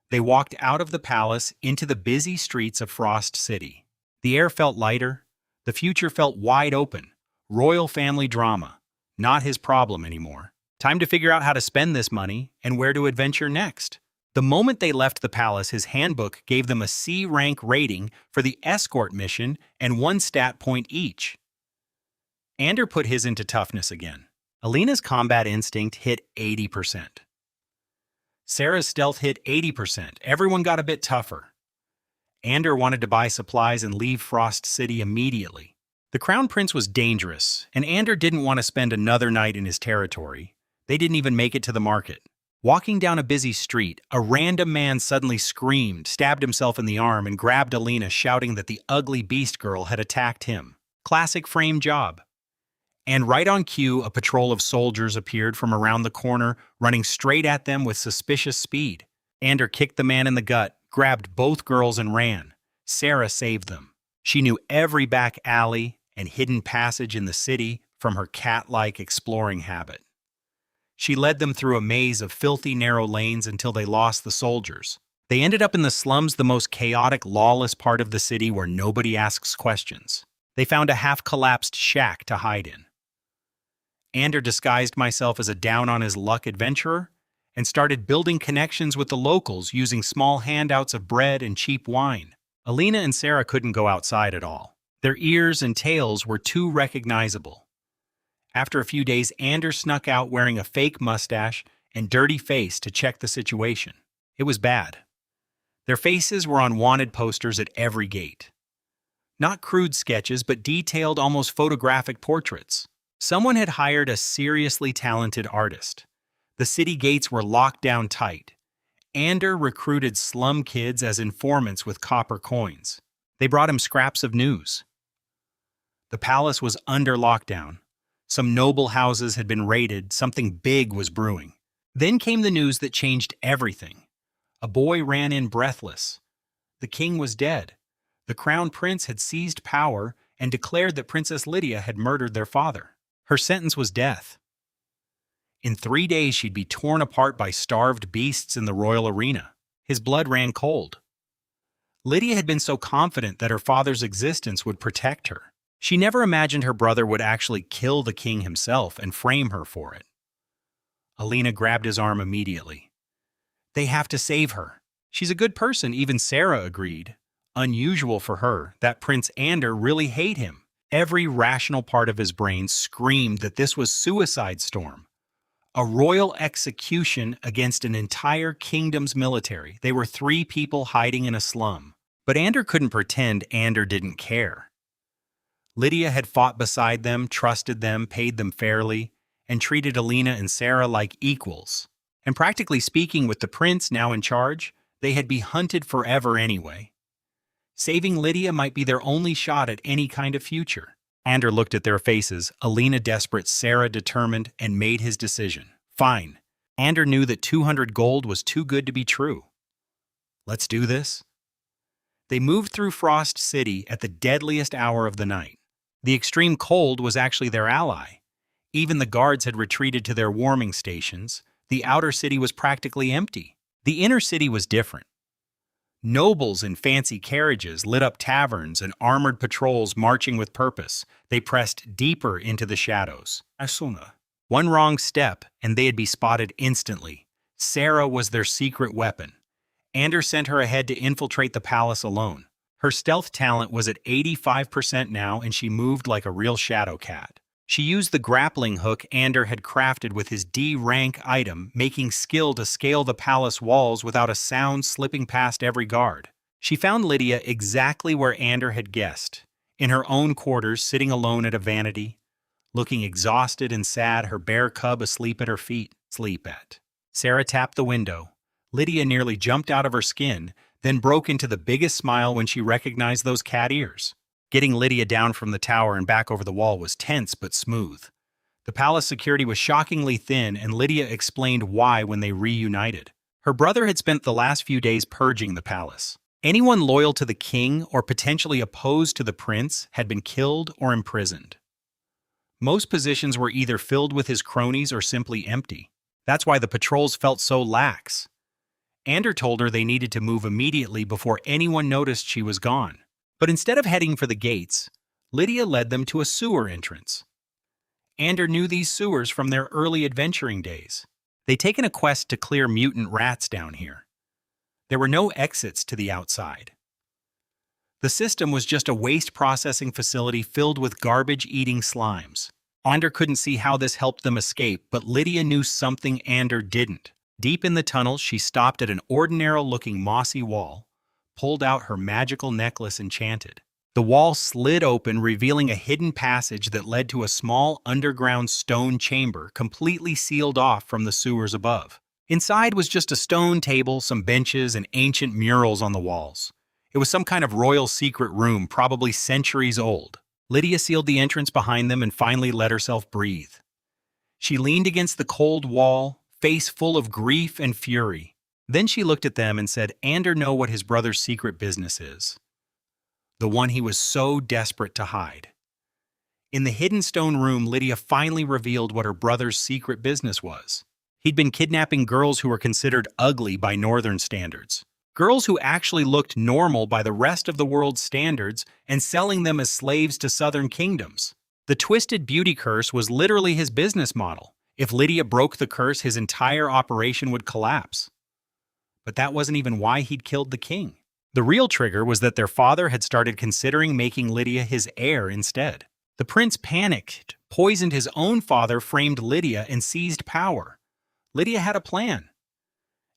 They walked out of the palace into the busy streets of Frost City. The air felt lighter. The future felt wide open. Royal family drama. Not his problem anymore. Time to figure out how to spend this money and where to adventure next. The moment they left the palace, his handbook gave them a C rank rating for the escort mission and 1 stat point each. Ander put his into toughness again. Alina's combat instinct hit 80%. Sarah's stealth hit 80%. Everyone got a bit tougher. Ander wanted to buy supplies and leave Frost City immediately. The Crown Prince was dangerous, and Ander didn't want to spend another night in his territory. They didn't even make it to the market. Walking down a busy street, a random man suddenly screamed, stabbed himself in the arm, and grabbed Alina, shouting that the ugly beast girl had attacked him. Classic frame job. And right on cue, a patrol of soldiers appeared from around the corner, running straight at them with suspicious speed. Ander kicked the man in the gut, grabbed both girls, and ran. Sarah saved them. She knew every back alley and hidden passage in the city from her cat-like exploring habit. She led them through a maze of filthy, narrow lanes until they lost the soldiers. They ended up in the slums, the most chaotic, lawless part of the city where nobody asks questions. They found a half-collapsed shack to hide in. Ander disguised myself as a down-on-his-luck adventurer and started building connections with the locals using small handouts of bread and cheap wine. Alina and Sarah couldn't go outside at all. Their ears and tails were too recognizable. After a few days, Anders snuck out wearing a fake mustache and dirty face to check the situation. It was bad. Their faces were on wanted posters at every gate. Not crude sketches, but detailed, almost photographic portraits. Someone had hired a seriously talented artist. The city gates were locked down tight. Ander recruited slum kids as informants with copper coins. They brought him scraps of news. The palace was under lockdown. Some noble houses had been raided, something big was brewing. Then came the news that changed everything. A boy ran in breathless. The king was dead. The crown prince had seized power and declared that Princess Lydia had murdered their father. Her sentence was death. In 3 days she'd be torn apart by starved beasts in the royal arena. His blood ran cold. Lydia had been so confident that her father's existence would protect her. She never imagined her brother would actually kill the king himself and frame her for it. Alina grabbed his arm immediately. They have to save her. She's a good person, even Sarah agreed. Unusual for her that Prince Ander really hate him. Every rational part of his brain screamed that this was suicide storm. A royal execution against an entire kingdom's military. They were 3 people hiding in a slum. But Ander couldn't pretend Ander didn't care. Lydia had fought beside them, trusted them, paid them fairly, and treated Alina and Sarah like equals. And practically speaking, with the prince now in charge, they had be hunted forever anyway. Saving Lydia might be their only shot at any kind of future. Ander looked at their faces, Alina desperate, Sarah determined, and made his decision. Fine. Ander knew that 200 gold was too good to be true. Let's do this. They moved through Frost City at the deadliest hour of the night. The extreme cold was actually their ally. Even the guards had retreated to their warming stations. The outer city was practically empty. The inner city was different. Nobles in fancy carriages lit up taverns and armored patrols marching with purpose. They pressed deeper into the shadows. One wrong step, and they'd be spotted instantly. Sarah was their secret weapon. Ander sent her ahead to infiltrate the palace alone. Her stealth talent was at 85% now, and she moved like a real shadow cat. She used the grappling hook Ander had crafted with his D-rank item, making skill to scale the palace walls without a sound slipping past every guard. She found Lydia exactly where Ander had guessed, in her own quarters, sitting alone at a vanity, looking exhausted and sad, her bear cub asleep at her feet. Sleep at. Sarah tapped the window. Lydia nearly jumped out of her skin, then broke into the biggest smile when she recognized those cat ears. Getting Lydia down from the tower and back over the wall was tense but smooth. The palace security was shockingly thin, and Lydia explained why when they reunited. Her brother had spent the last few days purging the palace. Anyone loyal to the king or potentially opposed to the prince had been killed or imprisoned. Most positions were either filled with his cronies or simply empty. That's why the patrols felt so lax. Ander told her they needed to move immediately before anyone noticed she was gone. But instead of heading for the gates, Lydia led them to a sewer entrance. Ander knew these sewers from their early adventuring days. They'd taken a quest to clear mutant rats down here. There were no exits to the outside. The system was just a waste processing facility filled with garbage-eating slimes. Ander couldn't see how this helped them escape, but Lydia knew something Ander didn't. Deep in the tunnel, she stopped at an ordinary-looking mossy wall, pulled out her magical necklace and chanted. The wall slid open, revealing a hidden passage that led to a small underground stone chamber completely sealed off from the sewers above. Inside was just a stone table, some benches, and ancient murals on the walls. It was some kind of royal secret room, probably centuries old. Lydia sealed the entrance behind them and finally let herself breathe. She leaned against the cold wall, face full of grief and fury. Then she looked at them and said, Ander know what his brother's secret business is. The one he was so desperate to hide. In the hidden stone room, Lydia finally revealed what her brother's secret business was. He'd been kidnapping girls who were considered ugly by northern standards. Girls who actually looked normal by the rest of the world's standards, and selling them as slaves to southern kingdoms. The twisted beauty curse was literally his business model. If Lydia broke the curse, his entire operation would collapse. But that wasn't even why he'd killed the king. The real trigger was that their father had started considering making Lydia his heir instead. The prince panicked, poisoned his own father, framed Lydia, and seized power. Lydia had a plan.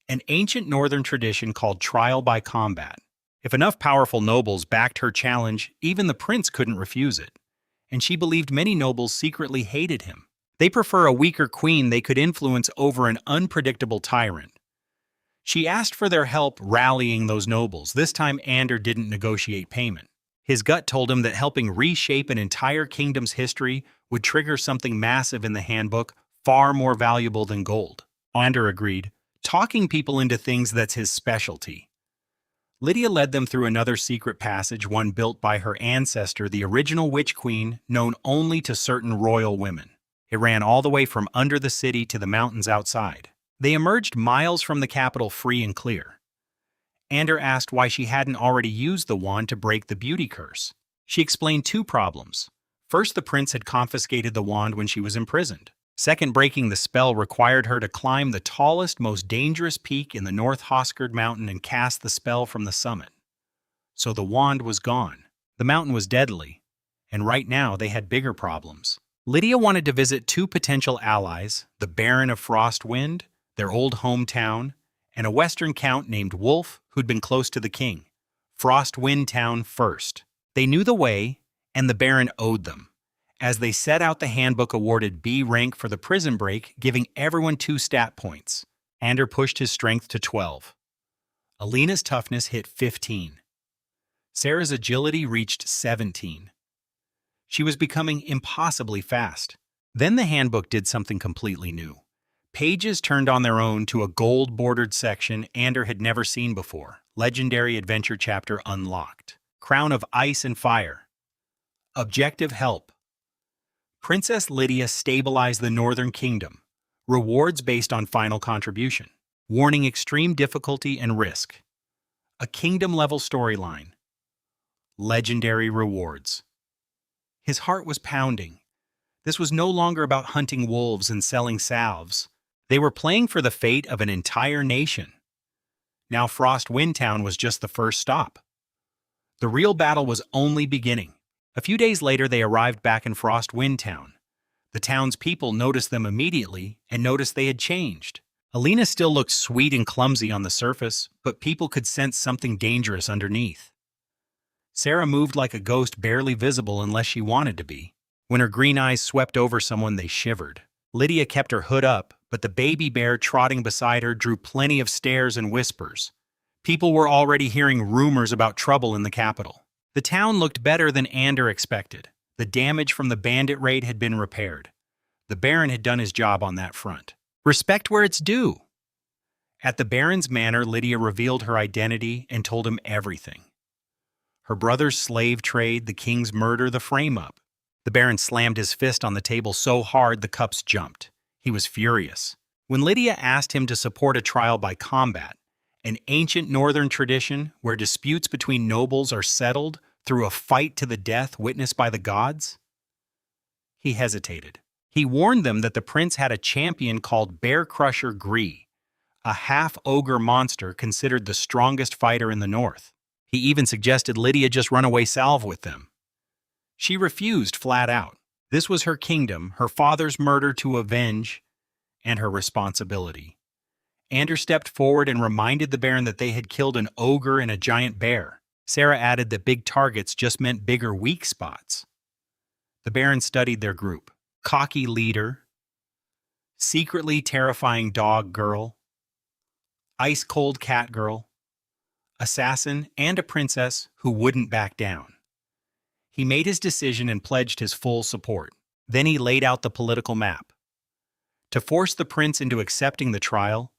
An ancient northern tradition called trial by combat. If enough powerful nobles backed her challenge, even the prince couldn't refuse it. And she believed many nobles secretly hated him. They prefer a weaker queen they could influence over an unpredictable tyrant. She asked for their help rallying those nobles. This time Ander didn't negotiate payment. His gut told him that helping reshape an entire kingdom's history would trigger something massive in the handbook, far more valuable than gold. Ander agreed, talking people into things that's his specialty. Lydia led them through another secret passage, one built by her ancestor, the original witch queen, known only to certain royal women. It ran all the way from under the city to the mountains outside. They emerged miles from the capital free and clear. Ander asked why she hadn't already used the wand to break the beauty curse. She explained two problems. First, the prince had confiscated the wand when she was imprisoned. Second, breaking the spell required her to climb the tallest, most dangerous peak in the North Hoskard Mountain and cast the spell from the summit. So the wand was gone. The mountain was deadly, and right now they had bigger problems. Lydia wanted to visit two potential allies, the Baron of Frostwind, their old hometown, and a western count named Wolf who'd been close to the king. Frostwind Town first. They knew the way, and the Baron owed them. As they set out, the handbook awarded B rank for the prison break, giving everyone 2 stat points. Ander pushed his strength to 12. Alina's toughness hit 15. Sarah's agility reached 17. She was becoming impossibly fast. Then the handbook did something completely new. Pages turned on their own to a gold-bordered section Ander had never seen before. Legendary Adventure Chapter Unlocked. Crown of Ice and Fire. Objective Help. Princess Lydia stabilized the Northern Kingdom. Rewards based on final contribution. Warning: extreme difficulty and risk. A kingdom-level storyline. Legendary rewards. His heart was pounding. This was no longer about hunting wolves and selling salves. They were playing for the fate of an entire nation. Now Frostwind Town was just the first stop. The real battle was only beginning. A few days later, they arrived back in Frostwind Town. The town's people noticed them immediately and noticed they had changed. Alina still looked sweet and clumsy on the surface, but people could sense something dangerous underneath. Sarah moved like a ghost, barely visible unless she wanted to be. When her green eyes swept over someone, they shivered. Lydia kept her hood up, but the baby bear trotting beside her drew plenty of stares and whispers. People were already hearing rumors about trouble in the capital. The town looked better than Ander expected. The damage from the bandit raid had been repaired. The Baron had done his job on that front. Respect where it's due. At the Baron's manor, Lydia revealed her identity and told him everything. Her brother's slave trade, the king's murder, the frame-up. The Baron slammed his fist on the table so hard the cups jumped. He was furious. When Lydia asked him to support a trial by combat, an ancient northern tradition where disputes between nobles are settled through a fight to the death witnessed by the gods, he hesitated. He warned them that the prince had a champion called Bear Crusher Gree, a half-ogre monster considered the strongest fighter in the north. He even suggested Lydia just run away salve with them. She refused flat out. This was her kingdom, her father's murder to avenge, and her responsibility. Ander stepped forward and reminded the Baron that they had killed an ogre and a giant bear. Sarah added that big targets just meant bigger weak spots. The Baron studied their group. Cocky leader, secretly terrifying dog girl, ice-cold cat girl, assassin, and a princess who wouldn't back down. He made his decision and pledged his full support. Then he laid out the political map. To force the prince into accepting the trial,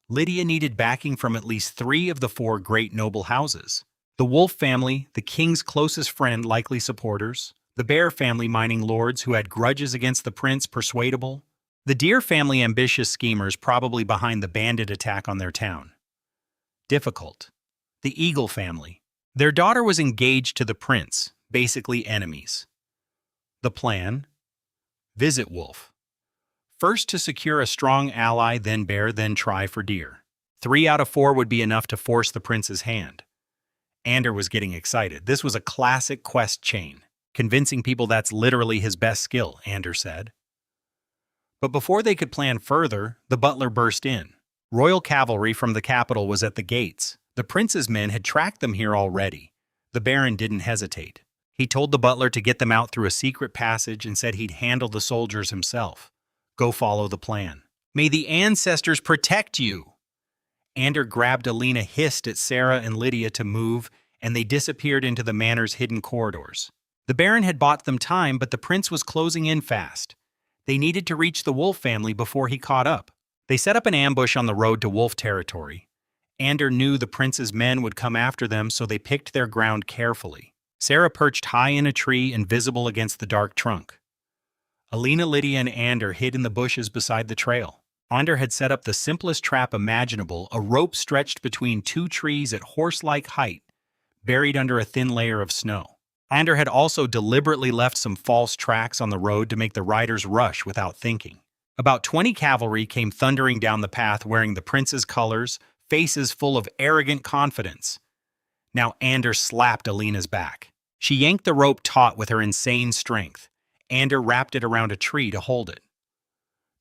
Lydia needed backing from at least 3 of the 4 great noble houses. The Wolf family, the king's closest friend, likely supporters. The Bear family, mining lords who had grudges against the prince, persuadable. The Deer family, ambitious schemers, probably behind the bandit attack on their town. Difficult. The Eagle family. Their daughter was engaged to the prince, basically enemies. The plan? Visit Wolf. First to secure a strong ally, then Bear, then try for Deer. 3 out of 4 would be enough to force the prince's hand. Ander was getting excited. This was a classic quest chain. convincing people that's literally his best skill, Anders said. But before they could plan further, the butler burst in. Royal cavalry from the capital was at the gates. The prince's men had tracked them here already. The baron didn't hesitate. He told the butler to get them out through a secret passage and said he'd handle the soldiers himself. Go follow the plan. May the ancestors protect you! Ander grabbed Alina, hissed at Sarah and Lydia to move, and they disappeared into the manor's hidden corridors. The baron had bought them time, but the prince was closing in fast. They needed to reach the wolf family before he caught up. They set up an ambush on the road to wolf territory. Ander knew the prince's men would come after them, so they picked their ground carefully. Sarah perched high in a tree, invisible against the dark trunk. Alina, Lydia, and Ander hid in the bushes beside the trail. Ander had set up the simplest trap imaginable, a rope stretched between two trees at horse-like height, buried under a thin layer of snow. Ander had also deliberately left some false tracks on the road to make the riders rush without thinking. About 20 cavalry came thundering down the path wearing the prince's colors, faces full of arrogant confidence. Now Ander slapped Alina's back. She yanked the rope taut with her insane strength. Ander wrapped it around a tree to hold it.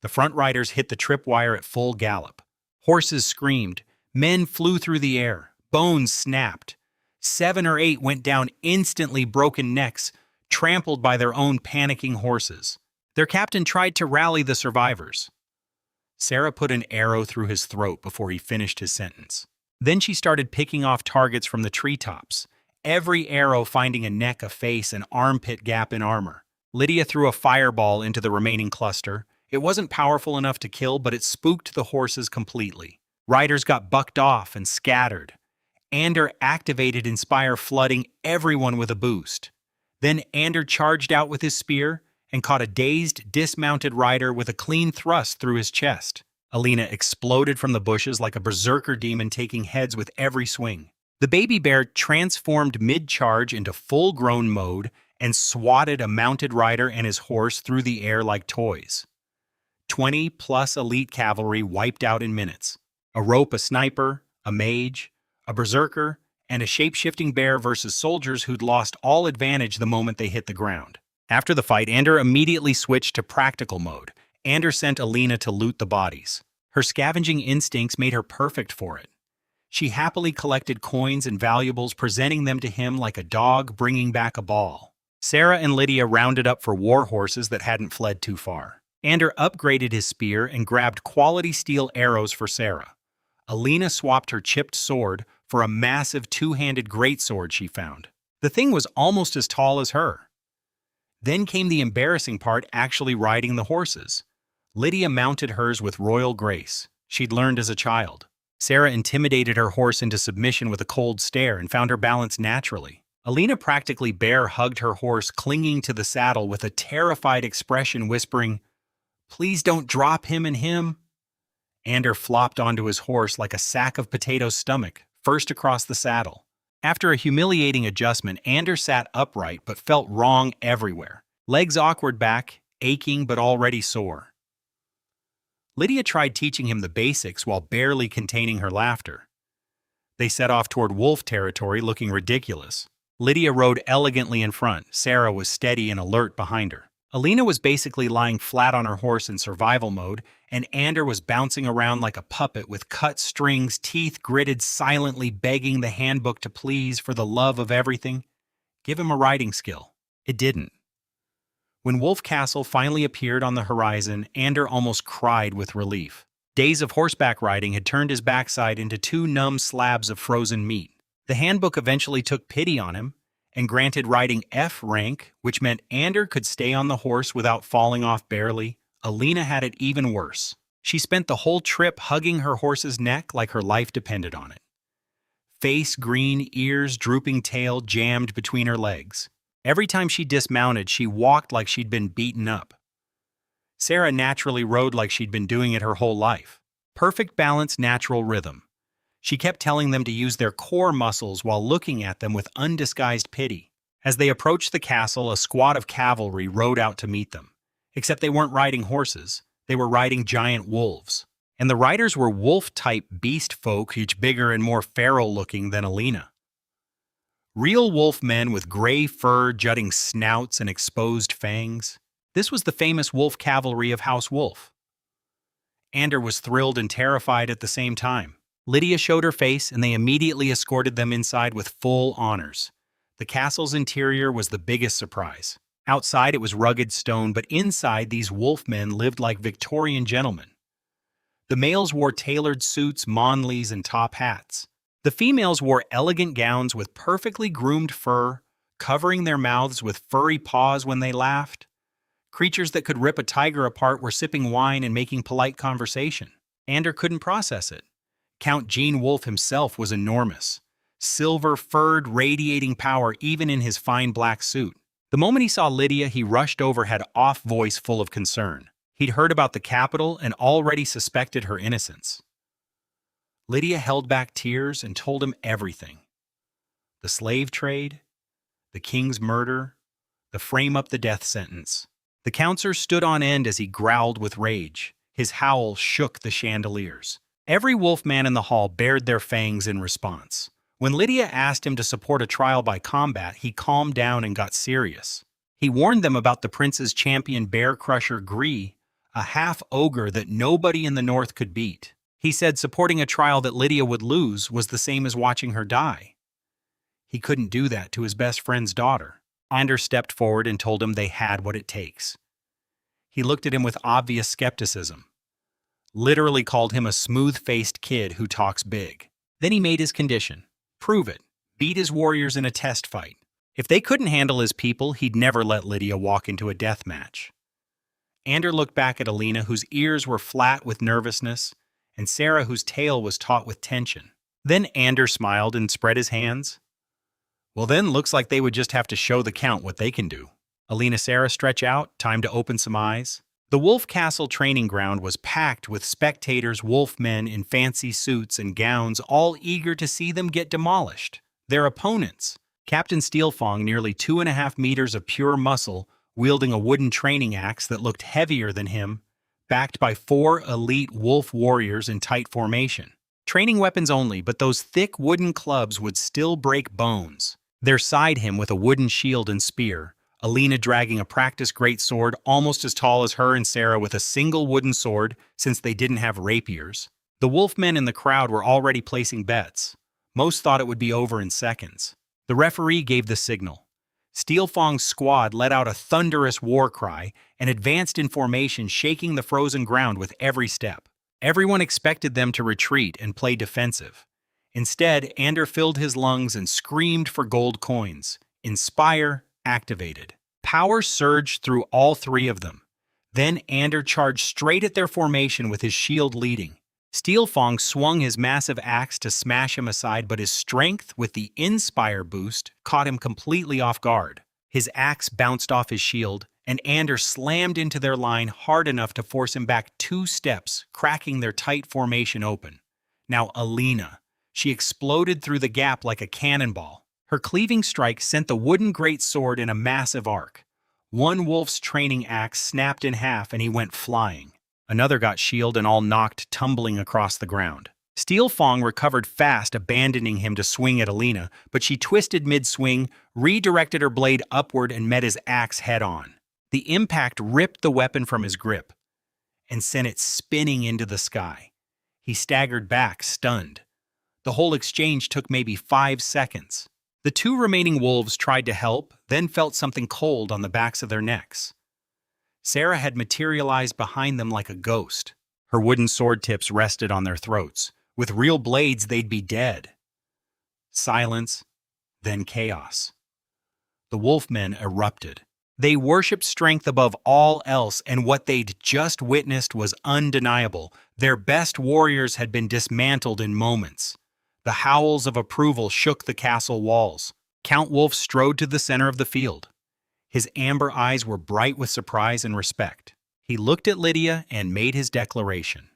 The front riders hit the tripwire at full gallop. Horses screamed. Men flew through the air. Bones snapped. 7 or 8 went down instantly, broken necks, trampled by their own panicking horses. Their captain tried to rally the survivors. Sarah put an arrow through his throat before he finished his sentence. Then she started picking off targets from the treetops, every arrow finding a neck, a face, an armpit gap in armor. Lydia threw a fireball into the remaining cluster. It wasn't powerful enough to kill, but it spooked the horses completely. Riders got bucked off and scattered. Ander activated Inspire, flooding everyone with a boost. Then Ander charged out with his spear and caught a dazed, dismounted rider with a clean thrust through his chest. Alina exploded from the bushes like a berserker demon, taking heads with every swing. The baby bear transformed mid-charge into full-grown mode and swatted a mounted rider and his horse through the air like toys. 20-plus elite cavalry wiped out in minutes. A rope, a sniper, a mage, a berserker, and a shape-shifting bear versus soldiers who'd lost all advantage the moment they hit the ground. After the fight, Ander immediately switched to practical mode. Ander sent Alina to loot the bodies. Her scavenging instincts made her perfect for it. She happily collected coins and valuables, presenting them to him like a dog bringing back a ball. Sarah and Lydia rounded up for war horses that hadn't fled too far. Ander upgraded his spear and grabbed quality steel arrows for Sarah. Alina swapped her chipped sword for a massive two-handed greatsword she found. The thing was almost as tall as her. Then came the embarrassing part, actually riding the horses. Lydia mounted hers with royal grace. She'd learned as a child. Sarah intimidated her horse into submission with a cold stare and found her balance naturally. Alina practically bear-hugged her horse, clinging to the saddle with a terrified expression, whispering, "Please don't drop him and him." Ander flopped onto his horse like a sack of potatoes' stomach, first across the saddle. After a humiliating adjustment, Ander sat upright but felt wrong everywhere. Legs awkward back, aching but already sore. Lydia tried teaching him the basics while barely containing her laughter. They set off toward wolf territory, looking ridiculous. Lydia rode elegantly in front. Sarah was steady and alert behind her. Alina was basically lying flat on her horse in survival mode, and Ander was bouncing around like a puppet with cut strings, teeth gritted, silently begging the handbook to please, for the love of everything, give him a riding skill. It didn't. When Wolf Castle finally appeared on the horizon, Ander almost cried with relief. Days of horseback riding had turned his backside into 2 numb slabs of frozen meat. The handbook eventually took pity on him and granted riding F rank, which meant Ander could stay on the horse without falling off barely. Alina had it even worse. She spent the whole trip hugging her horse's neck like her life depended on it. Face green, ears drooping, tail jammed between her legs. Every time she dismounted, she walked like she'd been beaten up. Sarah naturally rode like she'd been doing it her whole life. Perfect balance, natural rhythm. She kept telling them to use their core muscles while looking at them with undisguised pity. As they approached the castle, a squad of cavalry rode out to meet them. Except they weren't riding horses, they were riding giant wolves. And the riders were wolf-type beast folk, each bigger and more feral-looking than Alina. Real wolf men with gray fur, jutting snouts, and exposed fangs. This was the famous wolf cavalry of House Wolf. Ander was thrilled and terrified at the same time. Lydia showed her face, and they immediately escorted them inside with full honors. The castle's interior was the biggest surprise. Outside, it was rugged stone, but inside, these wolfmen lived like Victorian gentlemen. The males wore tailored suits, monleys, and top hats. The females wore elegant gowns with perfectly groomed fur, covering their mouths with furry paws when they laughed. Creatures that could rip a tiger apart were sipping wine and making polite conversation. Ander couldn't process it. Count Gene Wolfe himself was enormous, silver-furred, radiating power even in his fine black suit. The moment he saw Lydia, he rushed over, had off voice full of concern. He'd heard about the capital and already suspected her innocence. Lydia held back tears and told him everything. The slave trade, the king's murder, the frame up the death sentence. The counselor stood on end as he growled with rage. His howl shook the chandeliers. Every wolfman in the hall bared their fangs in response. When Lydia asked him to support a trial by combat, he calmed down and got serious. He warned them about the prince's champion bear crusher Gree, a half-ogre that nobody in the north could beat. He said supporting a trial that Lydia would lose was the same as watching her die. He couldn't do that to his best friend's daughter. Ander stepped forward and told him they had what it takes. He looked at him with obvious skepticism. Literally called him a smooth-faced kid who talks big. Then he made his condition. Prove it. Beat his warriors in a test fight. If they couldn't handle his people, he'd never let Lydia walk into a death match. Ander looked back at Alina, whose ears were flat with nervousness, and Sarah, whose tail was taut with tension. Then Ander smiled and spread his hands. Well then, looks like they would just have to show the Count what they can do. Alina, Sarah, stretch out. Time to open some eyes. The Wolf Castle training ground was packed with spectators, wolfmen in fancy suits and gowns, all eager to see them get demolished. Their opponents, Captain Steelfong, nearly 2.5 meters of pure muscle, wielding a wooden training axe that looked heavier than him, backed by 4 elite wolf warriors in tight formation. Training weapons only, but those thick wooden clubs would still break bones. There side him with a wooden shield and spear, Alina dragging a practice greatsword almost as tall as her, and Sarah with a single wooden sword since they didn't have rapiers. The wolfmen in the crowd were already placing bets. Most thought it would be over in seconds. The referee gave the signal. Steelfong's squad let out a thunderous war cry and advanced in formation, shaking the frozen ground with every step. Everyone expected them to retreat and play defensive. Instead, Ander filled his lungs and screamed for gold coins. Inspire activated. Power surged through all 3 of them. Then Ander charged straight at their formation with his shield leading. Steelfong swung his massive axe to smash him aside, but his strength with the Inspire boost caught him completely off guard. His axe bounced off his shield, and Ander slammed into their line hard enough to force him back 2 steps, cracking their tight formation open. Now Alina. She exploded through the gap like a cannonball. Her cleaving strike sent the wooden greatsword in a massive arc. One wolf's training axe snapped in half and he went flying. Another got shield and all knocked tumbling across the ground. Steelfong recovered fast, abandoning him to swing at Alina, but she twisted mid-swing, redirected her blade upward and met his axe head-on. The impact ripped the weapon from his grip and sent it spinning into the sky. He staggered back, stunned. The whole exchange took maybe 5 seconds. The 2 remaining wolves tried to help, then felt something cold on the backs of their necks. Sarah had materialized behind them like a ghost. Her wooden sword tips rested on their throats. With real blades, they'd be dead. Silence, then chaos. The wolfmen erupted. They worshipped strength above all else, and what they'd just witnessed was undeniable. Their best warriors had been dismantled in moments. The howls of approval shook the castle walls. Count Wolf strode to the center of the field. His amber eyes were bright with surprise and respect. He looked at Lydia and made his declaration.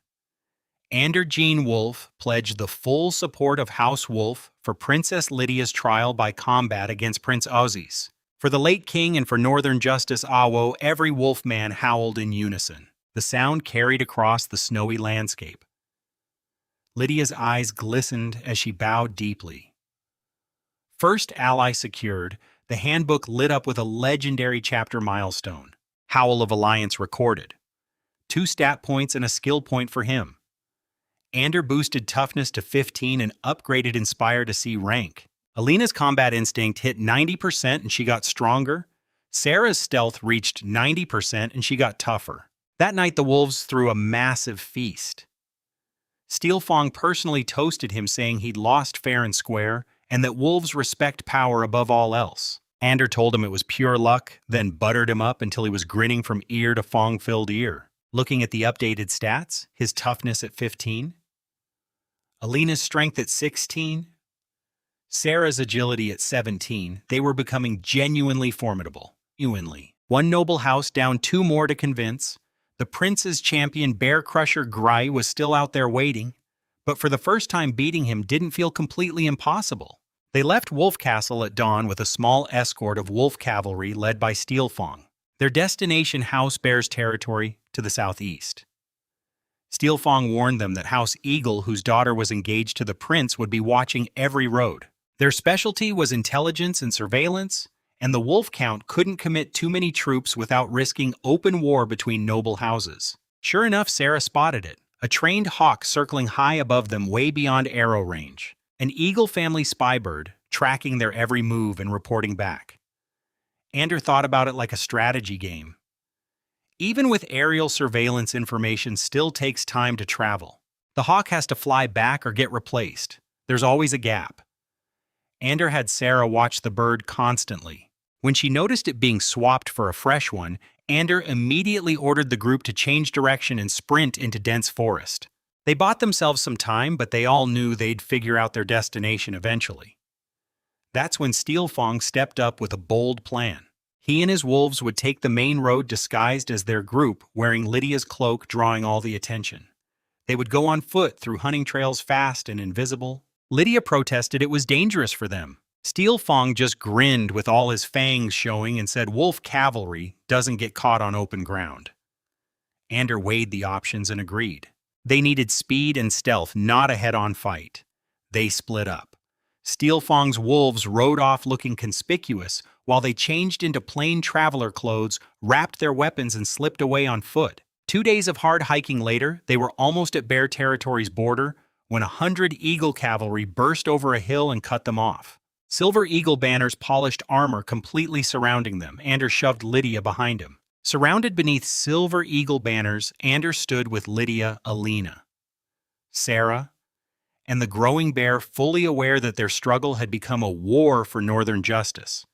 Ander Gene Wolfe pledged the full support of House Wolf for Princess Lydia's trial by combat against Prince Ozzy's. For the late king and for Northern Justice Awo, every wolfman howled in unison. The sound carried across the snowy landscape. Lydia's eyes glistened as she bowed deeply. First ally secured, the handbook lit up with a legendary chapter milestone. Howl of Alliance recorded. 2 stat points and a skill point for him. Ander boosted toughness to 15 and upgraded Inspire to C rank. Alina's combat instinct hit 90% and she got stronger. Sarah's stealth reached 90% and she got tougher. That night the wolves threw a massive feast. Steelfong personally toasted him, saying he'd lost fair and square and that wolves respect power above all else. Ander told him it was pure luck, then buttered him up until he was grinning from ear to Fong-filled ear. Looking at the updated stats, his toughness at 15, Alina's strength at 16, Sarah's agility at 17, they were becoming genuinely formidable. One noble house down 2 more to convince. The prince's champion Bear Crusher Grai was still out there waiting, but for the first time beating him didn't feel completely impossible. They left Wolf Castle at dawn with a small escort of wolf cavalry led by Steelfong. Their destination House Bear's territory to the southeast. Steelfong warned them that House Eagle, whose daughter was engaged to the prince, would be watching every road. Their specialty was intelligence and surveillance, and the wolf count couldn't commit too many troops without risking open war between noble houses. Sure enough, Sarah spotted it, a trained hawk circling high above them way beyond arrow range. An Eagle family spy bird, tracking their every move and reporting back. Ander thought about it like a strategy game. Even with aerial surveillance, information still takes time to travel. The hawk has to fly back or get replaced. There's always a gap. Ander had Sarah watch the bird constantly. When she noticed it being swapped for a fresh one, Ander immediately ordered the group to change direction and sprint into dense forest. They bought themselves some time, but they all knew they'd figure out their destination eventually. That's when Steelfong stepped up with a bold plan. He and his wolves would take the main road disguised as their group, wearing Lydia's cloak, drawing all the attention. They would go on foot through hunting trails, fast and invisible. Lydia protested it was dangerous for them. Steelfong just grinned with all his fangs showing and said wolf cavalry doesn't get caught on open ground. Ander weighed the options and agreed. They needed speed and stealth, not a head-on fight. They split up. Steelfong's wolves rode off looking conspicuous, while they changed into plain traveler clothes, wrapped their weapons, and slipped away on foot. 2 days of hard hiking later, they were almost at Bear Territory's border when 100 Eagle cavalry burst over a hill and cut them off. Silver Eagle banners, polished armor completely surrounding them. Ander shoved Lydia behind him. Surrounded beneath Silver Eagle banners, Ander stood with Lydia, Alina, Sarah, and the growing bear, fully aware that their struggle had become a war for northern justice.